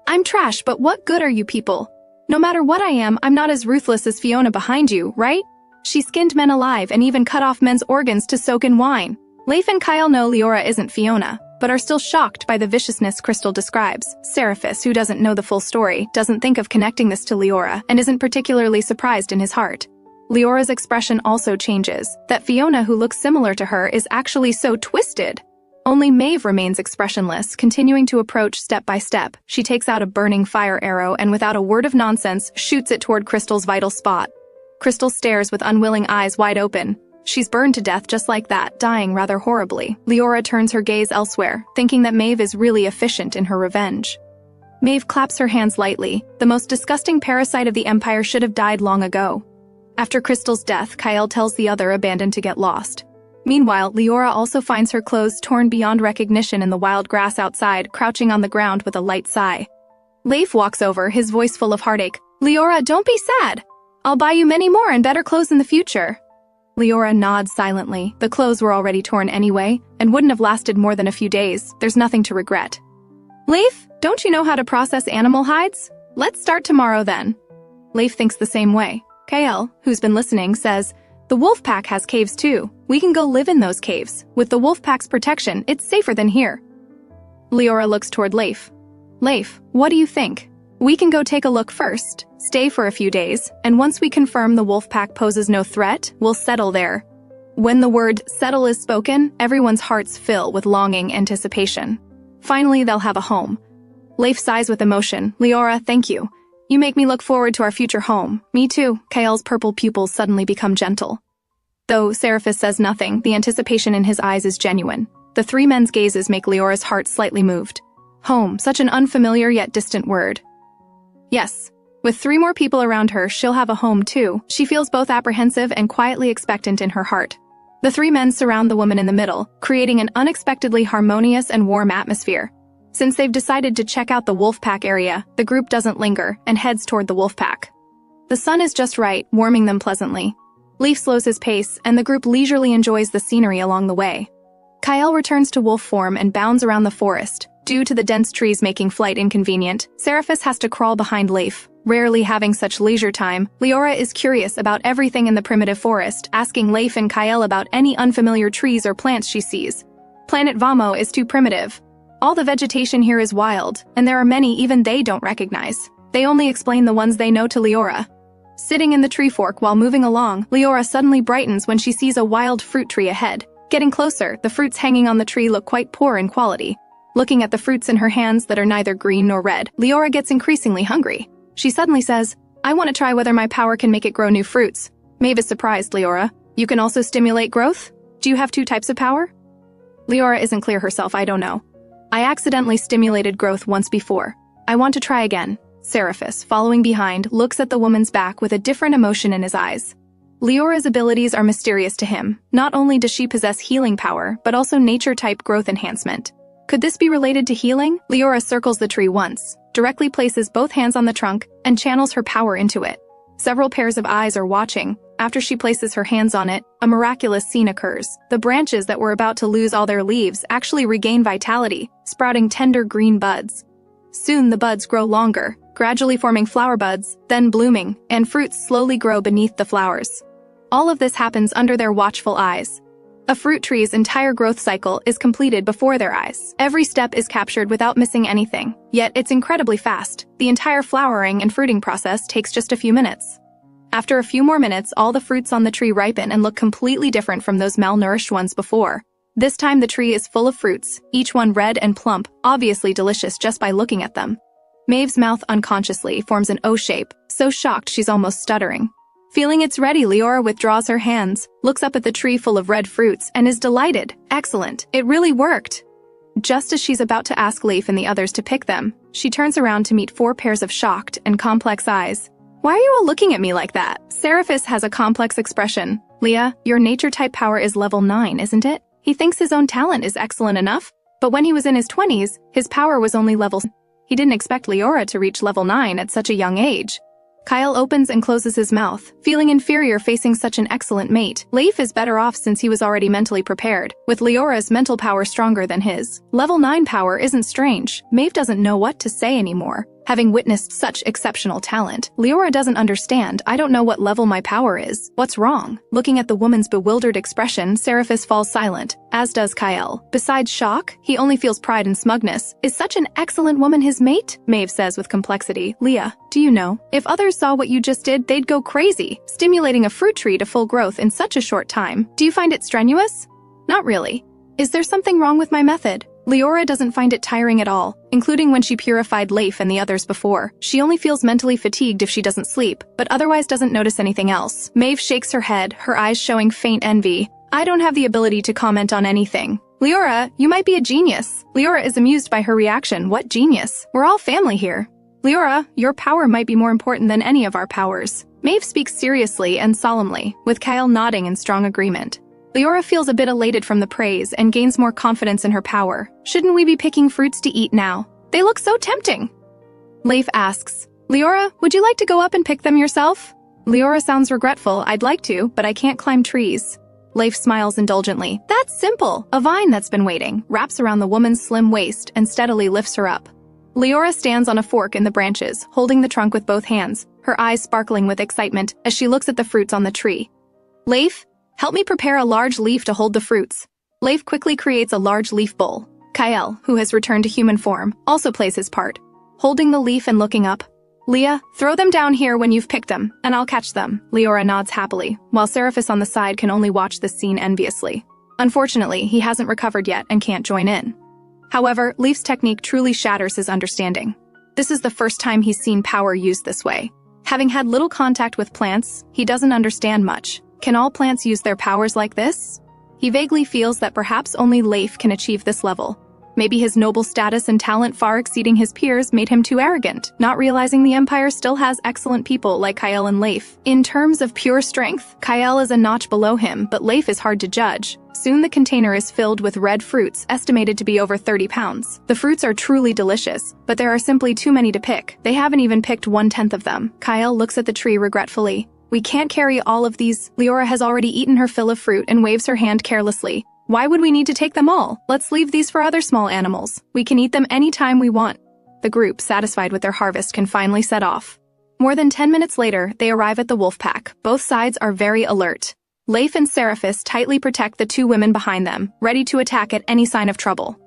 I'm trash, but what good are you people? No matter what I am, I'm not as ruthless as Fiona behind you, right? She skinned men alive and even cut off men's organs to soak in wine." Leif and Kyle know Leora isn't Fiona, but are still shocked by the viciousness Crystal describes. Sarapus, who doesn't know the full story, doesn't think of connecting this to Leora and isn't particularly surprised in his heart. Leora's expression also changes. That Fiona, who looks similar to her, is actually so twisted. Only Mave remains expressionless, continuing to approach step by step. She takes out a burning fire arrow and without a word of nonsense, shoots it toward Crystal's vital spot. Crystal stares with unwilling eyes wide open. She's burned to death just like that, dying rather horribly. Leora turns her gaze elsewhere, thinking that Mave is really efficient in her revenge. Mave claps her hands lightly. The most disgusting parasite of the Empire should have died long ago. After Crystal's death, Kyle tells the other abandoned to get lost. Meanwhile, Leora also finds her clothes torn beyond recognition in the wild grass outside, crouching on the ground with a light sigh. Leif walks over, his voice full of heartache. "Leora, don't be sad. I'll buy you many more and better clothes in the future." Leora nods silently. The clothes were already torn anyway, and wouldn't have lasted more than a few days. There's nothing to regret. "Leif, don't you know how to process animal hides? Let's start tomorrow then." Leif thinks the same way. Kael, who's been listening, says, "The wolf pack has caves too. We can go live in those caves. With the wolf pack's protection, it's safer than here." Leora looks toward Leif. "Leif, what do you think? We can go take a look first, stay for a few days, and once we confirm the wolf pack poses no threat, we'll settle there." When the word settle is spoken, everyone's hearts fill with longing anticipation. Finally, they'll have a home. Leif sighs with emotion. "Leora, thank you. You make me look forward to our future home." "Me too." Kael's purple pupils suddenly become gentle. Though Sarapus says nothing, the anticipation in his eyes is genuine. The three men's gazes make Leora's heart slightly moved. Home, such an unfamiliar yet distant word. Yes, with 3 more people around her, she'll have a home too. She feels both apprehensive and quietly expectant in her heart. The 3 men surround the woman in the middle, creating an unexpectedly harmonious and warm atmosphere. Since they've decided to check out the wolf pack area, the group doesn't linger and heads toward the wolf pack. The sun is just right, warming them pleasantly. Leif slows his pace, and the group leisurely enjoys the scenery along the way. Kyle returns to wolf form and bounds around the forest. Due to the dense trees making flight inconvenient, Sarapus has to crawl behind Leif. Rarely having such leisure time, Leora is curious about everything in the primitive forest, asking Leif and Kyle about any unfamiliar trees or plants she sees. Planet Vamo is too primitive. All the vegetation here is wild, and there are many even they don't recognize. They only explain the ones they know to Leora. Sitting in the tree fork while moving along, Leora suddenly brightens when she sees a wild fruit tree ahead. Getting closer, the fruits hanging on the tree look quite poor in quality. Looking at the fruits in her hands that are neither green nor red, Leora gets increasingly hungry. She suddenly says, "I want to try whether my power can make it grow new fruits." Mave is surprised. "Leora, you can also stimulate growth? Do you have 2 types of power?" Leora isn't clear herself. "I don't know. I accidentally stimulated growth once before. I want to try again." Sarapus, following behind, looks at the woman's back with a different emotion in his eyes. Leora's abilities are mysterious to him. Not only does she possess healing power, but also nature-type growth enhancement. Could this be related to healing? Leora circles the tree once, directly places both hands on the trunk, and channels her power into it. Several pairs of eyes are watching. After she places her hands on it, a miraculous scene occurs. The branches that were about to lose all their leaves actually regain vitality, sprouting tender green buds. Soon the buds grow longer, gradually forming flower buds, then blooming, and fruits slowly grow beneath the flowers. All of this happens under their watchful eyes. A fruit tree's entire growth cycle is completed before their eyes. Every step is captured without missing anything, yet it's incredibly fast. The entire flowering and fruiting process takes just a few minutes. After a few more minutes, all the fruits on the tree ripen and look completely different from those malnourished ones before. This time the tree is full of fruits, each one red and plump, obviously delicious just by looking at them. Maeve's mouth unconsciously forms an O shape, so shocked she's almost stuttering. Feeling it's ready, Leora withdraws her hands, looks up at the tree full of red fruits, and is delighted. Excellent, it really worked. Just as she's about to ask Leif and the others to pick them, she turns around to meet 4 pairs of shocked and complex eyes. "Why are you all looking at me like that?" Sarapus has a complex expression. "Leah, your nature-type power is level 9, isn't it?" He thinks his own talent is excellent enough, but when he was in his 20s, his power was only level 7. He didn't expect Leora to reach level 9 at such a young age. Kyle opens and closes his mouth, feeling inferior facing such an excellent mate. Leif is better off since he was already mentally prepared, with Leora's mental power stronger than his. Level 9 power isn't strange. Mave doesn't know what to say anymore. Having witnessed such exceptional talent, Leora doesn't understand. "I don't know what level my power is. What's wrong?" Looking at the woman's bewildered expression, Sarapus falls silent, as does Kyle. Besides shock, he only feels pride and smugness. Is such an excellent woman his mate? Mave says with complexity. "Leah, do you know? If others saw what you just did, they'd go crazy, stimulating a fruit tree to full growth in such a short time. Do you find it strenuous?" "Not really. Is there something wrong with my method? Leora doesn't find it tiring at all, including when she purified Leif and the others before. She only feels mentally fatigued if she doesn't sleep, but otherwise doesn't notice anything else. Mave shakes her head, her eyes showing faint envy. I don't have the ability to comment on anything. Leora, you might be a genius. Leora is amused by her reaction. What genius? We're all family here. Leora, your power might be more important than any of our powers. Mave speaks seriously and solemnly, with Kyle nodding in strong agreement. Leora feels a bit elated from the praise and gains more confidence in her power. Shouldn't we be picking fruits to eat now? They look so tempting. Leif asks, Leora, would you like to go up and pick them yourself? Leora sounds regretful. I'd like to, but I can't climb trees. Leif smiles indulgently. That's simple. A vine that's been waiting wraps around the woman's slim waist and steadily lifts her up. Leora stands on a fork in the branches, holding the trunk with both hands, her eyes sparkling with excitement as she looks at the fruits on the tree. Leif, help me prepare a large leaf to hold the fruits. Leif quickly creates a large leaf bowl. Kyle, who has returned to human form, also plays his part, holding the leaf and looking up. Leah, throw them down here when you've picked them, and I'll catch them. Leora nods happily, while Sarapus on the side can only watch this scene enviously. Unfortunately, he hasn't recovered yet and can't join in. However, Leif's technique truly shatters his understanding. This is the first time he's seen power used this way. Having had little contact with plants, he doesn't understand much. Can all plants use their powers like this? He vaguely feels that perhaps only Leif can achieve this level. Maybe his noble status and talent far exceeding his peers made him too arrogant, not realizing the Empire still has excellent people like Kyle and Leif. In terms of pure strength, Kyle is a notch below him, but Leif is hard to judge. Soon the container is filled with red fruits, estimated to be over 30 pounds. The fruits are truly delicious, but there are simply too many to pick. They haven't even picked 1/10 of them. Kyle looks at the tree regretfully. We can't carry all of these. Leora has already eaten her fill of fruit and waves her hand carelessly. Why would we need to take them all? Let's leave these for other small animals. We can eat them anytime we want. The group, satisfied with their harvest, can finally set off. More than 10 minutes later, they arrive at the wolf pack. Both sides are very alert. Leif and Sarapus tightly protect the two women behind them, ready to attack at any sign of trouble.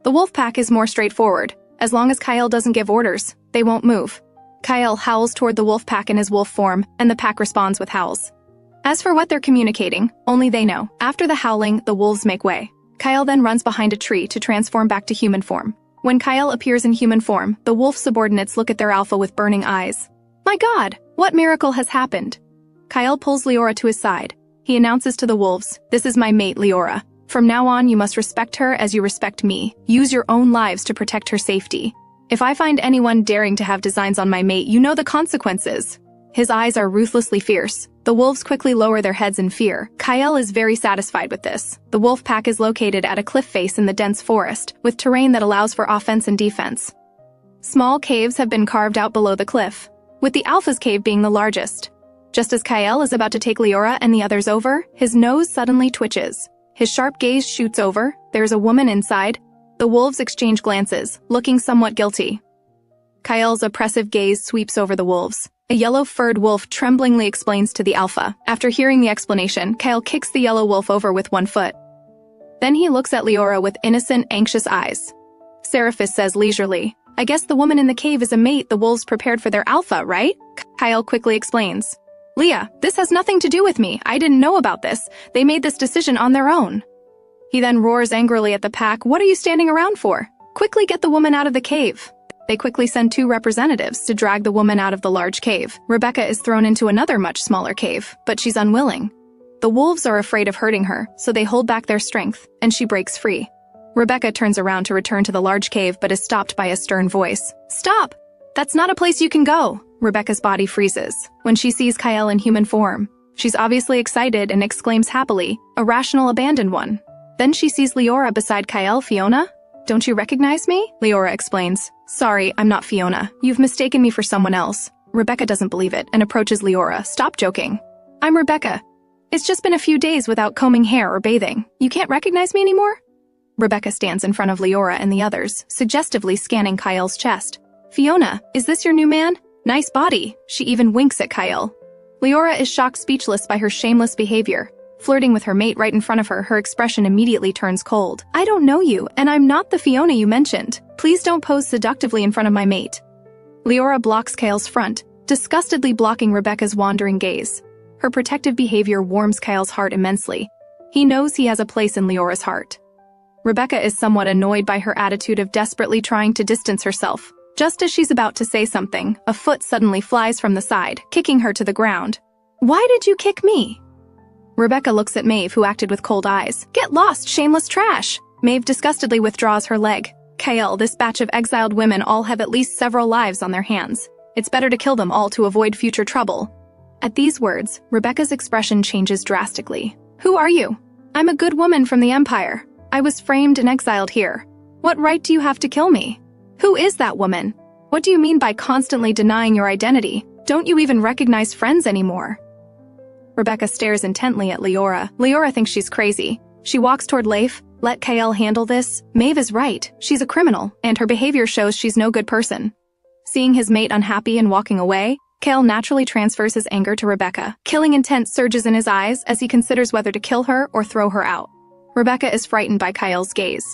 The wolf pack is more straightforward. As long as Kyle doesn't give orders, they won't move. Kyle howls toward the wolf pack in his wolf form, and the pack responds with howls. As for what they're communicating, only they know. After the howling, the wolves make way. Kyle then runs behind a tree to transform back to human form. When Kyle appears in human form, the wolf subordinates look at their alpha with burning eyes. My God, what miracle has happened? Kyle pulls Leora to his side. He announces to the wolves, this is my mate, Leora. From now on, you must respect her as you respect me. Use your own lives to protect her safety. If I find anyone daring to have designs on my mate, you know the consequences. His eyes are ruthlessly fierce. The wolves quickly lower their heads in fear. Kyle is very satisfied with this. The wolf pack is located at a cliff face in the dense forest, with terrain that allows for offense and defense. Small caves have been carved out below the cliff, with the Alpha's cave being the largest. Just as Kyle is about to take Leora and the others over, his nose suddenly twitches. His sharp gaze shoots over. There's a woman inside. The wolves exchange glances, looking somewhat guilty. Kyle's oppressive gaze sweeps over the wolves. A yellow-furred wolf tremblingly explains to the Alpha. After hearing the explanation, Kyle kicks the yellow wolf over with one foot. Then he looks at Leora with innocent, anxious eyes. Sarapus says leisurely, I guess the woman in the cave is a mate the wolves prepared for their Alpha, right? Kyle quickly explains. Leah, this has nothing to do with me. I didn't know about this. They made this decision on their own. He then roars angrily at the pack. What are you standing around for? Quickly get the woman out of the cave. They quickly send 2 representatives to drag the woman out of the large cave. Rebecca is thrown into another much smaller cave, but she's unwilling. The wolves are afraid of hurting her, so they hold back their strength, and she breaks free. Rebecca turns around to return to the large cave but is stopped by a stern voice. Stop! That's not a place you can go! Rebecca's body freezes when she sees Kyle in human form. She's obviously excited and exclaims happily, a rational abandoned one. Then she sees Leora beside Kyle. Fiona? Don't you recognize me? Leora explains. Sorry, I'm not Fiona. You've mistaken me for someone else. Rebecca doesn't believe it and approaches Leora. Stop joking. I'm Rebecca. It's just been a few days without combing hair or bathing. You can't recognize me anymore? Rebecca stands in front of Leora and the others, suggestively scanning Kyle's chest. Fiona, is this your new man? Nice body. She even winks at Kyle. Leora is shocked speechless by her shameless behavior. Flirting with her mate right in front of her, her expression immediately turns cold. I don't know you, and I'm not the Fiona you mentioned. Please don't pose seductively in front of my mate. Leora blocks Kyle's front, disgustedly blocking Rebecca's wandering gaze. Her protective behavior warms Kyle's heart immensely. He knows he has a place in Leora's heart. Rebecca is somewhat annoyed by her attitude of desperately trying to distance herself. Just as she's about to say something, a foot suddenly flies from the side, kicking her to the ground. "Why did you kick me?" Rebecca looks at Mave, who acted with cold eyes. "Get lost, shameless trash!" Mave disgustedly withdraws her leg. Kyle, this batch of exiled women all have at least several lives on their hands. It's better to kill them all to avoid future trouble. At these words, Rebecca's expression changes drastically. "Who are you?" "I'm a good woman from the Empire. I was framed and exiled here. What right do you have to kill me?" "Who is that woman? What do you mean by constantly denying your identity? Don't you even recognize friends anymore?" Rebecca stares intently at Leora. Leora thinks she's crazy. She walks toward Leif. "Let Kyle handle this. Mave is right. She's a criminal, and her behavior shows she's no good person." Seeing his mate unhappy and walking away, Kyle naturally transfers his anger to Rebecca. Killing intent surges in his eyes as he considers whether to kill her or throw her out. Rebecca is frightened by Kyle's gaze.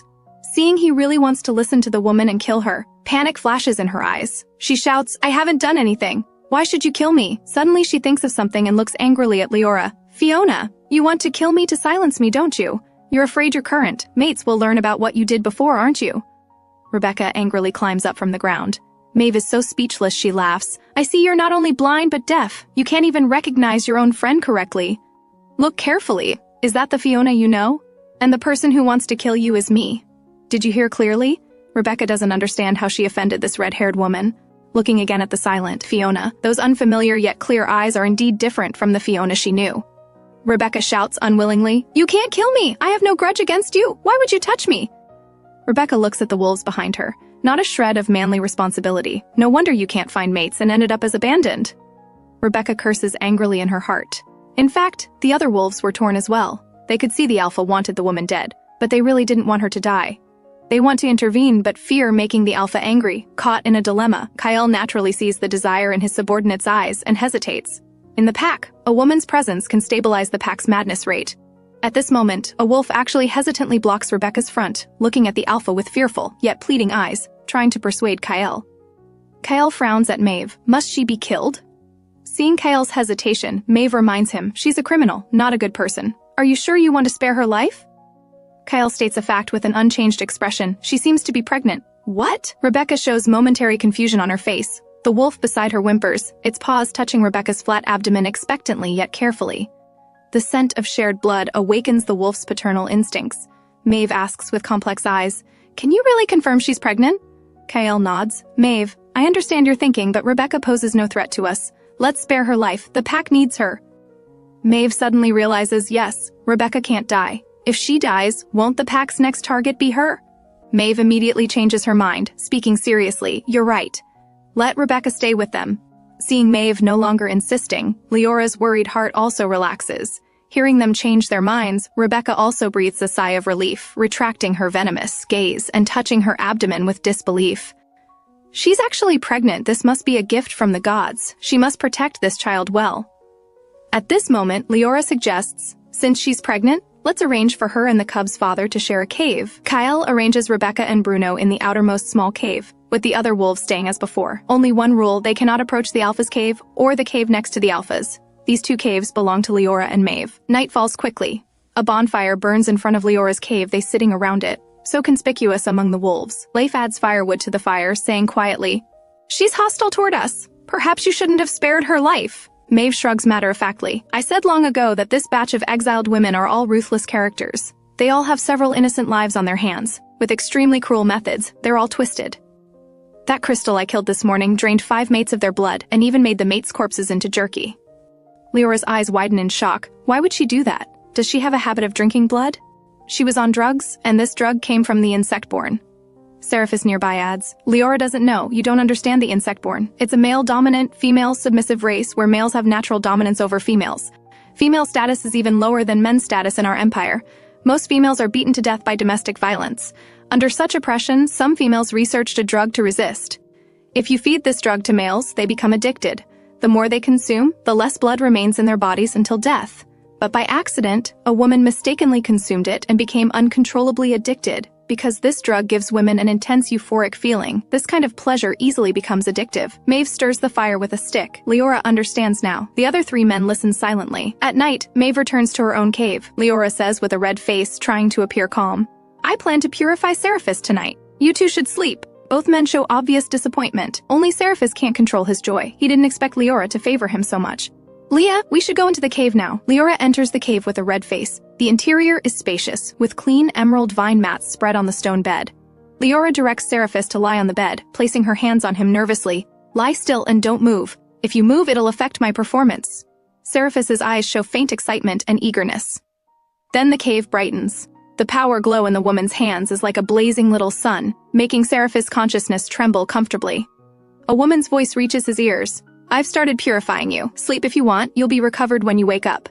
Seeing he really wants to listen to the woman and kill her, panic flashes in her eyes. She shouts, "I haven't done anything. Why should you kill me?" Suddenly she thinks of something and looks angrily at Leora. "Fiona, you want to kill me to silence me, don't you? You're afraid your current mates will learn about what you did before, aren't you?" Rebecca angrily climbs up from the ground. Mave is so speechless she laughs. "I see you're not only blind but deaf. You can't even recognize your own friend correctly. Look carefully. Is that the Fiona you know? And the person who wants to kill you is me. Did you hear clearly?" Rebecca doesn't understand how she offended this red-haired woman. Looking again at the silent Fiona, those unfamiliar yet clear eyes are indeed different from the Fiona she knew. Rebecca shouts unwillingly, "You can't kill me! I have no grudge against you! Why would you touch me?" Rebecca looks at the wolves behind her. Not a shred of manly responsibility. No wonder you can't find mates and ended up as abandoned. Rebecca curses angrily in her heart. In fact, the other wolves were torn as well. They could see the alpha wanted the woman dead, but they really didn't want her to die. They want to intervene, but fear making the alpha angry. Caught in a dilemma, Kyle naturally sees the desire in his subordinate's eyes and hesitates. In the pack, a woman's presence can stabilize the pack's madness rate. At this moment, a wolf actually hesitantly blocks Rebecca's front, looking at the alpha with fearful, yet pleading eyes, trying to persuade Kyle. Kyle frowns at Mave. Must she be killed? Seeing Kyle's hesitation, Mave reminds him she's a criminal, not a good person. "Are you sure you want to spare her life?" Kyle states a fact with an unchanged expression. "She seems to be pregnant." "What?" Rebecca shows momentary confusion on her face. The wolf beside her whimpers, its paws touching Rebecca's flat abdomen expectantly yet carefully. The scent of shared blood awakens the wolf's paternal instincts. Mave asks with complex eyes, "Can you really confirm she's pregnant?" Kyle nods. "Mave, I understand your thinking, but Rebecca poses no threat to us. Let's spare her life. The pack needs her." Mave suddenly realizes, yes, Rebecca can't die. If she dies, won't the pack's next target be her? Mave immediately changes her mind, speaking seriously. "You're right. Let Rebecca stay with them." Seeing Mave no longer insisting, Leora's worried heart also relaxes. Hearing them change their minds, Rebecca also breathes a sigh of relief, retracting her venomous gaze and touching her abdomen with disbelief. She's actually pregnant. This must be a gift from the gods. She must protect this child well. At this moment, Leora suggests, since she's pregnant, let's arrange for her and the cub's father to share a cave. Kyle arranges Rebecca and Bruno in the outermost small cave, with the other wolves staying as before. Only one rule, they cannot approach the alpha's cave or the cave next to the alpha's. These two caves belong to Leora and Mave. Night falls quickly. A bonfire burns in front of Leora's cave, they sitting around it, so conspicuous among the wolves. Leif adds firewood to the fire, saying quietly, "She's hostile toward us. Perhaps you shouldn't have spared her life." Mave shrugs matter-of-factly. "I said long ago that this batch of exiled women are all ruthless characters. They all have several innocent lives on their hands. With extremely cruel methods, they're all twisted. That crystal I killed this morning drained 5 mates of their blood and even made the mates' corpses into jerky." Leora's eyes widen in shock. Why would she do that? Does she have a habit of drinking blood? She was on drugs, and this drug came from the insectborn. Sarapus nearby adds, "Leora doesn't know. You don't understand the insectborn. It's a male-dominant, female-submissive race where males have natural dominance over females. Female status is even lower than men's status in our empire. Most females are beaten to death by domestic violence. Under such oppression, some females researched a drug to resist. If you feed this drug to males, they become addicted. The more they consume, the less blood remains in their bodies until death. But by accident, a woman mistakenly consumed it and became uncontrollably addicted. Because this drug gives women an intense euphoric feeling, this kind of pleasure easily becomes addictive." Mave stirs the fire with a stick. Leora understands now. The other 3 men listen silently. At night, Mave returns to her own cave. Leora says with a red face, trying to appear calm, I plan to purify Sarapus tonight. You two should sleep. Both men show obvious disappointment. Only Sarapus can't control his joy. He didn't expect Leora to favor him so much. Leah, we should go into the cave now. Leora enters the cave with a red face. The interior is spacious, with clean emerald vine mats spread on the stone bed. Leora directs Sarapus to lie on the bed, placing her hands on him nervously. Lie still and don't move. If you move, it'll affect my performance. Sarapus's eyes show faint excitement and eagerness. Then the cave brightens. The power glow in the woman's hands is like a blazing little sun, making Sarapus' consciousness tremble comfortably. A woman's voice reaches his ears. I've started purifying you. Sleep if you want, you'll be recovered when you wake up.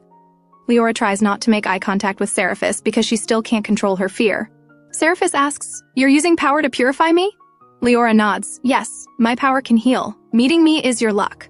Leora tries not to make eye contact with Sarapus because she still can't control her fear. Sarapus asks, You're using power to purify me? Leora nods. Yes, my power can heal. Meeting me is your luck.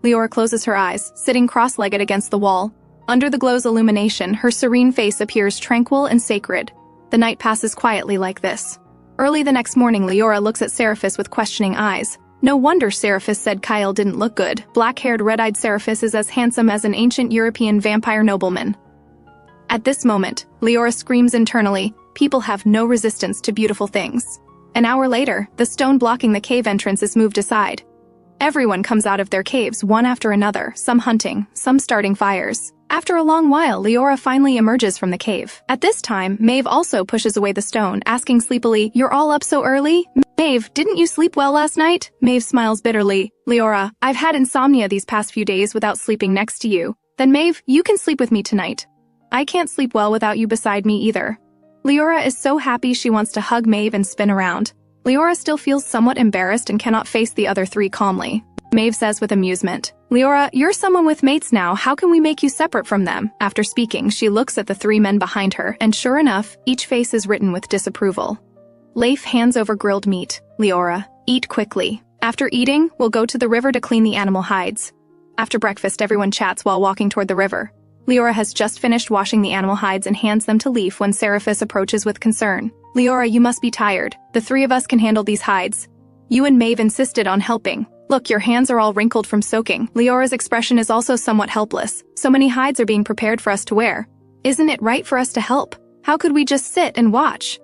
Leora closes her eyes, sitting cross-legged against the wall. Under the glow's illumination, her serene face appears tranquil and sacred. The night passes quietly like this. Early the next morning, Leora looks at Sarapus with questioning eyes. No wonder Sarapus said Kyle didn't look good. Black-haired, red-eyed Sarapus is as handsome as an ancient European vampire nobleman. At this moment, Leora screams internally, people have no resistance to beautiful things. An hour later, the stone blocking the cave entrance is moved aside. Everyone comes out of their caves one after another, some hunting, some starting fires. After a long while, Leora finally emerges from the cave. At this time, Mave also pushes away the stone, asking sleepily, You're all up so early? Mave, didn't you sleep well last night? Mave smiles bitterly. Leora, I've had insomnia these past few days without sleeping next to you. Then Mave, you can sleep with me tonight. I can't sleep well without you beside me either. Leora is so happy she wants to hug Mave and spin around. Leora still feels somewhat embarrassed and cannot face the other three calmly. Mave says with amusement, Leora, you're someone with mates now, how can we make you separate from them? After speaking, she looks at the three men behind her, and sure enough, each face is written with disapproval. Leif hands over grilled meat. Leora, eat quickly. After eating, we'll go to the river to clean the animal hides. After breakfast, everyone chats while walking toward the river. Leora has just finished washing the animal hides and hands them to Leif when Sarapus approaches with concern. Leora, you must be tired. The three of us can handle these hides. You and Mave insisted on helping. Look, your hands are all wrinkled from soaking. Leora's expression is also somewhat helpless. So many hides are being prepared for us to wear. Isn't it right for us to help? How could we just sit and watch?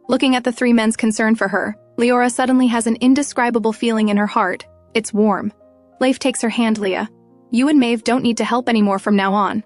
Looking at the three men's concern for her, Leora suddenly has an indescribable feeling in her heart. It's warm. Leif takes her hand, Leah. You and Mave don't need to help anymore from now on.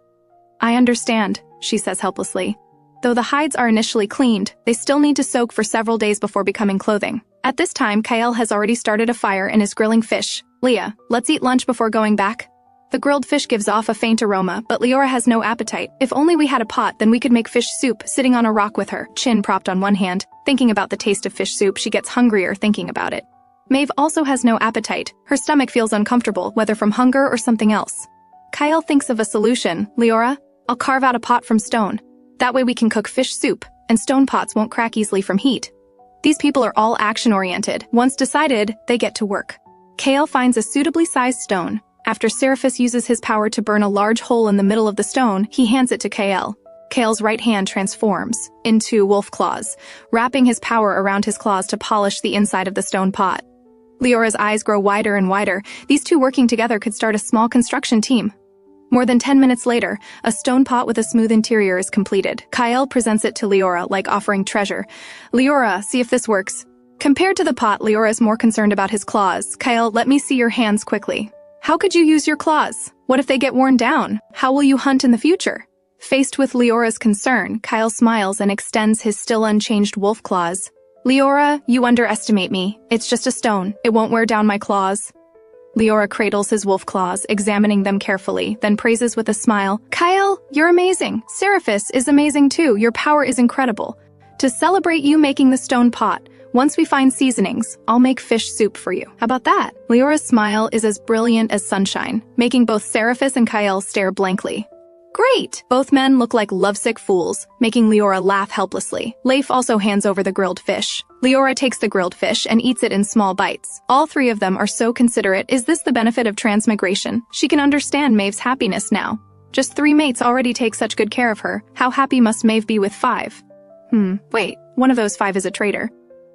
I understand, she says helplessly. Though the hides are initially cleaned, they still need to soak for several days before becoming clothing. At this time, Kyle has already started a fire and is grilling fish. Leah, let's eat lunch before going back. The grilled fish gives off a faint aroma, but Leora has no appetite. If only we had a pot, then we could make fish soup, sitting on a rock with her, chin propped on one hand. Thinking about the taste of fish soup, she gets hungrier thinking about it. Mave also has no appetite. Her stomach feels uncomfortable, whether from hunger or something else. Kyle thinks of a solution. Leora, I'll carve out a pot from stone. That way we can cook fish soup, and stone pots won't crack easily from heat. These people are all action-oriented. Once decided, they get to work. Kale finds a suitably sized stone. After Sarapus uses his power to burn a large hole in the middle of the stone, he hands it to Kale. Kale's right hand transforms into wolf claws, wrapping his power around his claws to polish the inside of the stone pot. Leora's eyes grow wider and wider. These two working together could start a small construction team. More than 10 minutes later, a stone pot with a smooth interior is completed. Kyle presents it to Leora, like offering treasure. Leora, see if this works. Compared to the pot, Leora is more concerned about his claws. Kyle, let me see your hands quickly. How could you use your claws? What if they get worn down? How will you hunt in the future? Faced with Leora's concern, Kyle smiles and extends his still unchanged wolf claws. Leora, you underestimate me. It's just a stone. It won't wear down my claws. Leora cradles his wolf claws, examining them carefully, then praises with a smile. Kyle, you're amazing. Sarapus is amazing too. Your power is incredible. To celebrate you making the stone pot, once we find seasonings, I'll make fish soup for you. How about that? Leora's smile is as brilliant as sunshine, making both Sarapus and Kyle stare blankly. Great! Both men look like lovesick fools, making Leora laugh helplessly. Leif also hands over the grilled fish. Leora takes the grilled fish and eats it in small bites. All three of them are so considerate. Is this the benefit of transmigration? She can understand Mave's happiness now. Just 3 mates already take such good care of her. How happy must Mave be with 5? Wait, one of those 5 is a traitor.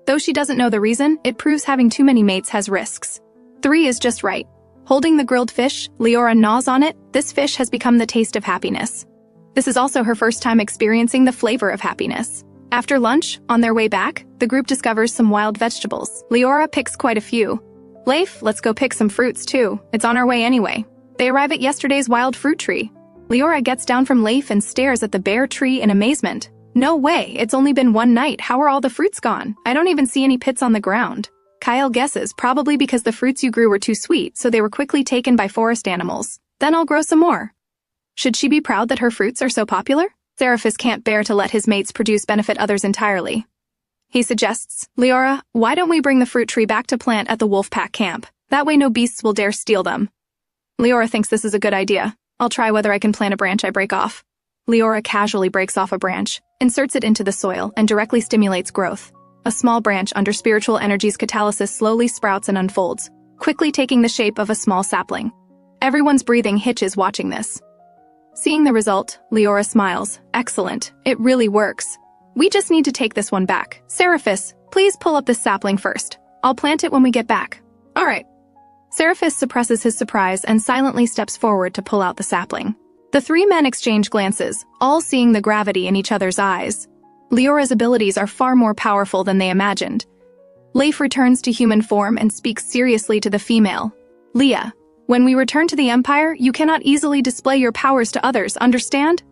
Though she doesn't know the reason, it proves having too many mates has risks. 3 is just right. Holding the grilled fish, Leora gnaws on it. This fish has become the taste of happiness. This is also her first time experiencing the flavor of happiness. After lunch, on their way back, the group discovers some wild vegetables. Leora picks quite a few. Leif, let's go pick some fruits too. It's on our way anyway. They arrive at yesterday's wild fruit tree. Leora gets down from Leif and stares at the bare tree in amazement. No way, it's only been one night. How are all the fruits gone? I don't even see any pits on the ground. Kyle guesses, probably because the fruits you grew were too sweet, so they were quickly taken by forest animals. Then I'll grow some more. Should she be proud that her fruits are so popular? Sarapus can't bear to let his mates produce benefit others entirely. He suggests, Leora, why don't we bring the fruit tree back to plant at the Wolfpack camp? That way no beasts will dare steal them. Leora thinks this is a good idea. I'll try whether I can plant a branch I break off. Leora casually breaks off a branch, inserts it into the soil, and directly stimulates growth. A small branch under spiritual energy's catalysis slowly sprouts and unfolds, quickly taking the shape of a small sapling. Everyone's breathing hitches watching this. Seeing the result, Leora smiles. Excellent. It really works. We just need to take this one back. Sarapus, please pull up this sapling first. I'll plant it when we get back. All right. Sarapus suppresses his surprise and silently steps forward to pull out the sapling. The three men exchange glances, all seeing the gravity in each other's eyes. Leora's abilities are far more powerful than they imagined. Leif returns to human form and speaks seriously to the female. Leah, when we return to the Empire, you cannot easily display your powers to others, understand?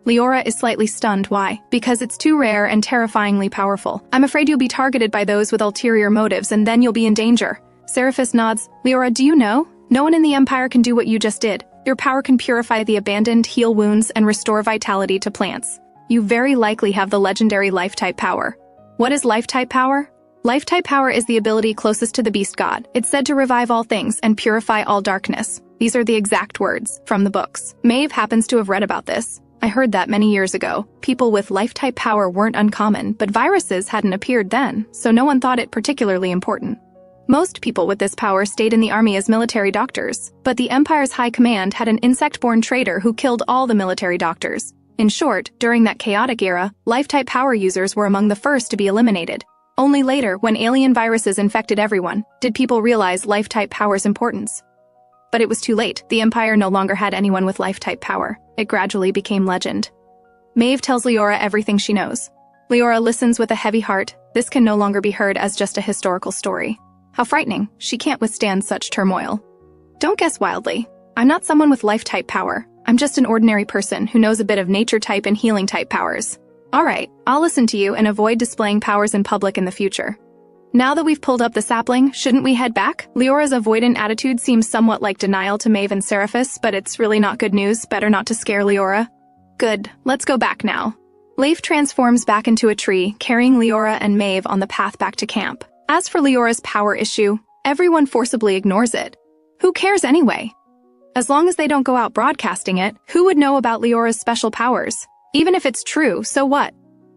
Leora is slightly stunned. Why? Because it's too rare and terrifyingly powerful. I'm afraid you'll be targeted by those with ulterior motives, and then you'll be in danger. Sarapus nods. Leora, do you know? No one in the Empire can do what you just did. Your power can purify the abandoned, heal wounds, and restore vitality to plants. You very likely have the legendary life-type power. What is life-type power? Life-type power is the ability closest to the beast god. It's said to revive all things and purify all darkness. These are the exact words from the books. Mave happens to have read about this. I heard that many years ago. People with life-type power weren't uncommon, but viruses hadn't appeared then, so no one thought it particularly important. Most people with this power stayed in the army as military doctors, but the Empire's high command had an insect-born traitor who killed all the military doctors. In short, during that chaotic era, life-type power users were among the first to be eliminated. Only later, when alien viruses infected everyone, did people realize life-type power's importance. But it was too late. The Empire no longer had anyone with life-type power. It gradually became legend. Mave tells Leora everything she knows. Leora listens with a heavy heart. This can no longer be heard as just a historical story. How frightening. She can't withstand such turmoil. Don't guess wildly. I'm not someone with life-type power. I'm just an ordinary person who knows a bit of nature-type and healing-type powers. Alright, I'll listen to you and avoid displaying powers in public in the future. Now that we've pulled up the sapling, shouldn't we head back? Leora's avoidant attitude seems somewhat like denial to Mave and Sarapus, but it's really not good news. Better not to scare Leora. Good, let's go back now. Leif transforms back into a tree, carrying Leora and Mave on the path back to camp. As for Leora's power issue, everyone forcibly ignores it. Who cares anyway? As long as they don't go out broadcasting it, who would know about Leora's special powers? Even if it's true, so what?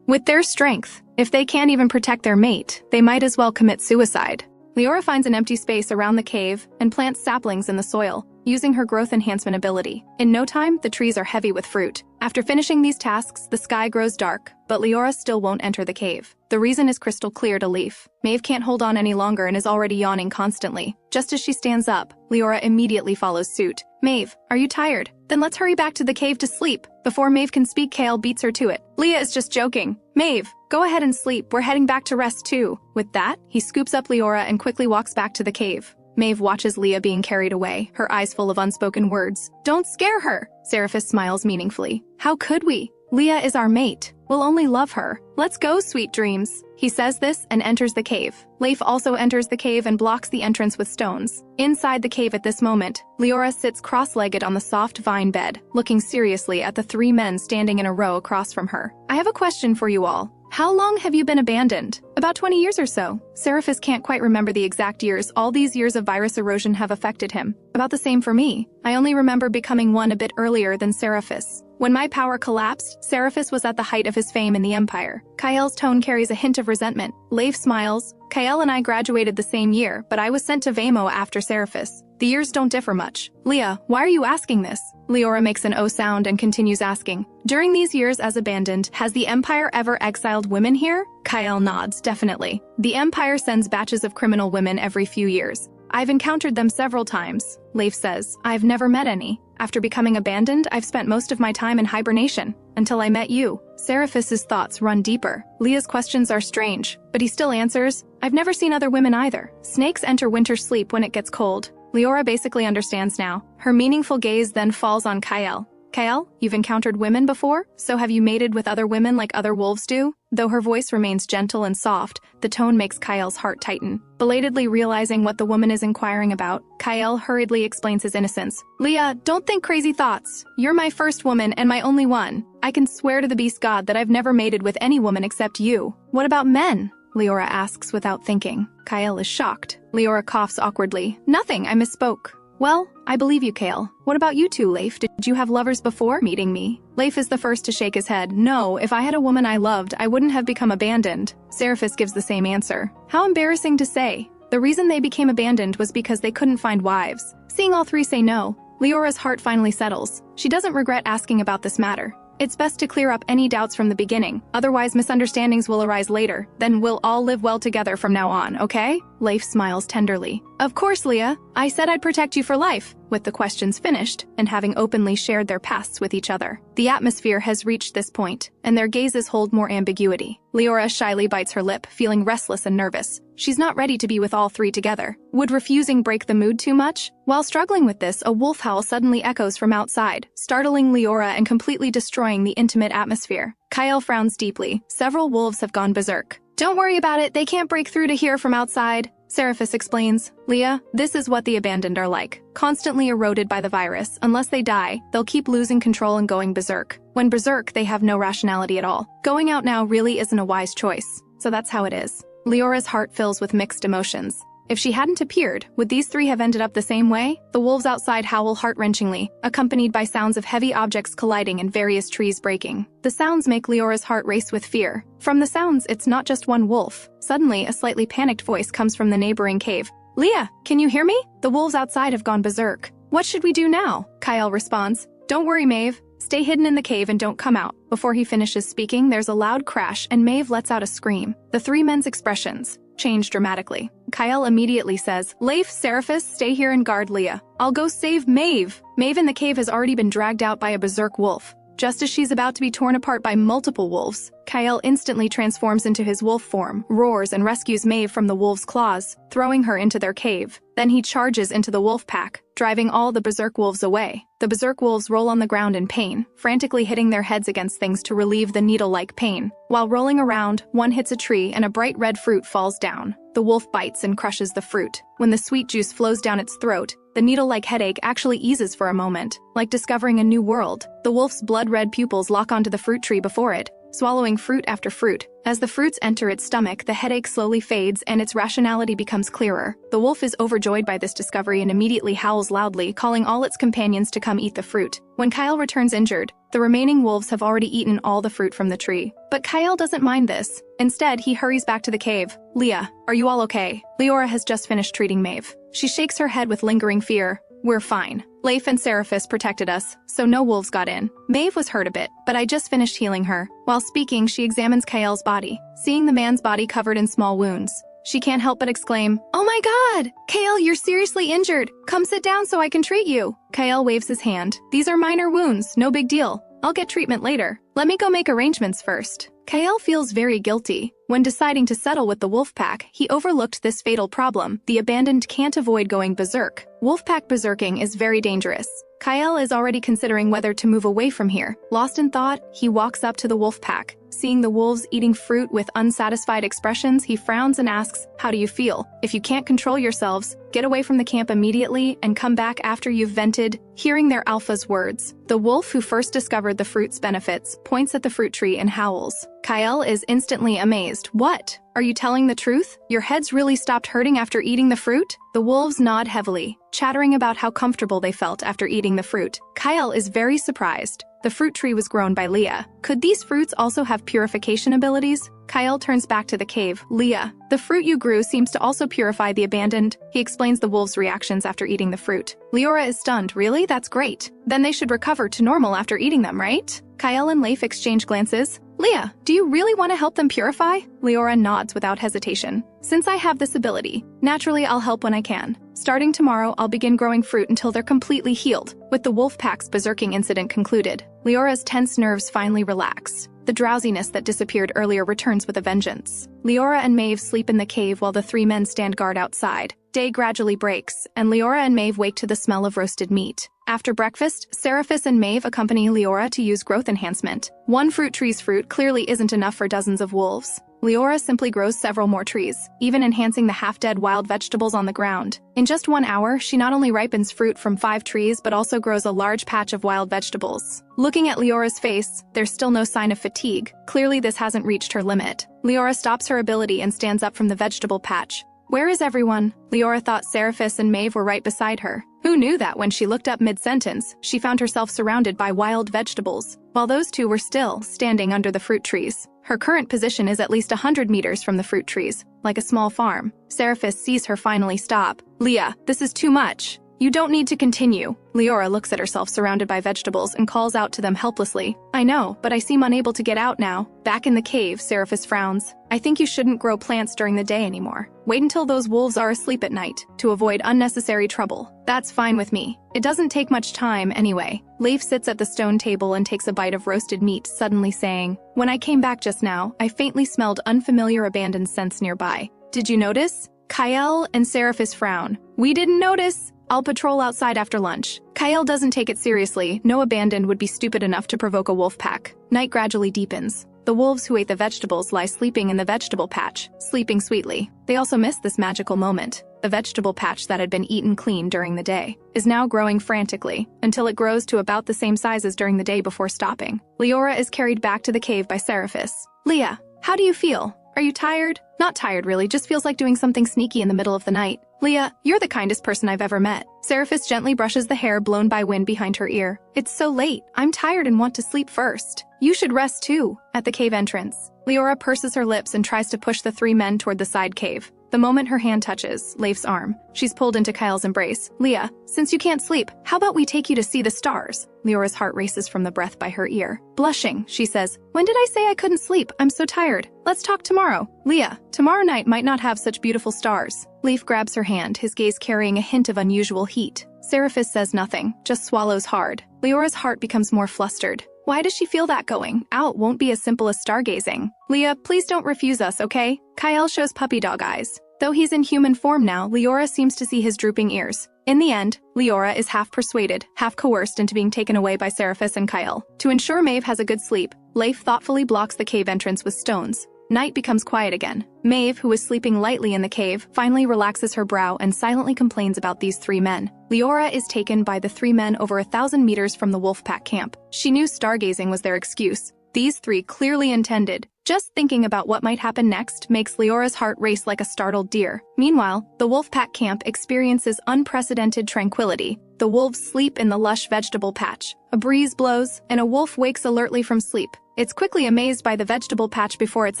With their strength, if they can't even protect their mate, they might as well commit suicide. Leora finds an empty space around the cave and plants saplings in the soil, using her growth enhancement ability. In no time, the trees are heavy with fruit. After finishing these tasks, the sky grows dark, but Leora still won't enter the cave. The reason is crystal clear to Leif. Mave can't hold on any longer and is already yawning constantly. Just as she stands up, Leora immediately follows suit. Mave, are you tired? Then let's hurry back to the cave to sleep. Before Mave can speak, Kale beats her to it. Leah is just joking. Mave, go ahead and sleep. We're heading back to rest too. With that, he scoops up Leora and quickly walks back to the cave. Mave watches Leah being carried away, her eyes full of unspoken words. Don't scare her! Sarapus smiles meaningfully. How could we? Leah is our mate. We'll only love her. Let's go, sweet dreams. He says this and enters the cave. Leif also enters the cave and blocks the entrance with stones. Inside the cave at this moment, Leora sits cross-legged on the soft vine bed, looking seriously at the three men standing in a row across from her. I have a question for you all. How long have you been abandoned? About 20 years or so. Sarapus can't quite remember the exact years. All these years of virus erosion have affected him. About the same for me. I only remember becoming one a bit earlier than Sarapus. When my power collapsed, Sarapus was at the height of his fame in the Empire. Kael's tone carries a hint of resentment. Leif smiles. Kael and I graduated the same year, but I was sent to Vamo after Sarapus. The years don't differ much. Leah, why are you asking this? Leora makes an O sound and continues asking. During these years as abandoned, has the Empire ever exiled women here? Kael nods, definitely. The Empire sends batches of criminal women every few years. I've encountered them several times, Leif says. I've never met any. After becoming abandoned, I've spent most of my time in hibernation, until I met you. Sarapus's thoughts run deeper. Leah's questions are strange, but he still answers, I've never seen other women either. Snakes enter winter sleep when it gets cold. Leora basically understands now. Her meaningful gaze then falls on Kyle. Kyle, you've encountered women before? So have you mated with other women like other wolves do? Though her voice remains gentle and soft, the tone makes Kyle's heart tighten. Belatedly realizing what the woman is inquiring about, Kyle hurriedly explains his innocence. Leah, don't think crazy thoughts. You're my first woman and my only one. I can swear to the beast god that I've never mated with any woman except you. What about men? Leora asks without thinking. Kyle is shocked. Leora coughs awkwardly. Nothing, I misspoke. Well, I believe you, Kale. What about you two, Leif? Did you have lovers before meeting me? Leif is the first to shake his head. No, if I had a woman I loved, I wouldn't have become abandoned. Sarapus gives the same answer. How embarrassing to say. The reason they became abandoned was because they couldn't find wives. Seeing all three say no, Leora's heart finally settles. She doesn't regret asking about this matter. It's best to clear up any doubts from the beginning, otherwise misunderstandings will arise later. Then we'll all live well together from now on, okay? Leif smiles tenderly. Of course, Leah. I said I'd protect you for life. With the questions finished, and having openly shared their pasts with each other, the atmosphere has reached this point, and their gazes hold more ambiguity. Leora shyly bites her lip, feeling restless and nervous. She's not ready to be with all three together. Would refusing break the mood too much? While struggling with this, a wolf howl suddenly echoes from outside, startling Leora and completely destroying the intimate atmosphere. Kyle frowns deeply. Several wolves have gone berserk. Don't worry about it, they can't break through to here from outside. Sarapus explains, Leah, this is what the abandoned are like. Constantly eroded by the virus. Unless they die, they'll keep losing control and going berserk. When berserk, they have no rationality at all. Going out now really isn't a wise choice. So that's how it is. Leora's heart fills with mixed emotions. If she hadn't appeared, would these three have ended up the same way? The wolves outside howl heart-wrenchingly, accompanied by sounds of heavy objects colliding and various trees breaking. The sounds make Leora's heart race with fear. From the sounds, it's not just one wolf. Suddenly, a slightly panicked voice comes from the neighboring cave. Leah, can you hear me? The wolves outside have gone berserk. What should we do now? Kyle responds. Don't worry, Mave. Stay hidden in the cave and don't come out. Before he finishes speaking, there's a loud crash and Mave lets out a scream. The three men's expressions change dramatically. Kyle immediately says, Leif, Sarapus, stay here and guard Leah. I'll go save Mave. Mave in the cave has already been dragged out by a berserk wolf. Just as she's about to be torn apart by multiple wolves, Kyle instantly transforms into his wolf form, roars and rescues Mave from the wolves' claws, throwing her into their cave. Then he charges into the wolf pack, driving all the berserk wolves away. The berserk wolves roll on the ground in pain, frantically hitting their heads against things to relieve the needle-like pain. While rolling around, one hits a tree and a bright red fruit falls down. The wolf bites and crushes the fruit. When the sweet juice flows down its throat, the needle-like headache actually eases for a moment, like discovering a new world. The wolf's blood-red pupils lock onto the fruit tree before it, swallowing fruit after fruit. As the fruits enter its stomach, the headache slowly fades and its rationality becomes clearer. The wolf is overjoyed by this discovery and immediately howls loudly, calling all its companions to come eat the fruit. When Kyle returns injured, the remaining wolves have already eaten all the fruit from the tree. But Kyle doesn't mind this. Instead, he hurries back to the cave. Leah, are you all okay? Leora has just finished treating Mave. She shakes her head with lingering fear. We're fine. Leif and Sarapus protected us, so no wolves got in. Mave was hurt a bit, but I just finished healing her. While speaking, she examines Kyle's body, seeing the man's body covered in small wounds. She can't help but exclaim, Oh my god! Kyle, you're seriously injured! Come sit down so I can treat you! Kyle waves his hand. These are minor wounds, no big deal. I'll get treatment later. Let me go make arrangements first. Kyle feels very guilty. When deciding to settle with the wolf pack, he overlooked this fatal problem. The abandoned can't avoid going berserk. Wolfpack berserking is very dangerous. Kyle is already considering whether to move away from here. Lost in thought, he walks up to the wolf pack. Seeing the wolves eating fruit with unsatisfied expressions, he frowns and asks, How do you feel? If you can't control yourselves, get away from the camp immediately and come back after you've vented. Hearing their alpha's words, the wolf who first discovered the fruit's benefits points at the fruit tree and howls. Kyle is instantly amazed. What? Are you telling the truth? Your heads really stopped hurting after eating the fruit? The wolves nod heavily, chattering about how comfortable they felt after eating the fruit. Kyle is very surprised. The fruit tree was grown by Leah. Could these fruits also have purification abilities? Kyle turns back to the cave. Leah, the fruit you grew seems to also purify the abandoned. He explains the wolves' reactions after eating the fruit. Leora is stunned. Really? That's great. Then they should recover to normal after eating them, right? Kyle and Leif exchange glances. Leah, do you really want to help them purify? Leora nods without hesitation. Since I have this ability, naturally I'll help when I can. Starting tomorrow, I'll begin growing fruit until they're completely healed. With the wolf pack's berserking incident concluded, Leora's tense nerves finally relaxed. The drowsiness that disappeared earlier returns with a vengeance. Leora and Mave sleep in the cave while the three men stand guard outside. Day gradually breaks, and Leora and Mave wake to the smell of roasted meat. After breakfast, Sarapus and Mave accompany Leora to use growth enhancement. One fruit tree's fruit clearly isn't enough for dozens of wolves. Leora simply grows several more trees, even enhancing the half-dead wild vegetables on the ground. In just 1 hour, she not only ripens fruit from 5 trees but also grows a large patch of wild vegetables. Looking at Leora's face, there's still no sign of fatigue. Clearly this hasn't reached her limit. Leora stops her ability and stands up from the vegetable patch. Where is everyone? Leora thought Sarapus and Mave were right beside her. Who knew that when she looked up mid-sentence, she found herself surrounded by wild vegetables, while those two were still standing under the fruit trees. Her current position is at least 100 meters from the fruit trees, like a small farm. Sarapus sees her finally stop. Leah, this is too much. You don't need to continue. Leora looks at herself surrounded by vegetables and calls out to them helplessly. I know, but I seem unable to get out now. Back in the cave, Sarapus frowns. I think you shouldn't grow plants during the day anymore. Wait until those wolves are asleep at night, to avoid unnecessary trouble. That's fine with me. It doesn't take much time anyway. Leif sits at the stone table and takes a bite of roasted meat, suddenly saying, When I came back just now, I faintly smelled unfamiliar abandoned scents nearby. Did you notice? Kyle and Sarapus frown. We didn't notice. I'll patrol outside after lunch. Kyle doesn't take it seriously. No abandoned would be stupid enough to provoke a wolf pack. Night gradually deepens. The wolves who ate the vegetables lie sleeping in the vegetable patch, sleeping sweetly. They also miss this magical moment. The vegetable patch that had been eaten clean during the day is now growing frantically, until it grows to about the same size as during the day before stopping. Leora is carried back to the cave by Sarapus. Leah, how do you feel? Are you tired? Not tired really, just feels like doing something sneaky in the middle of the night. Leah, you're the kindest person I've ever met. Sarapus gently brushes the hair blown by wind behind her ear. It's so late. I'm tired and want to sleep first. You should rest too. At the cave entrance, Leora purses her lips and tries to push the three men toward the side cave. The moment her hand touches Leif's arm, she's pulled into Kyle's embrace. Leah, since you can't sleep, how about we take you to see the stars? Leora's heart races from the breath by her ear. Blushing, she says, When did I say I couldn't sleep? I'm so tired. Let's talk tomorrow. Leah, tomorrow night might not have such beautiful stars. Leif grabs her hand, his gaze carrying a hint of unusual heat. Sarapus says nothing, just swallows hard. Leora's heart becomes more flustered. Why does she feel that going out won't be as simple as stargazing? Leah, please don't refuse us, okay? Kyle shows puppy dog eyes. Though he's in human form now, Leora seems to see his drooping ears. In the end, Leora is half persuaded, half coerced into being taken away by Sarapus and Kyle. To ensure Mave has a good sleep, Leif thoughtfully blocks the cave entrance with stones. Night becomes quiet again. Mave, who is sleeping lightly in the cave, finally relaxes her brow and silently complains about these three men. Leora is taken by the three men over 1,000 meters from the Wolfpack camp. She knew stargazing was their excuse. These three clearly intended. Just thinking about what might happen next makes Leora's heart race like a startled deer. Meanwhile, the Wolfpack camp experiences unprecedented tranquility. The wolves sleep in the lush vegetable patch. A breeze blows, and a wolf wakes alertly from sleep. It's quickly amazed by the vegetable patch before its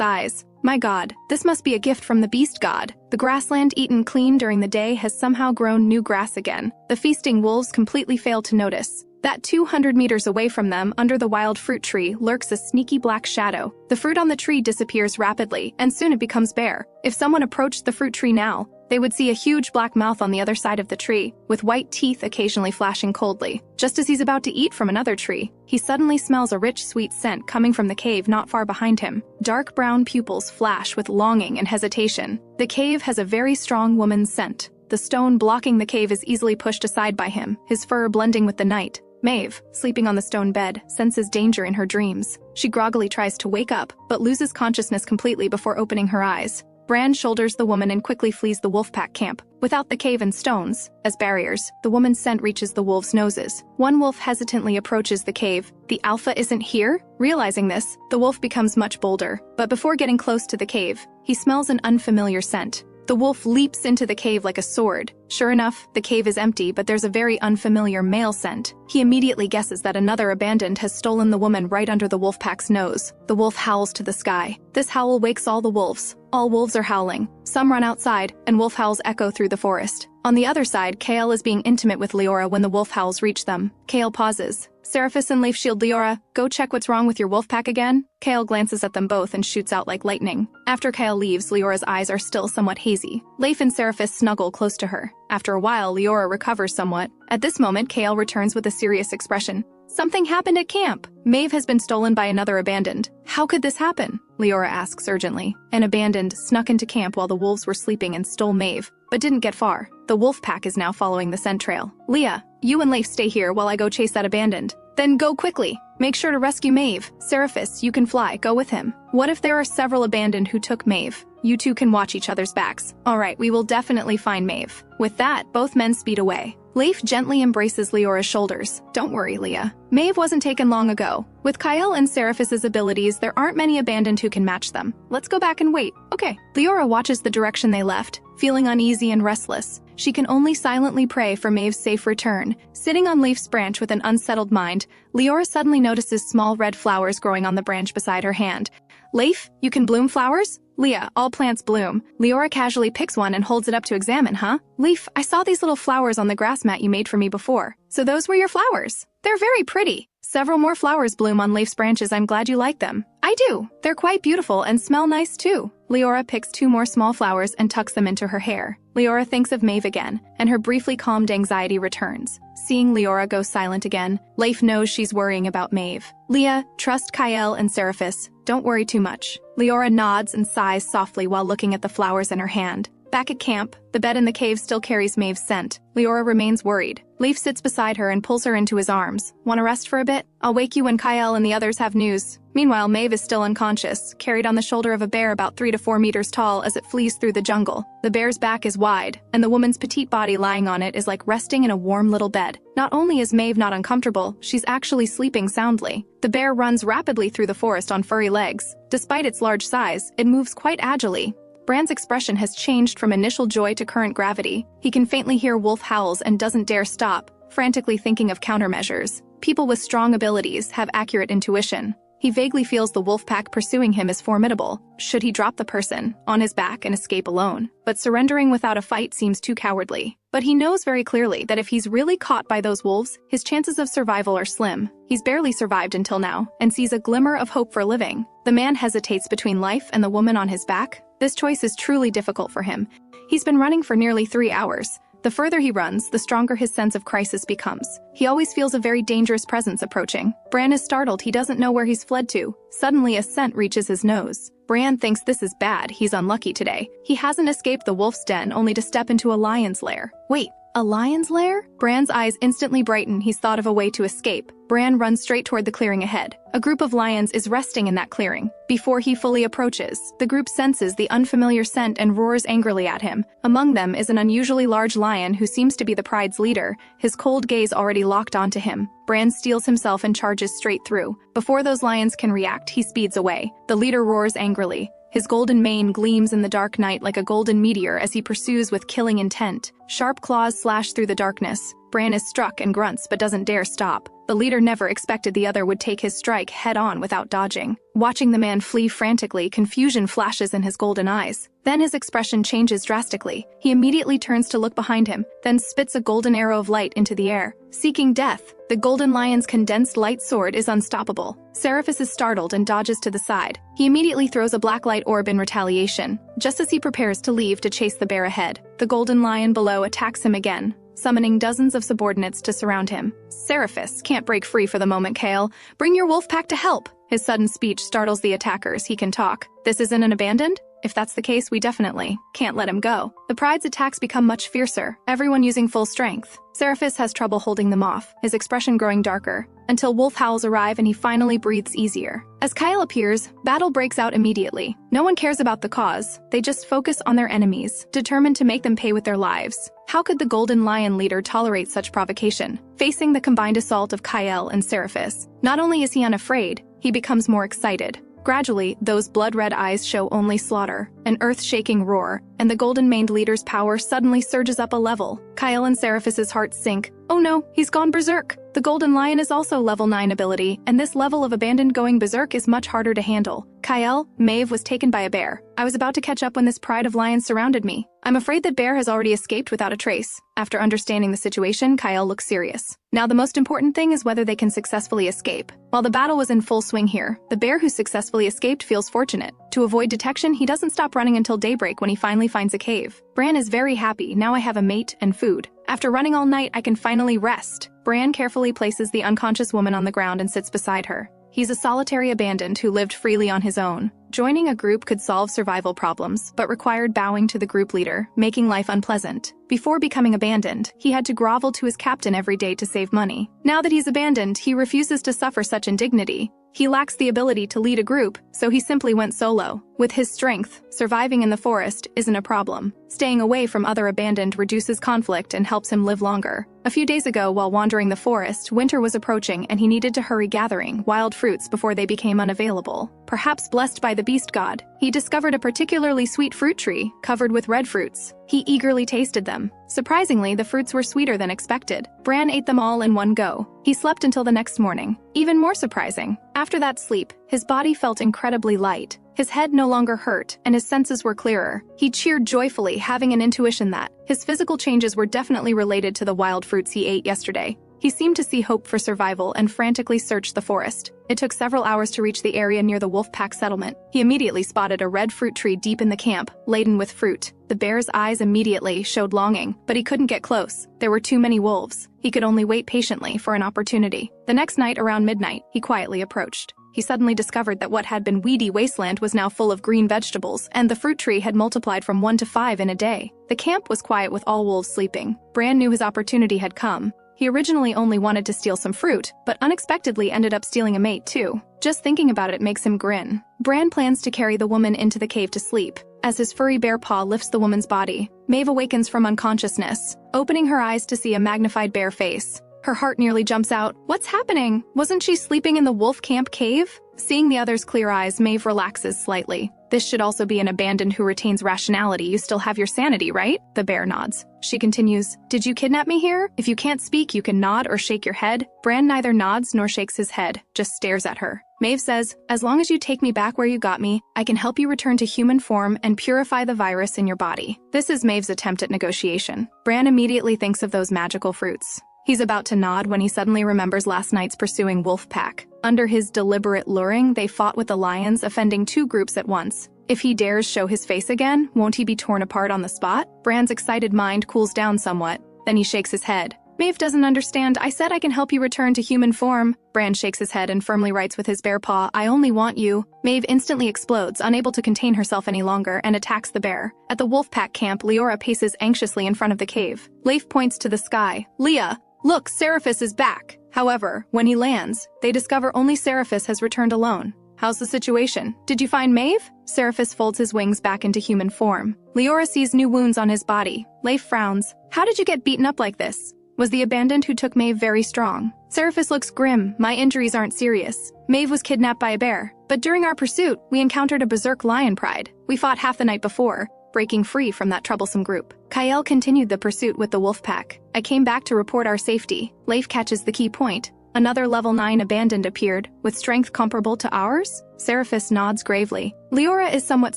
eyes. My god, this must be a gift from the beast god. The grassland eaten clean during the day has somehow grown new grass again. The feasting wolves completely fail to notice that 200 meters away from them, under the wild fruit tree, lurks a sneaky black shadow. The fruit on the tree disappears rapidly, and soon it becomes bare. If someone approached the fruit tree now, they would see a huge black mouth on the other side of the tree, with white teeth occasionally flashing coldly. Just as he's about to eat from another tree, he suddenly smells a rich, sweet scent coming from the cave not far behind him. Dark brown pupils flash with longing and hesitation. The cave has a very strong woman's scent. The stone blocking the cave is easily pushed aside by him, his fur blending with the night. Mave, sleeping on the stone bed, senses danger in her dreams. She groggily tries to wake up, but loses consciousness completely before opening her eyes. Bran shoulders the woman and quickly flees the Wolfpack camp. Without the cave and stones as barriers, the woman's scent reaches the wolves' noses. One wolf hesitantly approaches the cave. The alpha isn't here? Realizing this, the wolf becomes much bolder. But before getting close to the cave, he smells an unfamiliar scent. The wolf leaps into the cave like a sword. Sure enough, the cave is empty, but there's a very unfamiliar male scent. He immediately guesses that another abandoned has stolen the woman right under the Wolfpack's nose. The wolf howls to the sky. This howl wakes all the wolves. All wolves are howling. Some run outside, and wolf howls echo through the forest. On the other side, Kale is being intimate with Leora when the wolf howls reach them. Kale pauses, Sarapus and Leif shield Leora. Go check what's wrong with your wolf pack again. Kale glances at them both and shoots out like lightning. After Kale leaves, Leora's eyes are still somewhat hazy. Leif and Sarapus snuggle close to her. After a while, Leora recovers somewhat. At this moment, Kale returns with a serious expression. Something happened at camp. Mave has been stolen by another abandoned. How could this happen? Leora asks urgently. An abandoned snuck into camp while the wolves were sleeping and stole Mave, but didn't get far. The wolf pack is now following the scent trail. Leah, you and Leif stay here while I go chase that abandoned. Then go quickly. Make sure to rescue Mave. Sarapus, you can fly. Go with him. What if there are several abandoned who took Mave? You two can watch each other's backs. Alright, we will definitely find Mave. With that, both men speed away. Leif gently embraces Leora's shoulders. Don't worry, Leah. Mave wasn't taken long ago. With Kyle and Sarapus' abilities, there aren't many abandoned who can match them. Let's go back and wait. Okay. Leora watches the direction they left, feeling uneasy and restless. She can only silently pray for Mave's safe return. Sitting on Leif's branch with an unsettled mind, Leora suddenly notices small red flowers growing on the branch beside her hand. Leif, you can bloom flowers? Leah, all plants bloom. Leora casually picks one and holds it up to examine, huh? Leif, I saw these little flowers on the grass mat you made for me before. So those were your flowers? They're very pretty. Several more flowers bloom on Leif's branches. I'm glad you like them. I do. They're quite beautiful and smell nice too. Leora picks 2 more small flowers and tucks them into her hair. Leora thinks of Mave again, and her briefly calmed anxiety returns. Seeing Leora go silent again, Leif knows she's worrying about Mave. Leah, trust Kyle and Sarapus. Don't worry too much. Leora nods and sighs softly while looking at the flowers in her hand. Back at camp, the bed in the cave still carries Mave's scent. Leora remains worried. Leif sits beside her and pulls her into his arms. Want to rest for a bit? I'll wake you when Kyle and the others have news. Meanwhile, Mave is still unconscious, carried on the shoulder of a bear about 3 to 4 meters tall as it flees through the jungle. The bear's back is wide, and the woman's petite body lying on it is like resting in a warm little bed. Not only is Mave not uncomfortable, she's actually sleeping soundly. The bear runs rapidly through the forest on furry legs. Despite its large size, it moves quite agilely. Bran's expression has changed from initial joy to current gravity. He can faintly hear wolf howls and doesn't dare stop, frantically thinking of countermeasures. People with strong abilities have accurate intuition. He vaguely feels the wolf pack pursuing him is formidable. Should he drop the person on his back and escape alone? But surrendering without a fight seems too cowardly. But he knows very clearly that if he's really caught by those wolves, his chances of survival are slim. He's barely survived until now, and sees a glimmer of hope for living. The man hesitates between life and the woman on his back. This choice is truly difficult for him. He's been running for nearly 3 hours. The further he runs, the stronger his sense of crisis becomes. He always feels a very dangerous presence approaching. Bran is startled. He doesn't know where he's fled to. Suddenly, a scent reaches his nose. Bran thinks this is bad. He's unlucky today. He hasn't escaped the wolf's den, only to step into a lion's lair. Wait, a lion's lair? Bran's eyes instantly brighten. He's thought of a way to escape. Bran runs straight toward the clearing ahead. A group of lions is resting in that clearing. Before he fully approaches, the group senses the unfamiliar scent and roars angrily at him. Among them is an unusually large lion who seems to be the pride's leader, his cold gaze already locked onto him. Bran steels himself and charges straight through. Before those lions can react, he speeds away. The leader roars angrily. His golden mane gleams in the dark night like a golden meteor as he pursues with killing intent. Sharp claws slash through the darkness. Bran is struck and grunts but doesn't dare stop. The leader never expected the other would take his strike head-on without dodging. Watching the man flee frantically, confusion flashes in his golden eyes. Then his expression changes drastically. He immediately turns to look behind him, then spits a golden arrow of light into the air. Seeking death, the golden lion's condensed light sword is unstoppable. Sarapus is startled and dodges to the side. He immediately throws a black light orb in retaliation. Just as he prepares to leave to chase the bear ahead, the golden lion below attacks him again, summoning dozens of subordinates to surround him. Sarapus can't break free for the moment, Kale. Bring your wolf pack to help. His sudden speech startles the attackers. He can talk. This isn't an abandoned? If that's the case, we definitely can't let him go. The pride's attacks become much fiercer, everyone using full strength. Sarapus has trouble holding them off, his expression growing darker, until wolf howls arrive and he finally breathes easier. As Kyle appears, battle breaks out immediately. No one cares about the cause, they just focus on their enemies, determined to make them pay with their lives. How could the Golden Lion leader tolerate such provocation? Facing the combined assault of Kyle and Sarapus, not only is he unafraid, he becomes more excited. Gradually, those blood-red eyes show only slaughter, an earth-shaking roar, and the golden-maned leader's power suddenly surges up a level. Kyle and Sarapus's hearts sink. Oh no, he's gone berserk. The Golden Lion is also level 9 ability, and this level of abandoned going berserk is much harder to handle. Kyle, Mave was taken by a bear. I was about to catch up when this pride of lions surrounded me. I'm afraid that bear has already escaped without a trace. After understanding the situation, Kyle looks serious. Now the most important thing is whether they can successfully escape. While the battle was in full swing here, the bear who successfully escaped feels fortunate. To avoid detection, he doesn't stop running until daybreak when he finally finds a cave. Bran is very happy. Now I have a mate and food. After running all night, I can finally rest. Bran carefully places the unconscious woman on the ground and sits beside her. He's a solitary abandoned who lived freely on his own. Joining a group could solve survival problems, but required bowing to the group leader, making life unpleasant. Before becoming abandoned, he had to grovel to his captain every day to save money. Now that he's abandoned, he refuses to suffer such indignity. He lacks the ability to lead a group, so he simply went solo. With his strength, surviving in the forest isn't a problem. Staying away from other abandoned reduces conflict and helps him live longer. A few days ago, while wandering the forest, winter was approaching and he needed to hurry gathering wild fruits before they became unavailable. Perhaps blessed by the beast god, he discovered a particularly sweet fruit tree covered with red fruits. He eagerly tasted them. Surprisingly, the fruits were sweeter than expected. Bran ate them all in one go. He slept until the next morning. Even more surprising, after that sleep, his body felt incredibly light. His head no longer hurt, and his senses were clearer. He cheered joyfully, having an intuition that his physical changes were definitely related to the wild fruits he ate yesterday. He seemed to see hope for survival and frantically searched the forest. It took several hours to reach the area near the wolf pack settlement. He immediately spotted a red fruit tree deep in the camp, laden with fruit. The bear's eyes immediately showed longing, but he couldn't get close. There were too many wolves. He could only wait patiently for an opportunity. The next night, around midnight, he quietly approached. He suddenly discovered that what had been weedy wasteland was now full of green vegetables, and the fruit tree had multiplied from 1 to 5 in a day. The camp was quiet with all wolves sleeping. Bran knew his opportunity had come. He originally only wanted to steal some fruit, but unexpectedly ended up stealing a mate too. Just thinking about it makes him grin. Bran plans to carry the woman into the cave to sleep. As his furry bear paw lifts the woman's body, Mave awakens from unconsciousness, opening her eyes to see a magnified bear face. Her heart nearly jumps out. What's happening? Wasn't she sleeping in the wolf camp cave? Seeing the other's clear eyes, Mave relaxes slightly. This should also be an abandoned who retains rationality. You still have your sanity, right? The bear nods. She continues, did you kidnap me here? If you can't speak, you can nod or shake your head. Bran neither nods nor shakes his head, just stares at her. Mave says, as long as you take me back where you got me, I can help you return to human form and purify the virus in your body. This is Mave's attempt at negotiation. Bran immediately thinks of those magical fruits. He's about to nod when he suddenly remembers last night's pursuing wolf pack. Under his deliberate luring, they fought with the lions, offending 2 groups at once. If he dares show his face again, won't he be torn apart on the spot? Bran's excited mind cools down somewhat. Then he shakes his head. Mave doesn't understand. I said I can help you return to human form. Bran shakes his head and firmly writes with his bear paw, I only want you. Mave instantly explodes, unable to contain herself any longer, and attacks the bear. At the wolf pack camp, Leora paces anxiously in front of the cave. Leif points to the sky. Leah, look, Sarapus is back. However, when he lands, they discover only Sarapus has returned alone. How's the situation? Did you find Mave? Sarapus folds his wings back into human form. Leora sees new wounds on his body. Leif frowns. How did you get beaten up like this? Was the abandoned who took Mave very strong? Sarapus looks grim. My injuries aren't serious. Mave was kidnapped by a bear. But during our pursuit, we encountered a berserk lion pride. We fought half the night before, breaking free from that troublesome group. Kyle continued the pursuit with the wolf pack. I came back to report our safety. Leif catches the key point. Another level 9 abandoned appeared, with strength comparable to ours? Sarapus nods gravely. Leora is somewhat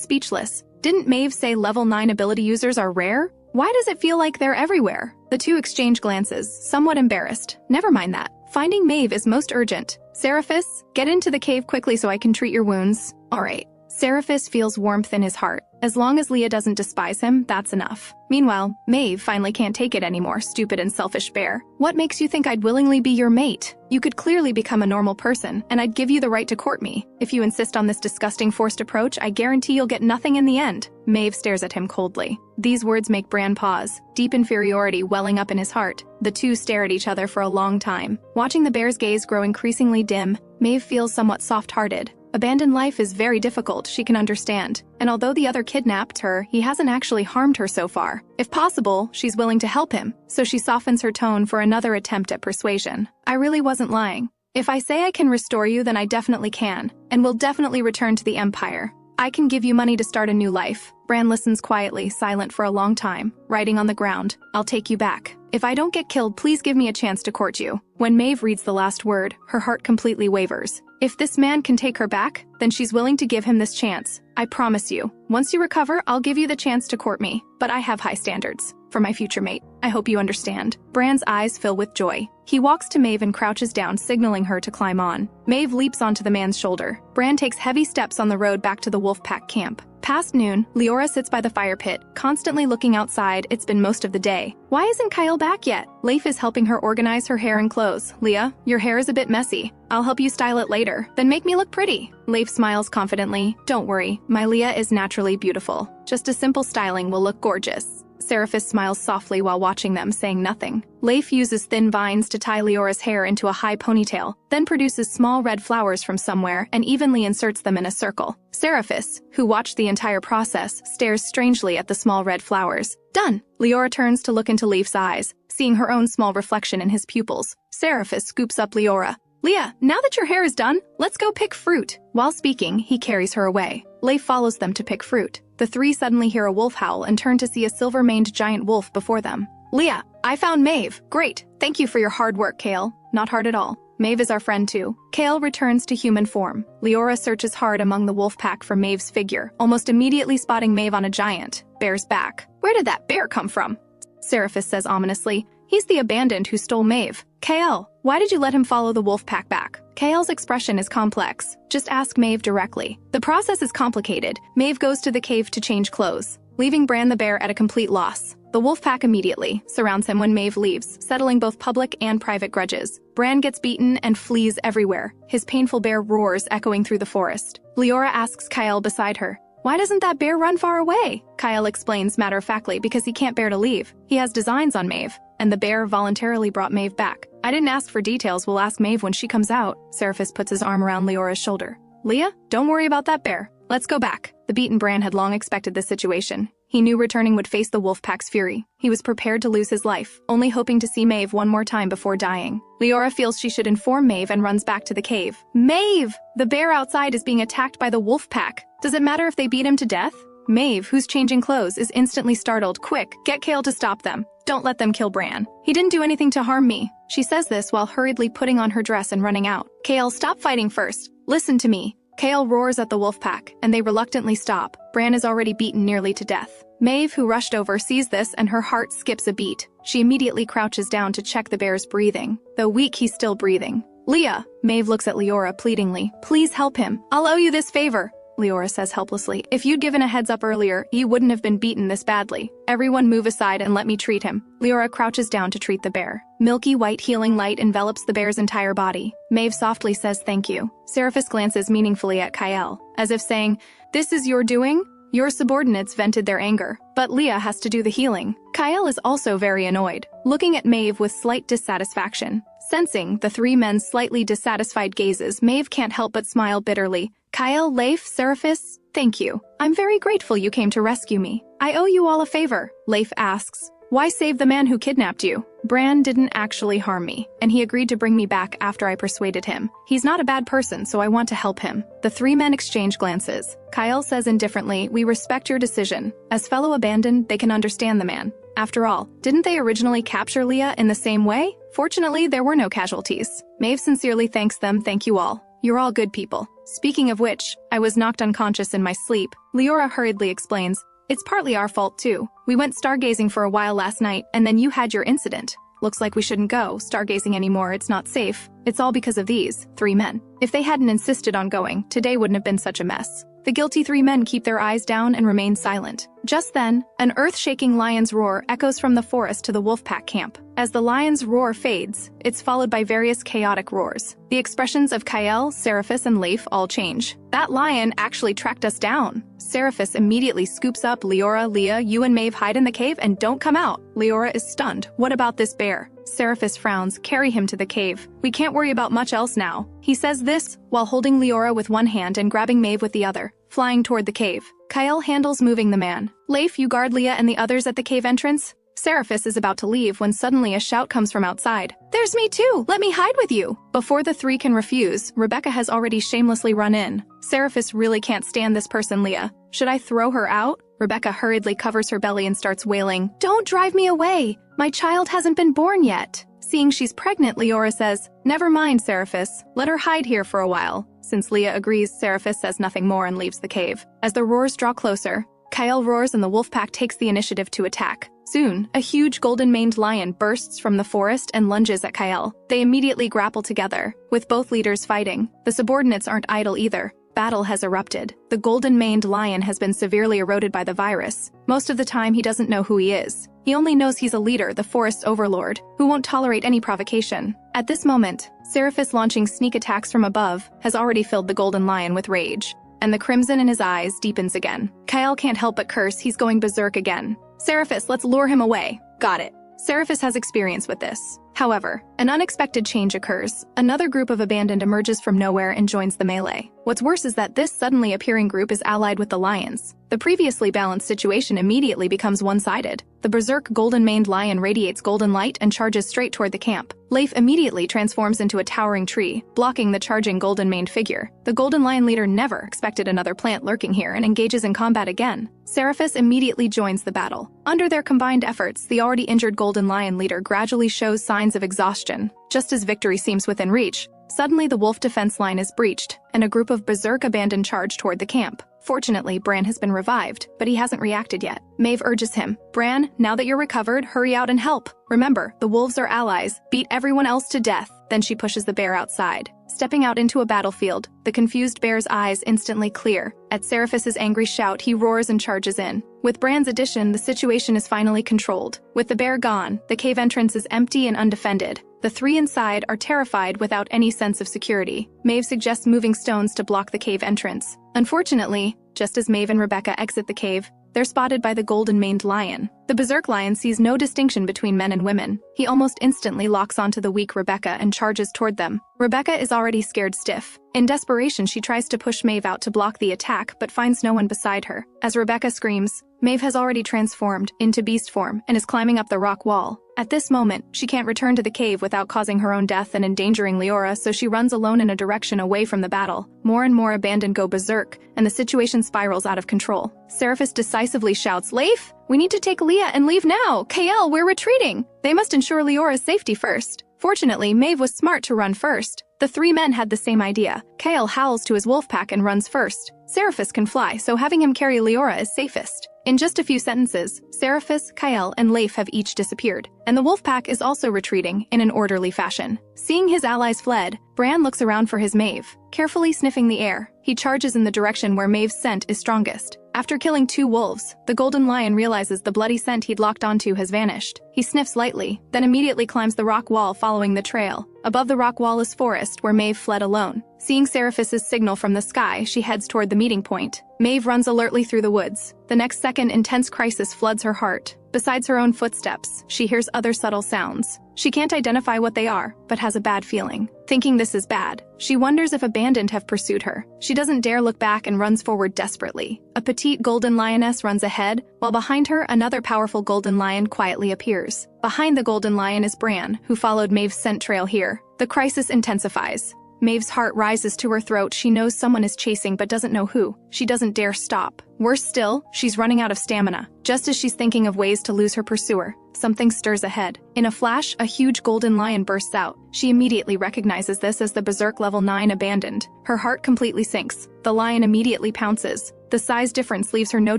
speechless. Didn't Mave say level 9 ability users are rare? Why does it feel like they're everywhere? The 2 exchange glances, somewhat embarrassed. Never mind that. Finding Mave is most urgent. Sarapus, get into the cave quickly so I can treat your wounds. Alright. Sarapus feels warmth in his heart. As long as Leah doesn't despise him, that's enough. Meanwhile, Mave finally can't take it anymore, stupid and selfish bear. What makes you think I'd willingly be your mate? You could clearly become a normal person, and I'd give you the right to court me. If you insist on this disgusting forced approach, I guarantee you'll get nothing in the end. Mave stares at him coldly. These words make Bran pause, deep inferiority welling up in his heart. The 2 stare at each other for a long time. Watching the bear's gaze grow increasingly dim, Mave feels somewhat soft-hearted. Abandoned life is very difficult, she can understand. And although the other kidnapped her, he hasn't actually harmed her so far. If possible, she's willing to help him, so she softens her tone for another attempt at persuasion. I really wasn't lying. If I say I can restore you, then I definitely can, and will definitely return to the Empire. I can give you money to start a new life. Bran listens quietly, silent for a long time, writing on the ground, "I'll take you back. If I don't get killed, please give me a chance to court you." When Mave reads the last word, her heart completely wavers. If this man can take her back, then she's willing to give him this chance. "I promise you, once you recover, I'll give you the chance to court me, but I have high standards for my future mate. I hope you understand." Bran's eyes fill with joy. He walks to Mave and crouches down, signaling her to climb on. Mave leaps onto the man's shoulder. Bran takes heavy steps on the road back to the wolf pack camp. Past noon, Leora sits by the fire pit, constantly looking outside. It's been most of the day. Why isn't Kyle back yet? Leif is helping her organize her hair and clothes. "Leah, your hair is a bit messy. I'll help you style it later. Then make me look pretty." Leif smiles confidently. "Don't worry, my Leah is naturally beautiful. Just a simple styling will look gorgeous." Sarapus smiles softly while watching them, saying nothing. Leif uses thin vines to tie Leora's hair into a high ponytail, then produces small red flowers from somewhere and evenly inserts them in a circle. Sarapus, who watched the entire process, stares strangely at the small red flowers. "Done!" Leora turns to look into Leif's eyes, seeing her own small reflection in his pupils. Sarapus scoops up Leora. "Leah, now that your hair is done, let's go pick fruit." While speaking, he carries her away. Leif follows them to pick fruit. The three suddenly hear a wolf howl and turn to see a silver-maned giant wolf before them. "Leah, I found Mave. Great. Thank you for your hard work, Kale." "Not hard at all. Mave is our friend too." Kale returns to human form. Leora searches hard among the wolf pack for Mave's figure, almost immediately spotting Mave on a giant bear's back. "Where did that bear come from?" Sarapus says ominously. "He's the abandoned who stole Mave." "Kale, why did you let him follow the wolf pack back?" Kale's expression is complex. Just ask Mave directly. The process is complicated. Mave goes to the cave to change clothes, leaving Bran the bear at a complete loss. The wolf pack immediately surrounds him when Mave leaves, settling both public and private grudges. Bran gets beaten and flees everywhere. His painful bear roars, echoing through the forest. Leora asks Kyle beside her, "Why doesn't that bear run far away?" Kyle explains matter-of-factly because he can't bear to leave. He has designs on Mave, and the bear voluntarily brought Mave back. "I didn't ask for details, we'll ask Mave when she comes out." Sarapus puts his arm around Leora's shoulder. "Leah, don't worry about that bear. Let's go back." The beaten Bran had long expected this situation. He knew returning would face the wolf pack's fury. He was prepared to lose his life, only hoping to see Mave one more time before dying. Leora feels she should inform Mave and runs back to the cave. "Mave! The bear outside is being attacked by the wolf pack. Does it matter if they beat him to death?" Mave, who's changing clothes, is instantly startled. "Quick, get Kale to stop them. Don't let them kill Bran. He didn't do anything to harm me." She says this while hurriedly putting on her dress and running out. "Kale, stop fighting first. Listen to me." Kale roars at the wolf pack, and they reluctantly stop. Bran is already beaten nearly to death. Mave, who rushed over, sees this and her heart skips a beat. She immediately crouches down to check the bear's breathing. Though weak, he's still breathing. "Leah!" Mave looks at Leora pleadingly. "Please help him. I'll owe you this favor." Leora says helplessly, "If you'd given a heads up earlier, he wouldn't have been beaten this badly. Everyone move aside and let me treat him." Leora crouches down to treat the bear. Milky white healing light envelops the bear's entire body. Mave softly says thank you. Sarapus glances meaningfully at Kyle, as if saying, "This is your doing?" Your subordinates vented their anger, but Leah has to do the healing. Kyle is also very annoyed, looking at Mave with slight dissatisfaction. Sensing the three men's slightly dissatisfied gazes, Mave can't help but smile bitterly. "Kyle, Leif, Sarapus, thank you. I'm very grateful you came to rescue me. I owe you all a favor." Leif asks, "Why save the man who kidnapped you?" "Bran didn't actually harm me, and he agreed to bring me back after I persuaded him. He's not a bad person, so I want to help him." The three men exchange glances. Kyle says indifferently, "We respect your decision. As fellow abandoned, they can understand the man. After all, didn't they originally capture Leah in the same way? Fortunately, there were no casualties." Mave sincerely thanks them. "Thank you all. You're all good people. Speaking of which, I was knocked unconscious in my sleep." Leora hurriedly explains, "It's partly our fault too. We went stargazing for a while last night, and then you had your incident. Looks like we shouldn't go stargazing anymore. It's not safe. It's all because of these three men. If they hadn't insisted on going, today wouldn't have been such a mess." The guilty three men keep their eyes down and remain silent. Just then, an earth-shaking lion's roar echoes from the forest to the wolfpack camp. As the lion's roar fades, it's followed by various chaotic roars. The expressions of Kyle, Sarapus, and Leif all change. "That lion actually tracked us down." Sarapus immediately scoops up Leora. "Leah, you and Mave hide in the cave and don't come out." Leora is stunned. "What about this bear?" Sarapus frowns. "Carry him to the cave. We can't worry about much else now." He says this while holding Leora with one hand and grabbing Mave with the other, flying toward the cave. Kyle handles moving the man. "Leif, you guard Leah and the others at the cave entrance." Sarapus is about to leave when suddenly a shout comes from outside. "There's me too! Let me hide with you!" Before the three can refuse, Rebecca has already shamelessly run in. "Sarapus really can't stand this person, Leah. Should I throw her out?" Rebecca hurriedly covers her belly and starts wailing, "Don't drive me away! My child hasn't been born yet!" Seeing she's pregnant, Leora says, "Never mind, Sarapus. Let her hide here for a while." Since Leah agrees, Sarapus says nothing more and leaves the cave. As the roars draw closer, Kyle roars and the wolf pack takes the initiative to attack. Soon, a huge golden-maned lion bursts from the forest and lunges at Kyle. They immediately grapple together, with both leaders fighting. The subordinates aren't idle either. Battle has erupted. The golden-maned lion has been severely eroded by the virus. Most of the time, he doesn't know who he is. He only knows he's a leader, the forest's overlord, who won't tolerate any provocation. At this moment, Sarapus launching sneak attacks from above has already filled the golden lion with rage, and the crimson in his eyes deepens again. Kyle can't help but curse. He's going berserk again. "Sarapus, let's lure him away." "Got it." Sarapus has experience with this. However, an unexpected change occurs. Another group of abandoned emerges from nowhere and joins the melee. What's worse is that this suddenly appearing group is allied with the lions. The previously balanced situation immediately becomes one-sided. The berserk golden-maned lion radiates golden light and charges straight toward the camp. Leif immediately transforms into a towering tree, blocking the charging golden-maned figure. The golden lion leader never expected another plant lurking here and engages in combat again. Sarapus immediately joins the battle. Under their combined efforts, the already injured golden lion leader gradually shows signs of exhaustion. Just as victory seems within reach, suddenly the wolf defense line is breached, and a group of berserk abandoned charge toward the camp. Fortunately, Bran has been revived, but he hasn't reacted yet. Mave urges him, "Bran, now that you're recovered, hurry out and help. Remember, the wolves are allies. Beat everyone else to death." Then she pushes the bear outside. Stepping out into a battlefield, the confused bear's eyes instantly clear. At Sarapus's angry shout, he roars and charges in. With Bran's addition, the situation is finally controlled. With the bear gone, the cave entrance is empty and undefended. The three inside are terrified without any sense of security. Mave suggests moving stones to block the cave entrance. Unfortunately, just as Mave and Rebecca exit the cave, they're spotted by the golden-maned lion. The berserk lion sees no distinction between men and women. He almost instantly locks onto the weak Rebecca and charges toward them. Rebecca is already scared stiff. In desperation, she tries to push Mave out to block the attack, but finds no one beside her. As Rebecca screams, Mave has already transformed into beast form and is climbing up the rock wall. At this moment, she can't return to the cave without causing her own death and endangering Leora, so she runs alone in a direction away from the battle. More and more abandoned go berserk, and the situation spirals out of control. Sarapus decisively shouts, "Leif, we need to take Leah and leave now! KL, we're retreating! They must ensure Leora's safety first." Fortunately, Mave was smart to run first. The three men had the same idea. Kale howls to his wolf pack and runs first. Sarapus can fly, so having him carry Leora is safest. In just a few sentences, Sarapus, Kyle, and Leif have each disappeared, and the wolf pack is also retreating in an orderly fashion. Seeing his allies fled, Bran looks around for his Mave. Carefully sniffing the air, he charges in the direction where Mave's scent is strongest. After killing 2 wolves, the golden lion realizes the bloody scent he'd locked onto has vanished. He sniffs lightly, then immediately climbs the rock wall following the trail. Above the rock wall is forest, where Mave fled alone. Seeing Sarapus's signal from the sky, she heads toward the meeting point. Mave runs alertly through the woods. The next second, intense crisis floods her heart. Besides her own footsteps, she hears other subtle sounds. She can't identify what they are, but has a bad feeling. Thinking this is bad, she wonders if abandoned have pursued her. She doesn't dare look back and runs forward desperately. A petite golden lioness runs ahead, while behind her, another powerful golden lion quietly appears. Behind the golden lion is Bran, who followed Mave's scent trail here. The crisis intensifies. Mave's heart rises to her throat. She knows someone is chasing but doesn't know who. She doesn't dare stop. Worse still, she's running out of stamina. Just as she's thinking of ways to lose her pursuer, something stirs ahead. In a flash, a huge golden lion bursts out. She immediately recognizes this as the Berserk level 9 abandoned. Her heart completely sinks. The lion immediately pounces. The size difference leaves her no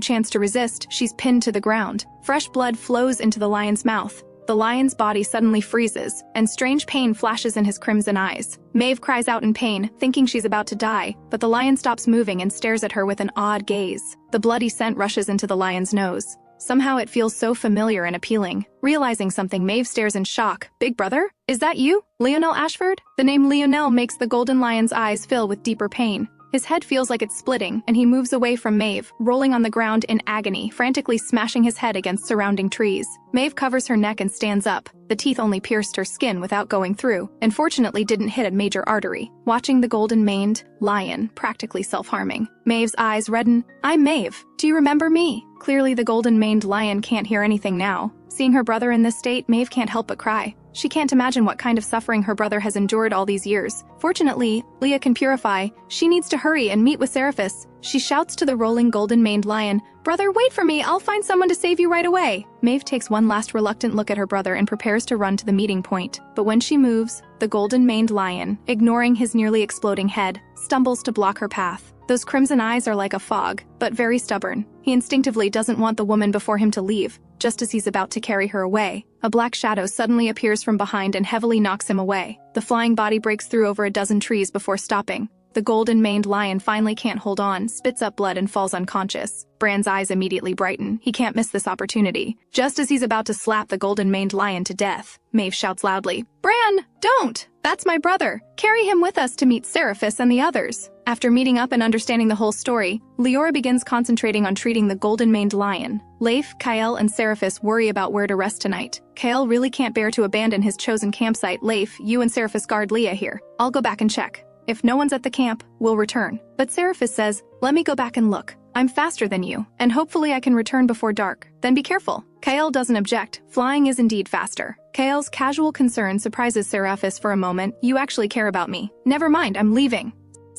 chance to resist. She's pinned to the ground. Fresh blood flows into the lion's mouth. The lion's body suddenly freezes, and strange pain flashes in his crimson eyes. Mave cries out in pain, thinking she's about to die, but the lion stops moving and stares at her with an odd gaze. The bloody scent rushes into the lion's nose. Somehow it feels so familiar and appealing. Realizing something, Mave stares in shock. "Big brother? Is that you? Lionel Ashford?" The name Lionel makes the golden lion's eyes fill with deeper pain. His head feels like it's splitting, and he moves away from Mave, rolling on the ground in agony, frantically smashing his head against surrounding trees. Mave covers her neck and stands up. The teeth only pierced her skin without going through, and fortunately didn't hit a major artery. Watching the golden-maned lion practically self-harming, Mave's eyes redden. "I'm Mave. Do you remember me?" Clearly the golden-maned lion can't hear anything now. Seeing her brother in this state, Mave can't help but cry. She can't imagine what kind of suffering her brother has endured all these years. Fortunately, Leah can purify. She needs to hurry and meet with Sarapus. She shouts to the rolling golden-maned lion, Brother, wait for me, I'll find someone to save you right away. Mave takes one last reluctant look at her brother and prepares to run to the meeting point. But when she moves, the golden-maned lion, ignoring his nearly exploding head, stumbles to block her path. Those crimson eyes are like a fog, but very stubborn. He instinctively doesn't want the woman before him to leave. Just as he's about to carry her away, a black shadow suddenly appears from behind and heavily knocks him away. The flying body breaks through over a dozen trees before stopping. The golden-maned lion finally can't hold on, spits up blood and falls unconscious. Bran's eyes immediately brighten. He can't miss this opportunity. Just as he's about to slap the golden-maned lion to death, Mave shouts loudly, "Bran, don't! That's my brother. Carry him with us to meet Sarapus and the others." After meeting up and understanding the whole story, Leora begins concentrating on treating the golden-maned lion. Leif, Kyle, and Sarapus worry about where to rest tonight. Kyle really can't bear to abandon his chosen campsite. Leif, you and Sarapus guard Leah here. I'll go back and check. If no one's at the camp, we'll return. But Sarapus says, "Let me go back and look. I'm faster than you, and hopefully I can return before dark. Then be careful." Kyle doesn't object. Flying is indeed faster. Kyle's casual concern surprises Sarapus for a moment. "You actually care about me. Never mind, I'm leaving."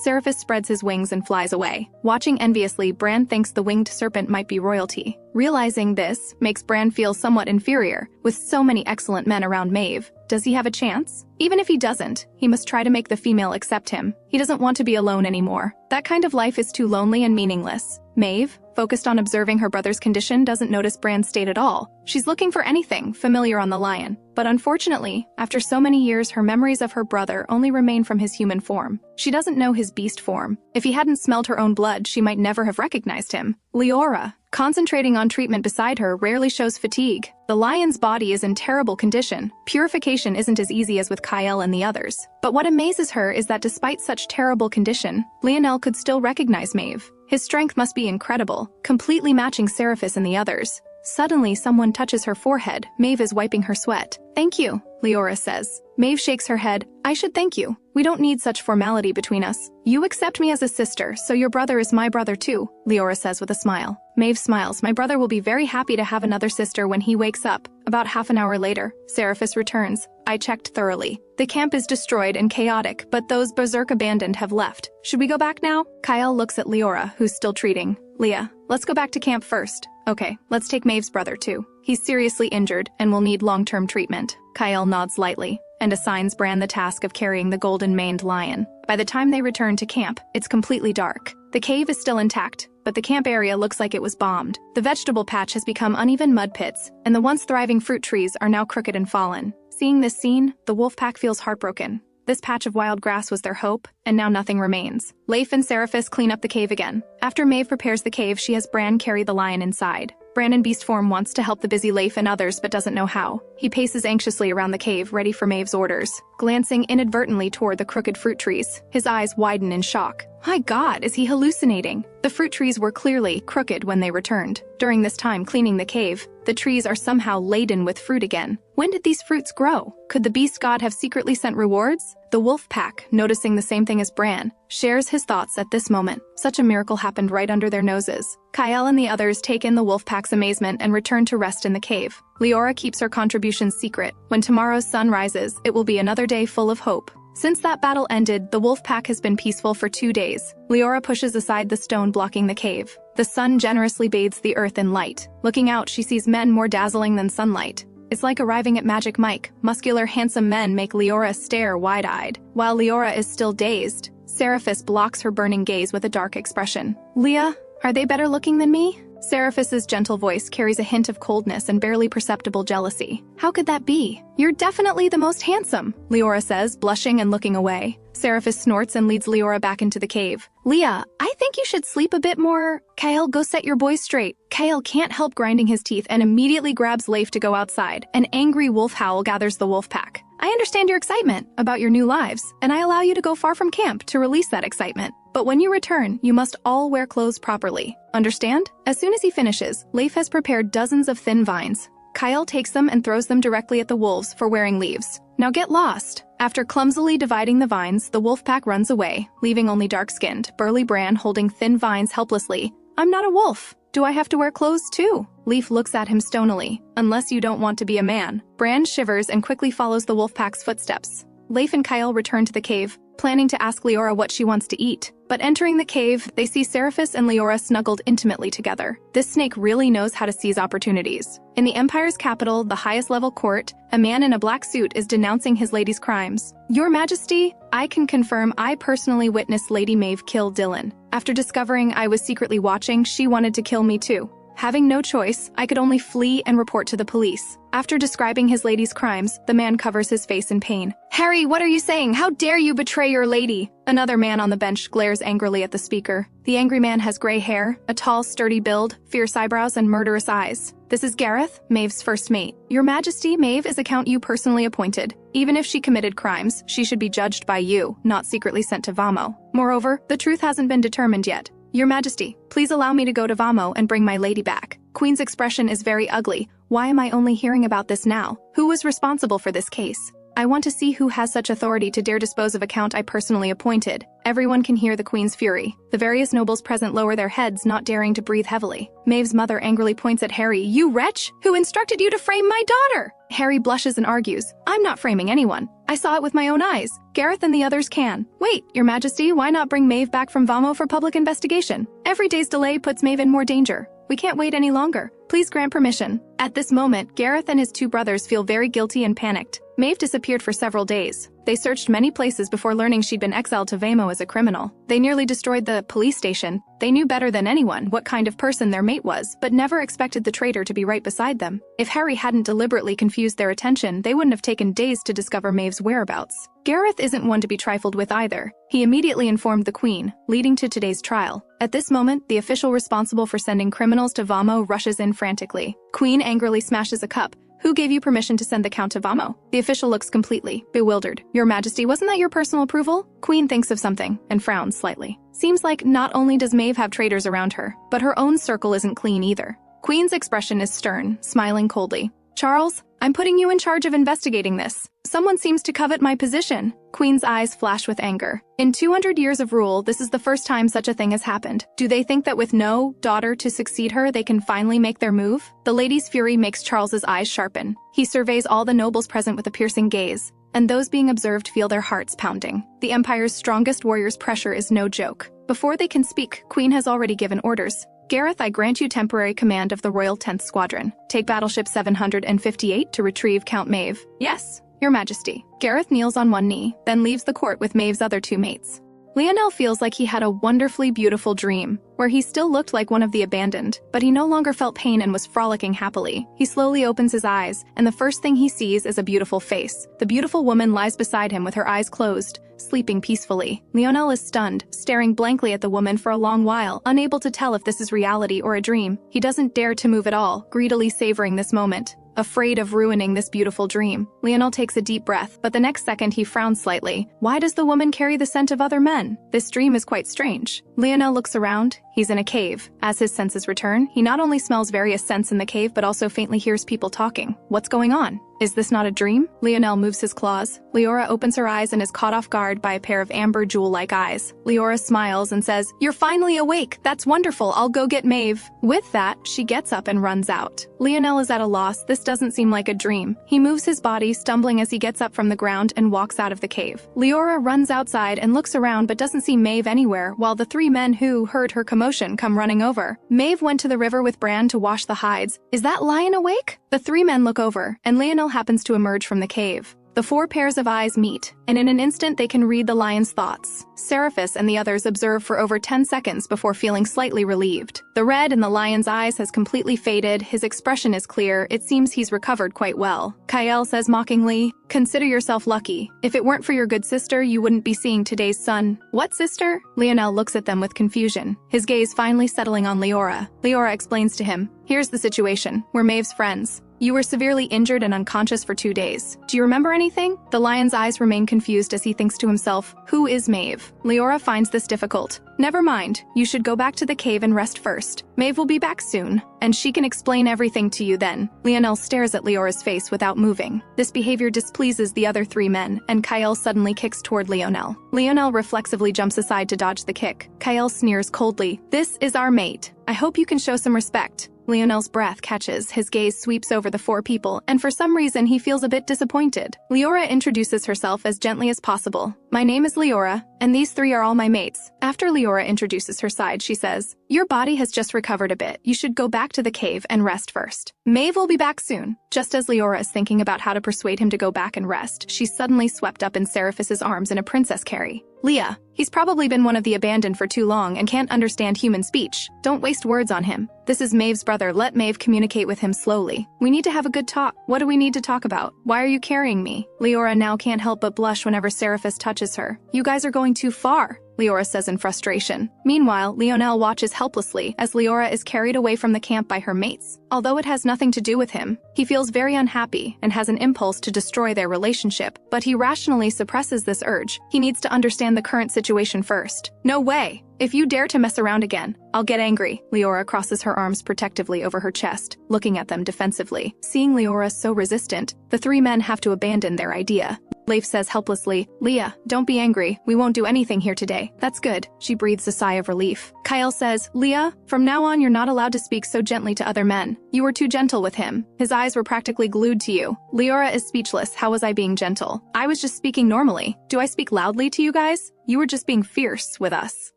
Sarapus spreads his wings and flies away. Watching enviously, Bran thinks the winged serpent might be royalty. Realizing this makes Bran feel somewhat inferior, with so many excellent men around Mave. Does he have a chance? Even if he doesn't, he must try to make the female accept him. He doesn't want to be alone anymore. That kind of life is too lonely and meaningless. Mave, focused on observing her brother's condition, doesn't notice Bran's state at all. She's looking for anything familiar on the lion. But unfortunately, after so many years, her memories of her brother only remain from his human form. She doesn't know his beast form. If he hadn't smelled her own blood, she might never have recognized him. Leora, concentrating on treatment beside her, rarely shows fatigue. The lion's body is in terrible condition. Purification isn't as easy as with Kyle and the others. But what amazes her is that despite such terrible condition, Lionel could still recognize Mave. His strength must be incredible, completely matching Sarapus and the others. Suddenly, someone touches her forehead. Mave is wiping her sweat. "Thank you," Leora says. Mave shakes her head. "I should thank you. We don't need such formality between us. You accept me as a sister, so your brother is my brother too," Leora says with a smile. Mave smiles. "My brother will be very happy to have another sister when he wakes up." About half an hour later, Sarapus returns. "I checked thoroughly. The camp is destroyed and chaotic, but those berserk abandoned have left. Should we go back now?" Kyle looks at Leora, who's still treating. "Leah, let's go back to camp first." "Okay, let's take Mave's brother too. He's seriously injured and will need long-term treatment." Kyle nods lightly and assigns Bran the task of carrying the golden-maned lion. By the time they return to camp, it's completely dark. The cave is still intact, but the camp area looks like it was bombed. The vegetable patch has become uneven mud pits, and the once thriving fruit trees are now crooked and fallen. Seeing this scene, the wolf pack feels heartbroken. This patch of wild grass was their hope, and now nothing remains. Leif and Sarapus clean up the cave again. After Mave prepares the cave, she has Bran carry the lion inside. Bran in beast form wants to help the busy Leif and others but doesn't know how. He paces anxiously around the cave, ready for Mave's orders, glancing inadvertently toward the crooked fruit trees. His eyes widen in shock. My God, is he hallucinating? The fruit trees were clearly crooked when they returned. During this time cleaning the cave, the trees are somehow laden with fruit again. When did these fruits grow? Could the beast god have secretly sent rewards? The wolf pack, noticing the same thing as Bran, shares his thoughts at this moment. Such a miracle happened right under their noses. Kyle and the others take in the wolf pack's amazement and return to rest in the cave. Leora keeps her contributions secret. When tomorrow's sun rises, it will be another day full of hope. Since that battle ended, the wolf pack has been peaceful for 2 days. Leora pushes aside the stone blocking the cave. The sun generously bathes the earth in light. Looking out, she sees men more dazzling than sunlight. It's like arriving at Magic Mike. Muscular, handsome men make Leora stare wide-eyed. While Leora is still dazed, Sarapus blocks her burning gaze with a dark expression. "Leah, are they better looking than me?" Sarapus's gentle voice carries a hint of coldness and barely perceptible jealousy. "How could that be? You're definitely the most handsome," Leora says, blushing and looking away. Sarapus snorts and leads Leora back into the cave. "Leah, I think you should sleep a bit more." "Kyle, go set your boys straight." Kyle can't help grinding his teeth and immediately grabs Leif to go outside. An angry wolf howl gathers the wolf pack. "I understand your excitement about your new lives, and I allow you to go far from camp to release that excitement. But when you return, you must all wear clothes properly. Understand?" As soon as he finishes, Leif has prepared dozens of thin vines. Kyle takes them and throws them directly at the wolves for wearing leaves. "Now get lost." After clumsily dividing the vines, the wolf pack runs away, leaving only dark-skinned, burly Bran holding thin vines helplessly. "I'm not a wolf. Do I have to wear clothes too?" Leif looks at him stonily. "Unless you don't want to be a man." Bran shivers and quickly follows the wolf pack's footsteps. Leif and Kyle return to the cave, planning to ask Leora what she wants to eat. But entering the cave, they see Sarapus and Leora snuggled intimately together. This snake really knows how to seize opportunities. In the Empire's capital, the highest-level court, a man in a black suit is denouncing his lady's crimes. Your Majesty, I can confirm I personally witnessed Lady Mave kill Dylan. After discovering I was secretly watching, she wanted to kill me too. Having no choice, I could only flee and report to the police. After describing his lady's crimes, the man covers his face in pain. Harry, what are you saying? How dare you betray your lady? Another man on the bench glares angrily at the speaker. The angry man has gray hair, a tall, sturdy build, fierce eyebrows, and murderous eyes. This is Gareth, Mave's first mate. Your Majesty, Mave is a count you personally appointed. Even if she committed crimes, she should be judged by you, not secretly sent to Vamo. Moreover, the truth hasn't been determined yet. Your Majesty, please allow me to go to Vamo and bring my lady back. Queen's expression is very ugly. Why am I only hearing about this now? Who was responsible for this case? I want to see who has such authority to dare dispose of a count I personally appointed. Everyone can hear the Queen's fury. The various nobles present lower their heads, not daring to breathe heavily. Mave's mother angrily points at Harry. You wretch! Who instructed you to frame my daughter? Harry blushes and argues. I'm not framing anyone. I saw it with my own eyes. Gareth and the others can. Wait, Your Majesty, why not bring Mave back from Vamo for public investigation? Every day's delay puts Mave in more danger. We can't wait any longer. Please grant permission. At this moment, Gareth and his two brothers feel very guilty and panicked. Mave disappeared for several days. They searched many places before learning she'd been exiled to Vamo as a criminal. They nearly destroyed the police station. They knew better than anyone what kind of person their mate was, but never expected the traitor to be right beside them. If Harry hadn't deliberately confused their attention, they wouldn't have taken days to discover Mave's whereabouts. Gareth isn't one to be trifled with either. He immediately informed the Queen, leading to today's trial. At this moment, the official responsible for sending criminals to Vamo rushes in frantically. Queen angrily smashes a cup. Who gave you permission to send the Count to Vamo? The official looks completely bewildered. Your Majesty, wasn't that your personal approval? Queen thinks of something and frowns slightly. Seems like not only does Mave have traitors around her, but her own circle isn't clean either. Queen's expression is stern, smiling coldly. Charles, I'm putting you in charge of investigating this. Someone seems to covet my position. Queen's eyes flash with anger. In 200 years of rule, this is the first time such a thing has happened. Do they think that with no daughter to succeed her, they can finally make their move? The lady's fury makes Charles's eyes sharpen. He surveys all the nobles present with a piercing gaze, and those being observed feel their hearts pounding. The Empire's strongest warrior's pressure is no joke. Before they can speak, Queen has already given orders. Gareth, I grant you temporary command of the Royal 10th Squadron. Take Battleship 758 to retrieve Count Mave. Yes, Your Majesty. Gareth kneels on one knee, then leaves the court with Mave's other two mates. Lionel feels like he had a wonderfully beautiful dream, where he still looked like one of the abandoned, but he no longer felt pain and was frolicking happily. He slowly opens his eyes, and the first thing he sees is a beautiful face. The beautiful woman lies beside him with her eyes closed, sleeping peacefully. Lionel is stunned, staring blankly at the woman for a long while, unable to tell if this is reality or a dream. He doesn't dare to move at all, greedily savoring this moment. Afraid of ruining this beautiful dream, Lionel takes a deep breath, but the next second he frowns slightly. Why does the woman carry the scent of other men? This dream is quite strange. Lionel looks around. He's in a cave. As his senses return, he not only smells various scents in the cave but also faintly hears people talking. What's going on? Is this not a dream? Lionel moves his claws. Leora opens her eyes and is caught off guard by a pair of amber jewel-like eyes. Leora smiles and says, You're finally awake. That's wonderful. I'll go get Mave. With that, she gets up and runs out. Lionel is at a loss. This doesn't seem like a dream. He moves his body, stumbling as he gets up from the ground and walks out of the cave. Leora runs outside and looks around but doesn't see Mave anywhere, while the three men who heard her commotion come running over. Mave went to the river with Bran to wash the hides. Is that lion awake? The three men look over, and Lionel happens to emerge from the cave. The four pairs of eyes meet, and in an instant they can read the lion's thoughts. Sarapus and the others observe for over 10 seconds before feeling slightly relieved. The red in the lion's eyes has completely faded, his expression is clear, it seems he's recovered quite well. Kyle says mockingly, Consider yourself lucky. If it weren't for your good sister, you wouldn't be seeing today's sun. What sister? Lionel looks at them with confusion, his gaze finally settling on Leora. Leora explains to him, Here's the situation. We're Mave's friends. You were severely injured and unconscious for 2 days. Do you remember anything? The lion's eyes remain confused as he thinks to himself, Who is Mave? Leora finds this difficult. Never mind. You should go back to the cave and rest first. Mave will be back soon, and she can explain everything to you then. Lionel stares at Leora's face without moving. This behavior displeases the other three men, and Kyle suddenly kicks toward Lionel. Lionel reflexively jumps aside to dodge the kick. Kyle sneers coldly, This is our mate. I hope you can show some respect. Lionel's breath catches, his gaze sweeps over the four people, and for some reason he feels a bit disappointed. Leora introduces herself as gently as possible. My name is Leora, and these three are all my mates. After Leora introduces her side, she says, your body has just recovered a bit. You should go back to the cave and rest first. Mave will be back soon. Just as Leora is thinking about how to persuade him to go back and rest, she's suddenly swept up in Sarapus's arms in a princess carry. Leah, he's probably been one of the abandoned for too long and can't understand human speech. Don't waste words on him. This is Mave's brother. Let Mave communicate with him slowly. We need to have a good talk. What do we need to talk about? Why are you carrying me? Leora now can't help but blush whenever Sarapus touches her. You guys are going too far, Leora says in frustration. Meanwhile, Lionel watches helplessly as Leora is carried away from the camp by her mates. Although it has nothing to do with him, he feels very unhappy and has an impulse to destroy their relationship, but he rationally suppresses this urge. He needs to understand the current situation first. No way! If you dare to mess around again, I'll get angry. Leora crosses her arms protectively over her chest, looking at them defensively. Seeing Leora so resistant, the three men have to abandon their idea. Leif says helplessly, Leah, don't be angry. We won't do anything here today. That's good. She breathes a sigh of relief. Kyle says, Leah, from now on you're not allowed to speak so gently to other men. You were too gentle with him. His eyes were practically glued to you. Leora is speechless. How was I being gentle? I was just speaking normally. Do I speak loudly to you guys? You were just being fierce with us.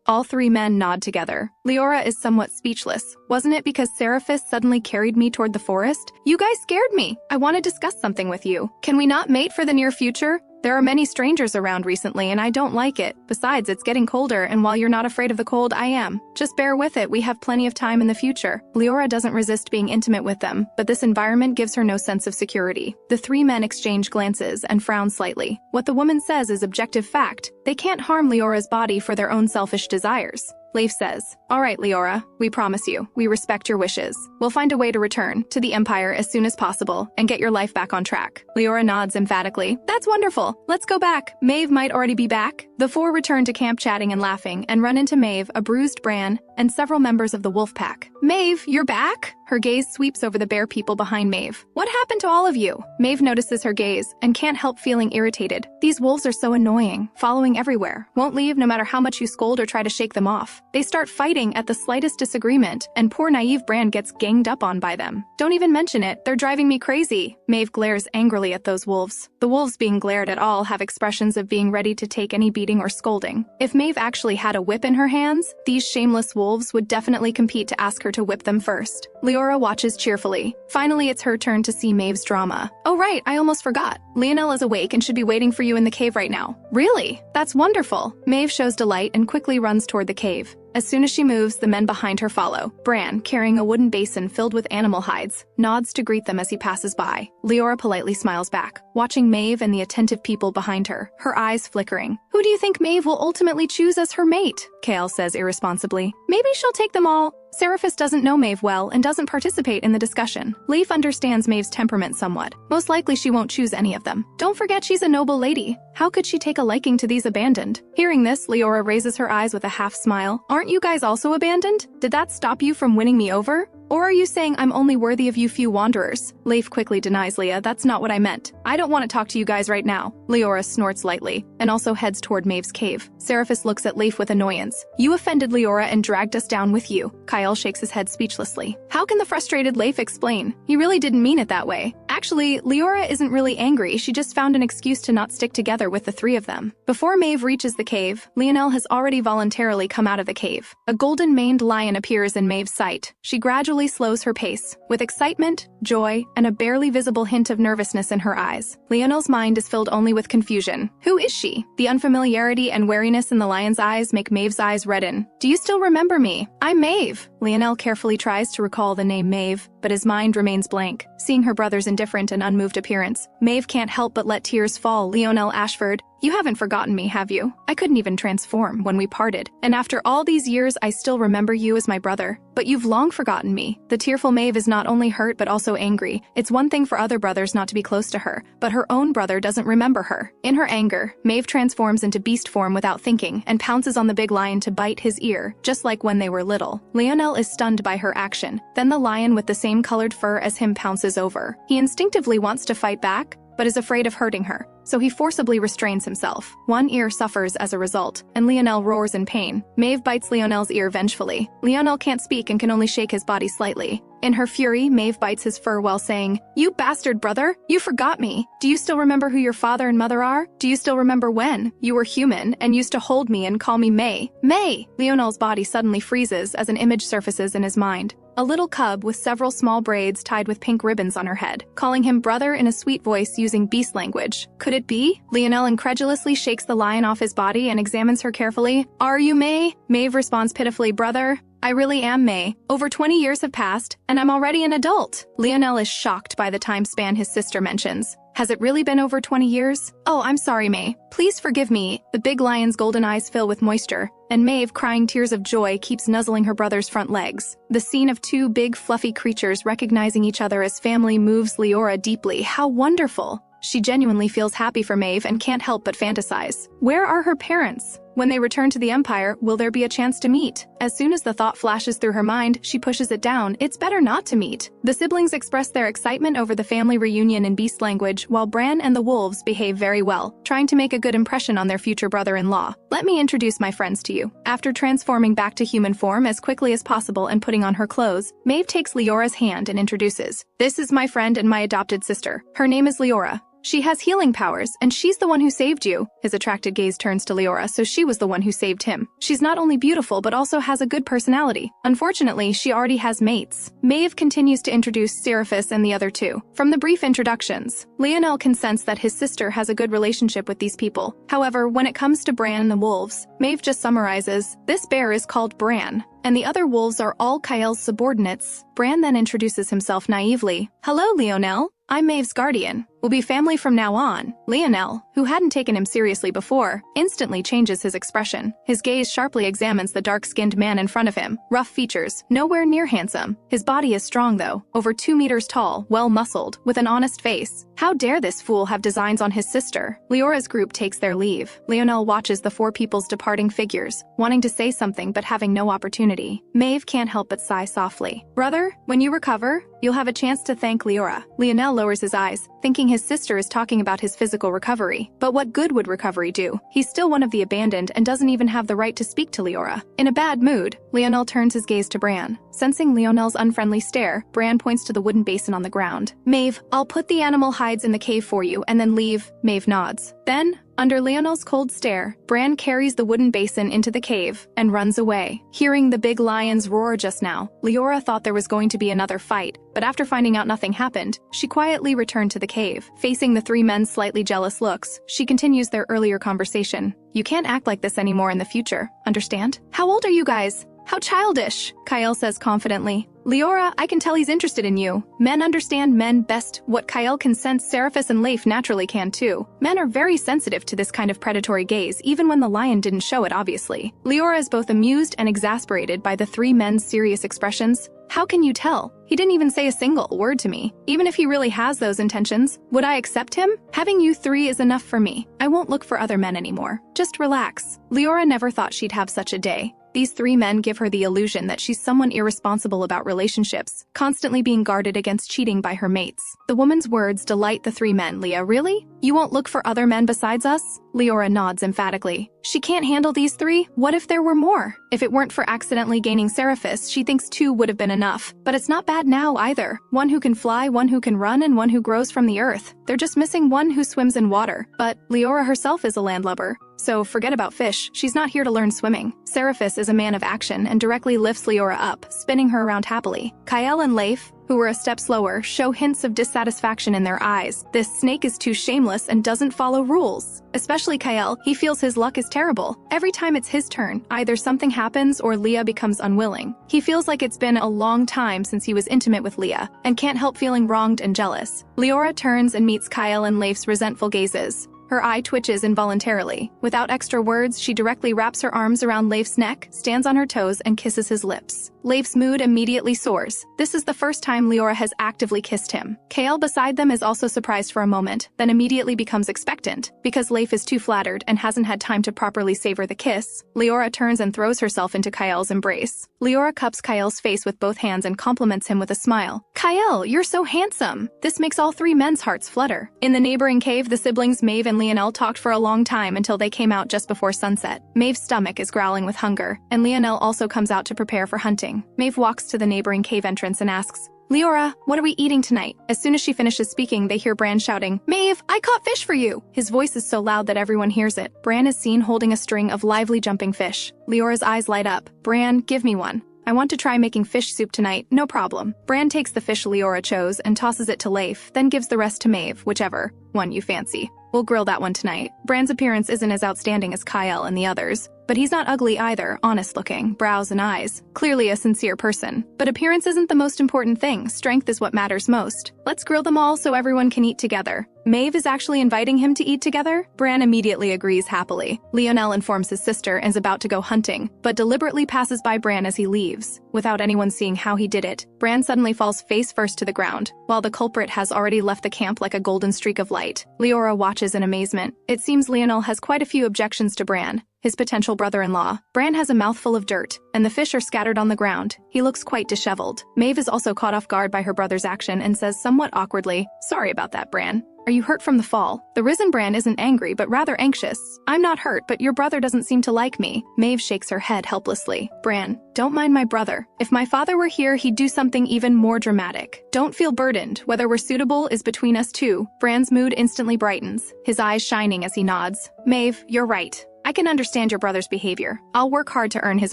All three men nod together. Leora is somewhat speechless. Wasn't it because Sarapus suddenly carried me toward the forest? You guys scared me. I want to discuss something with you. Can we not mate for the near future? There are many strangers around recently and I don't like it. Besides, it's getting colder and while you're not afraid of the cold, I am. Just bear with it, we have plenty of time in the future. Leora doesn't resist being intimate with them, but this environment gives her no sense of security. The three men exchange glances and frown slightly. What the woman says is objective fact. They can't harm Leora's body for their own selfish desires. Leif says, all right, Leora, we promise you. We respect your wishes. We'll find a way to return to the Empire as soon as possible and get your life back on track. Leora nods emphatically. That's wonderful. Let's go back. Mave might already be back. The four return to camp chatting and laughing and run into Mave, a bruised Bran, and several members of the wolf pack. Mave, you're back? Her gaze sweeps over the bear people behind Mave. What happened to all of you? Mave notices her gaze and can't help feeling irritated. These wolves are so annoying, following everywhere, won't leave no matter how much you scold or try to shake them off. They start fighting at the slightest disagreement, and poor naive Bran gets ganged up on by them. Don't even mention it, they're driving me crazy. Mave glares angrily at those wolves. The wolves being glared at all have expressions of being ready to take any beating or scolding. If Mave actually had a whip in her hands, these shameless wolves would definitely compete to ask her to whip them first. Leora watches cheerfully. Finally, it's her turn to see Mave's drama. Oh right, I almost forgot. Lionel is awake and should be waiting for you in the cave right now. Really? That's wonderful. Mave shows delight and quickly runs toward the cave. As soon as she moves, the men behind her follow. Bran, carrying a wooden basin filled with animal hides, nods to greet them as he passes by. Leora politely smiles back, watching Mave and the attentive people behind her, her eyes flickering. Who do you think Mave will ultimately choose as her mate? Kale says irresponsibly. Maybe she'll take them all. Sarapus doesn't know Mave well and doesn't participate in the discussion. Leif understands Mave's temperament somewhat. Most likely she won't choose any of them. Don't forget she's a noble lady. How could she take a liking to these abandoned? Hearing this, Leora raises her eyes with a half smile. Aren't you guys also abandoned? Did that stop you from winning me over? Or are you saying I'm only worthy of you few wanderers? Leif quickly denies Leah, that's not what I meant. I don't want to talk to you guys right now. Leora snorts lightly, and also heads toward Mave's cave. Sarapus looks at Leif with annoyance. You offended Leora and dragged us down with you. Kyle shakes his head speechlessly. How can the frustrated Leif explain? He really didn't mean it that way. Actually, Leora isn't really angry, she just found an excuse to not stick together with the three of them. Before Mave reaches the cave, Lionel has already voluntarily come out of the cave. A golden-maned lion appears in Mave's sight. She gradually slows her pace, with excitement, joy, and a barely visible hint of nervousness in her eyes. Lionel's mind is filled only with confusion. Who is she? The unfamiliarity and wariness in the lion's eyes make Mave's eyes redden. Do you still remember me? I'm Mave. Lionel carefully tries to recall the name Mave, but his mind remains blank. Seeing her brother's indifferent and unmoved appearance, Mave can't help but let tears fall. Lionel Ashford, you haven't forgotten me, have you? I couldn't even transform when we parted, and after all these years I still remember you as my brother. But you've long forgotten me. The tearful Mave is not only hurt but also angry. It's one thing for other brothers not to be close to her, but her own brother doesn't remember her. In her anger, Mave transforms into beast form without thinking and pounces on the big lion to bite his ear, just like when they were little. Lionel is stunned by her action. Then the lion with the same colored fur as him pounces over. He instinctively wants to fight back, but is afraid of hurting her, so he forcibly restrains himself. One ear suffers as a result, and Lionel roars in pain. Mave bites Lionel's ear vengefully. Lionel can't speak and can only shake his body slightly. In her fury, Mave bites his fur while saying, "You bastard brother! You forgot me! Do you still remember who your father and mother are? Do you still remember when you were human and used to hold me and call me May? May!" Lionel's body suddenly freezes as an image surfaces in his mind. A little cub with several small braids tied with pink ribbons on her head, calling him brother in a sweet voice using beast language. Could it be? Lionel incredulously shakes the lion off his body and examines her carefully. "Are you May?" Mave responds pitifully, "Brother, I really am May. Over 20 years have passed, and I'm already an adult." Lionel is shocked by the time span his sister mentions. Has it really been over 20 years? "Oh, I'm sorry, May. Please forgive me." The big lion's golden eyes fill with moisture, and Mave, crying tears of joy, keeps nuzzling her brother's front legs. The scene of two big, fluffy creatures recognizing each other as family moves Leora deeply. How wonderful! She genuinely feels happy for Mave and can't help but fantasize. Where are her parents? When they return to the Empire, will there be a chance to meet? As soon as the thought flashes through her mind, she pushes it down. It's better not to meet. The siblings express their excitement over the family reunion in beast language, while Bran and the wolves behave very well, trying to make a good impression on their future brother-in-law. "Let me introduce my friends to you." After transforming back to human form as quickly as possible and putting on her clothes, Mave takes Leora's hand and introduces, "This is my friend and my adopted sister. Her name is Leora. She has healing powers, and she's the one who saved you." His attracted gaze turns to Leora, so she was the one who saved him. She's not only beautiful, but also has a good personality. Unfortunately, she already has mates. Mave continues to introduce Sarapus and the other two. From the brief introductions, Lionel can sense that his sister has a good relationship with these people. However, when it comes to Bran and the wolves, Mave just summarizes, "This bear is called Bran, and the other wolves are all Kyle's subordinates." Bran then introduces himself naively. "Hello, Lionel. I'm Mave's guardian. We'll be family from now on." Lionel, who hadn't taken him seriously before, instantly changes his expression. His gaze sharply examines the dark-skinned man in front of him. Rough features, nowhere near handsome. His body is strong though, over 2 meters tall, well-muscled, with an honest face. How dare this fool have designs on his sister? Leora's group takes their leave. Lionel watches the four people's departing figures, wanting to say something but having no opportunity. Mave can't help but sigh softly. "Brother, when you recover, you'll have a chance to thank Leora." Lionel lowers his eyes, thinking his sister is talking about his physical recovery. But what good would recovery do? He's still one of the abandoned and doesn't even have the right to speak to Leora. In a bad mood, Lionel turns his gaze to Bran. Sensing Lionel's unfriendly stare, Bran points to the wooden basin on the ground. "Mave, I'll put the animal hides in the cave for you and then leave." Mave nods. Then, under Lionel's cold stare, Bran carries the wooden basin into the cave and runs away. Hearing the big lions roar just now, Leora thought there was going to be another fight, but after finding out nothing happened, she quietly returned to the cave. Facing the three men's slightly jealous looks, she continues their earlier conversation. "You can't act like this anymore in the future, understand? How old are you guys? How childish," Kyle says confidently. "Leora, I can tell he's interested in you. Men understand men best. What Kyle can sense, Sarapus and Leif naturally can too. Men are very sensitive to this kind of predatory gaze, even when the lion didn't show it, obviously." Leora is both amused and exasperated by the three men's serious expressions. "How can you tell? He didn't even say a single word to me. Even if he really has those intentions, would I accept him? Having you three is enough for me. I won't look for other men anymore. Just relax." Leora never thought she'd have such a day. These three men give her the illusion that she's someone irresponsible about relationships, constantly being guarded against cheating by her mates. The woman's words delight the three men. "Leah, really? You won't look for other men besides us?" Leora nods emphatically. She can't handle these three? What if there were more? If it weren't for accidentally gaining Sarapus, she thinks 2 would have been enough. But it's not bad now either. One who can fly, one who can run, and one who grows from the earth. They're just missing one who swims in water. But Leora herself is a landlubber, so forget about fish. She's not here to learn swimming. Sarapus is a man of action and directly lifts Leora up, spinning her around happily. Kyle and Leif, who were a step slower, show hints of dissatisfaction in their eyes. This snake is too shameless and doesn't follow rules. Especially Kyle, he feels his luck is terrible. Every time it's his turn, either something happens or Leah becomes unwilling. He feels like it's been a long time since he was intimate with Leah, and can't help feeling wronged and jealous. Leora turns and meets Kyle and Leif's resentful gazes. Her eye twitches involuntarily. Without extra words, she directly wraps her arms around Leif's neck, stands on her toes, and kisses his lips. Leif's mood immediately soars. This is the first time Leora has actively kissed him. Kael beside them is also surprised for a moment, then immediately becomes expectant. Because Leif is too flattered and hasn't had time to properly savor the kiss, Leora turns and throws herself into Kael's embrace. Leora cups Kael's face with both hands and compliments him with a smile. "Kael, you're so handsome!" This makes all three men's hearts flutter. In the neighboring cave, the siblings Mave and Lionel talked for a long time until they came out just before sunset. Mave's stomach is growling with hunger, and Lionel also comes out to prepare for hunting. Mave walks to the neighboring cave entrance and asks, "Leora, what are we eating tonight?" As soon as she finishes speaking, they hear Bran shouting, "Mave, I caught fish for you!" His voice is so loud that everyone hears it. Bran is seen holding a string of lively jumping fish. Leora's eyes light up. "Bran, give me one. I want to try making fish soup tonight, no problem." Bran takes the fish Leora chose and tosses it to Leif, then gives the rest to Mave, whichever one you fancy. "We'll grill that one tonight." Bran's appearance isn't as outstanding as Kael and the others, but he's not ugly either, honest-looking, brows and eyes. Clearly a sincere person. But appearance isn't the most important thing, strength is what matters most. "Let's grill them all so everyone can eat together." Mave is actually inviting him to eat together? Bran immediately agrees happily. Lionel informs his sister and is about to go hunting, but deliberately passes by Bran as he leaves. Without anyone seeing how he did it, Bran suddenly falls face first to the ground, while the culprit has already left the camp like a golden streak of light. Leora watches in amazement. It seems Lionel has quite a few objections to Bran, his potential brother-in-law. Bran has a mouthful of dirt, and the fish are scattered on the ground. He looks quite disheveled. Maeve is also caught off guard by her brother's action and says somewhat awkwardly, "Sorry about that, Bran. Are you hurt from the fall?" The risen Bran isn't angry, but rather anxious. "I'm not hurt, but your brother doesn't seem to like me." Maeve shakes her head helplessly. "Bran, don't mind my brother. If my father were here, he'd do something even more dramatic. Don't feel burdened. Whether we're suitable is between us two." Bran's mood instantly brightens, his eyes shining as he nods. "Maeve, you're right. I can understand your brother's behavior. I'll work hard to earn his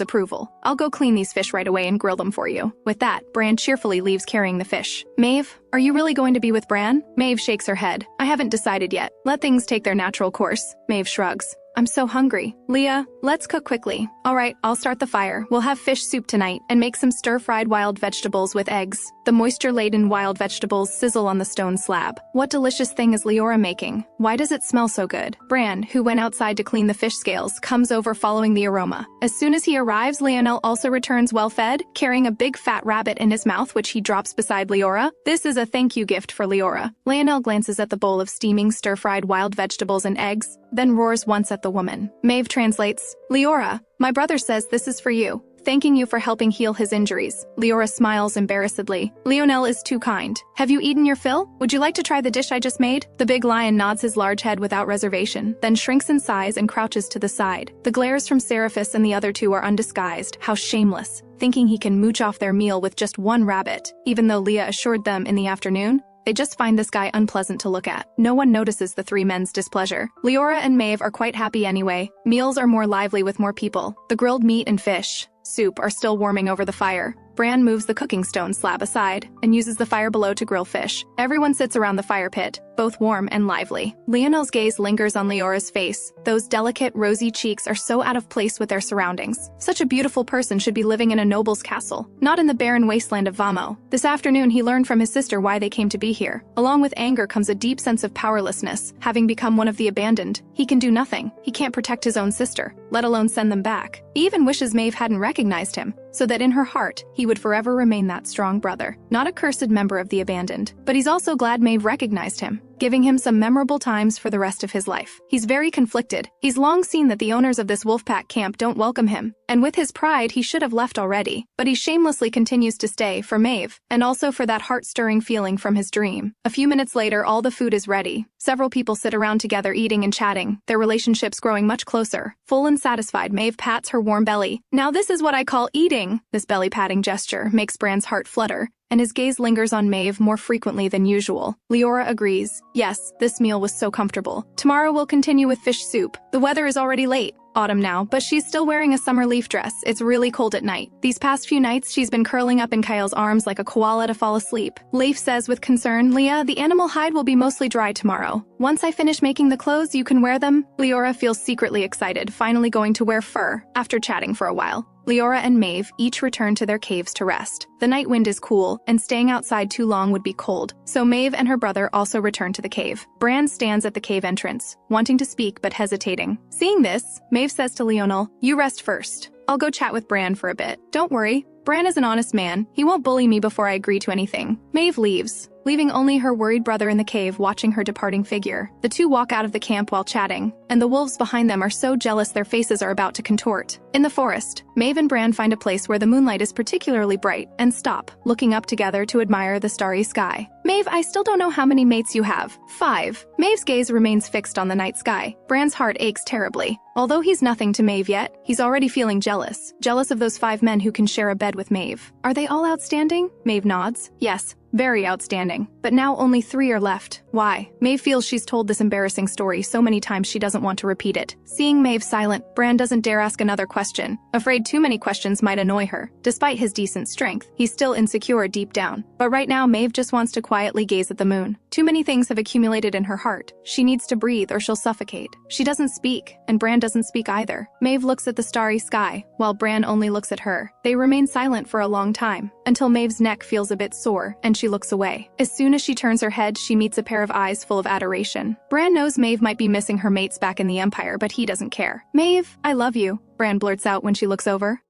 approval. I'll go clean these fish right away and grill them for you." With that, Bran cheerfully leaves carrying the fish. "Maeve, are you really going to be with Bran?" Maeve shakes her head. "I haven't decided yet. Let things take their natural course." Maeve shrugs. "I'm so hungry. Leah, let's cook quickly." "All right, I'll start the fire. We'll have fish soup tonight and make some stir-fried wild vegetables with eggs." The moisture-laden wild vegetables sizzle on the stone slab. What delicious thing is Leora making? Why does it smell so good? Bran, who went outside to clean the fish scales, comes over following the aroma. As soon as he arrives, Lionel also returns well-fed, carrying a big fat rabbit in his mouth which he drops beside Leora. This is a thank you gift for Leora. Lionel glances at the bowl of steaming stir-fried wild vegetables and eggs, then roars once at the woman. Maeve translates, "Leora, my brother says this is for you. Thanking you for helping heal his injuries." Leora smiles embarrassedly. "Lionel is too kind. Have you eaten your fill? Would you like to try the dish I just made?" The big lion nods his large head without reservation, then shrinks in size and crouches to the side. The glares from Sarapus and the other two are undisguised. How shameless, thinking he can mooch off their meal with just one rabbit. Even though Leah assured them in the afternoon, they just find this guy unpleasant to look at. No one notices the three men's displeasure. Leora and Maeve are quite happy anyway. Meals are more lively with more people. The grilled meat and fish soup are still warming over the fire. Bran moves the cooking stone slab aside and uses the fire below to grill fish. Everyone sits around the fire pit, both warm and lively. Lionel's gaze lingers on Leora's face. Those delicate, rosy cheeks are so out of place with their surroundings. Such a beautiful person should be living in a noble's castle, not in the barren wasteland of Vammo. This afternoon, he learned from his sister why they came to be here. Along with anger comes a deep sense of powerlessness. Having become one of the abandoned, he can do nothing. He can't protect his own sister, let alone send them back. He even wishes Maeve hadn't recognized him, so that in her heart, he would forever remain that strong brother. Not a cursed member of the abandoned, but he's also glad Maeve recognized him, giving him some memorable times for the rest of his life. He's very conflicted. He's long seen that the owners of this wolfpack camp don't welcome him, and with his pride, he should have left already. But he shamelessly continues to stay for Maeve, and also for that heart-stirring feeling from his dream. A few minutes later, all the food is ready. Several people sit around together eating and chatting, their relationships growing much closer. Full and satisfied, Maeve pats her warm belly. "Now this is what I call eating." This belly-patting gesture makes Bran's heart flutter, and his gaze lingers on Maeve more frequently than usual. Leora agrees. "Yes, this meal was so comfortable. Tomorrow we'll continue with fish soup. The weather is already late. Autumn now, but she's still wearing a summer leaf dress. It's really cold at night. These past few nights, she's been curling up in Kyle's arms like a koala to fall asleep." Leif says with concern, "Leah, the animal hide will be mostly dry tomorrow. Once I finish making the clothes, you can wear them." Leora feels secretly excited, finally going to wear fur, after chatting for a while. Leora and Mave each return to their caves to rest. The night wind is cool, and staying outside too long would be cold, so Mave and her brother also return to the cave. Bran stands at the cave entrance, wanting to speak but hesitating. Seeing this, Mave says to Leonel, "You rest first. I'll go chat with Bran for a bit. Don't worry, Bran is an honest man. He won't bully me before I agree to anything." Mave leaves, leaving only her worried brother in the cave watching her departing figure. The two walk out of the camp while chatting, and the wolves behind them are so jealous their faces are about to contort. In the forest, Mave and Bran find a place where the moonlight is particularly bright and stop, looking up together to admire the starry sky. "Mave, I still don't know how many mates you have." 5. Mave's gaze remains fixed on the night sky. Bran's heart aches terribly. Although he's nothing to Mave yet, he's already feeling jealous. Jealous of those 5 men who can share a bed with Mave. Are they all outstanding? Mave nods. Yes, very outstanding. But now only 3 are left. Why? Mave feels she's told this embarrassing story so many times she doesn't want to repeat it. Seeing Mave silent, Bran doesn't dare ask another question, afraid too many questions might annoy her. Despite his decent strength, he's still insecure deep down. But right now Mave just wants to quietly gaze at the moon. Too many things have accumulated in her heart. She needs to breathe or she'll suffocate. She doesn't speak, and Bran doesn't speak either. Mave looks at the starry sky, while Bran only looks at her. They remain silent for a long time, until Mave's neck feels a bit sore, and she looks away. As soon as she turns her head, she meets a pair of eyes full of adoration. Bran knows Mave might be missing her mates back in the Empire, but he doesn't care. "Mave, I love you," Bran blurts out when she looks over.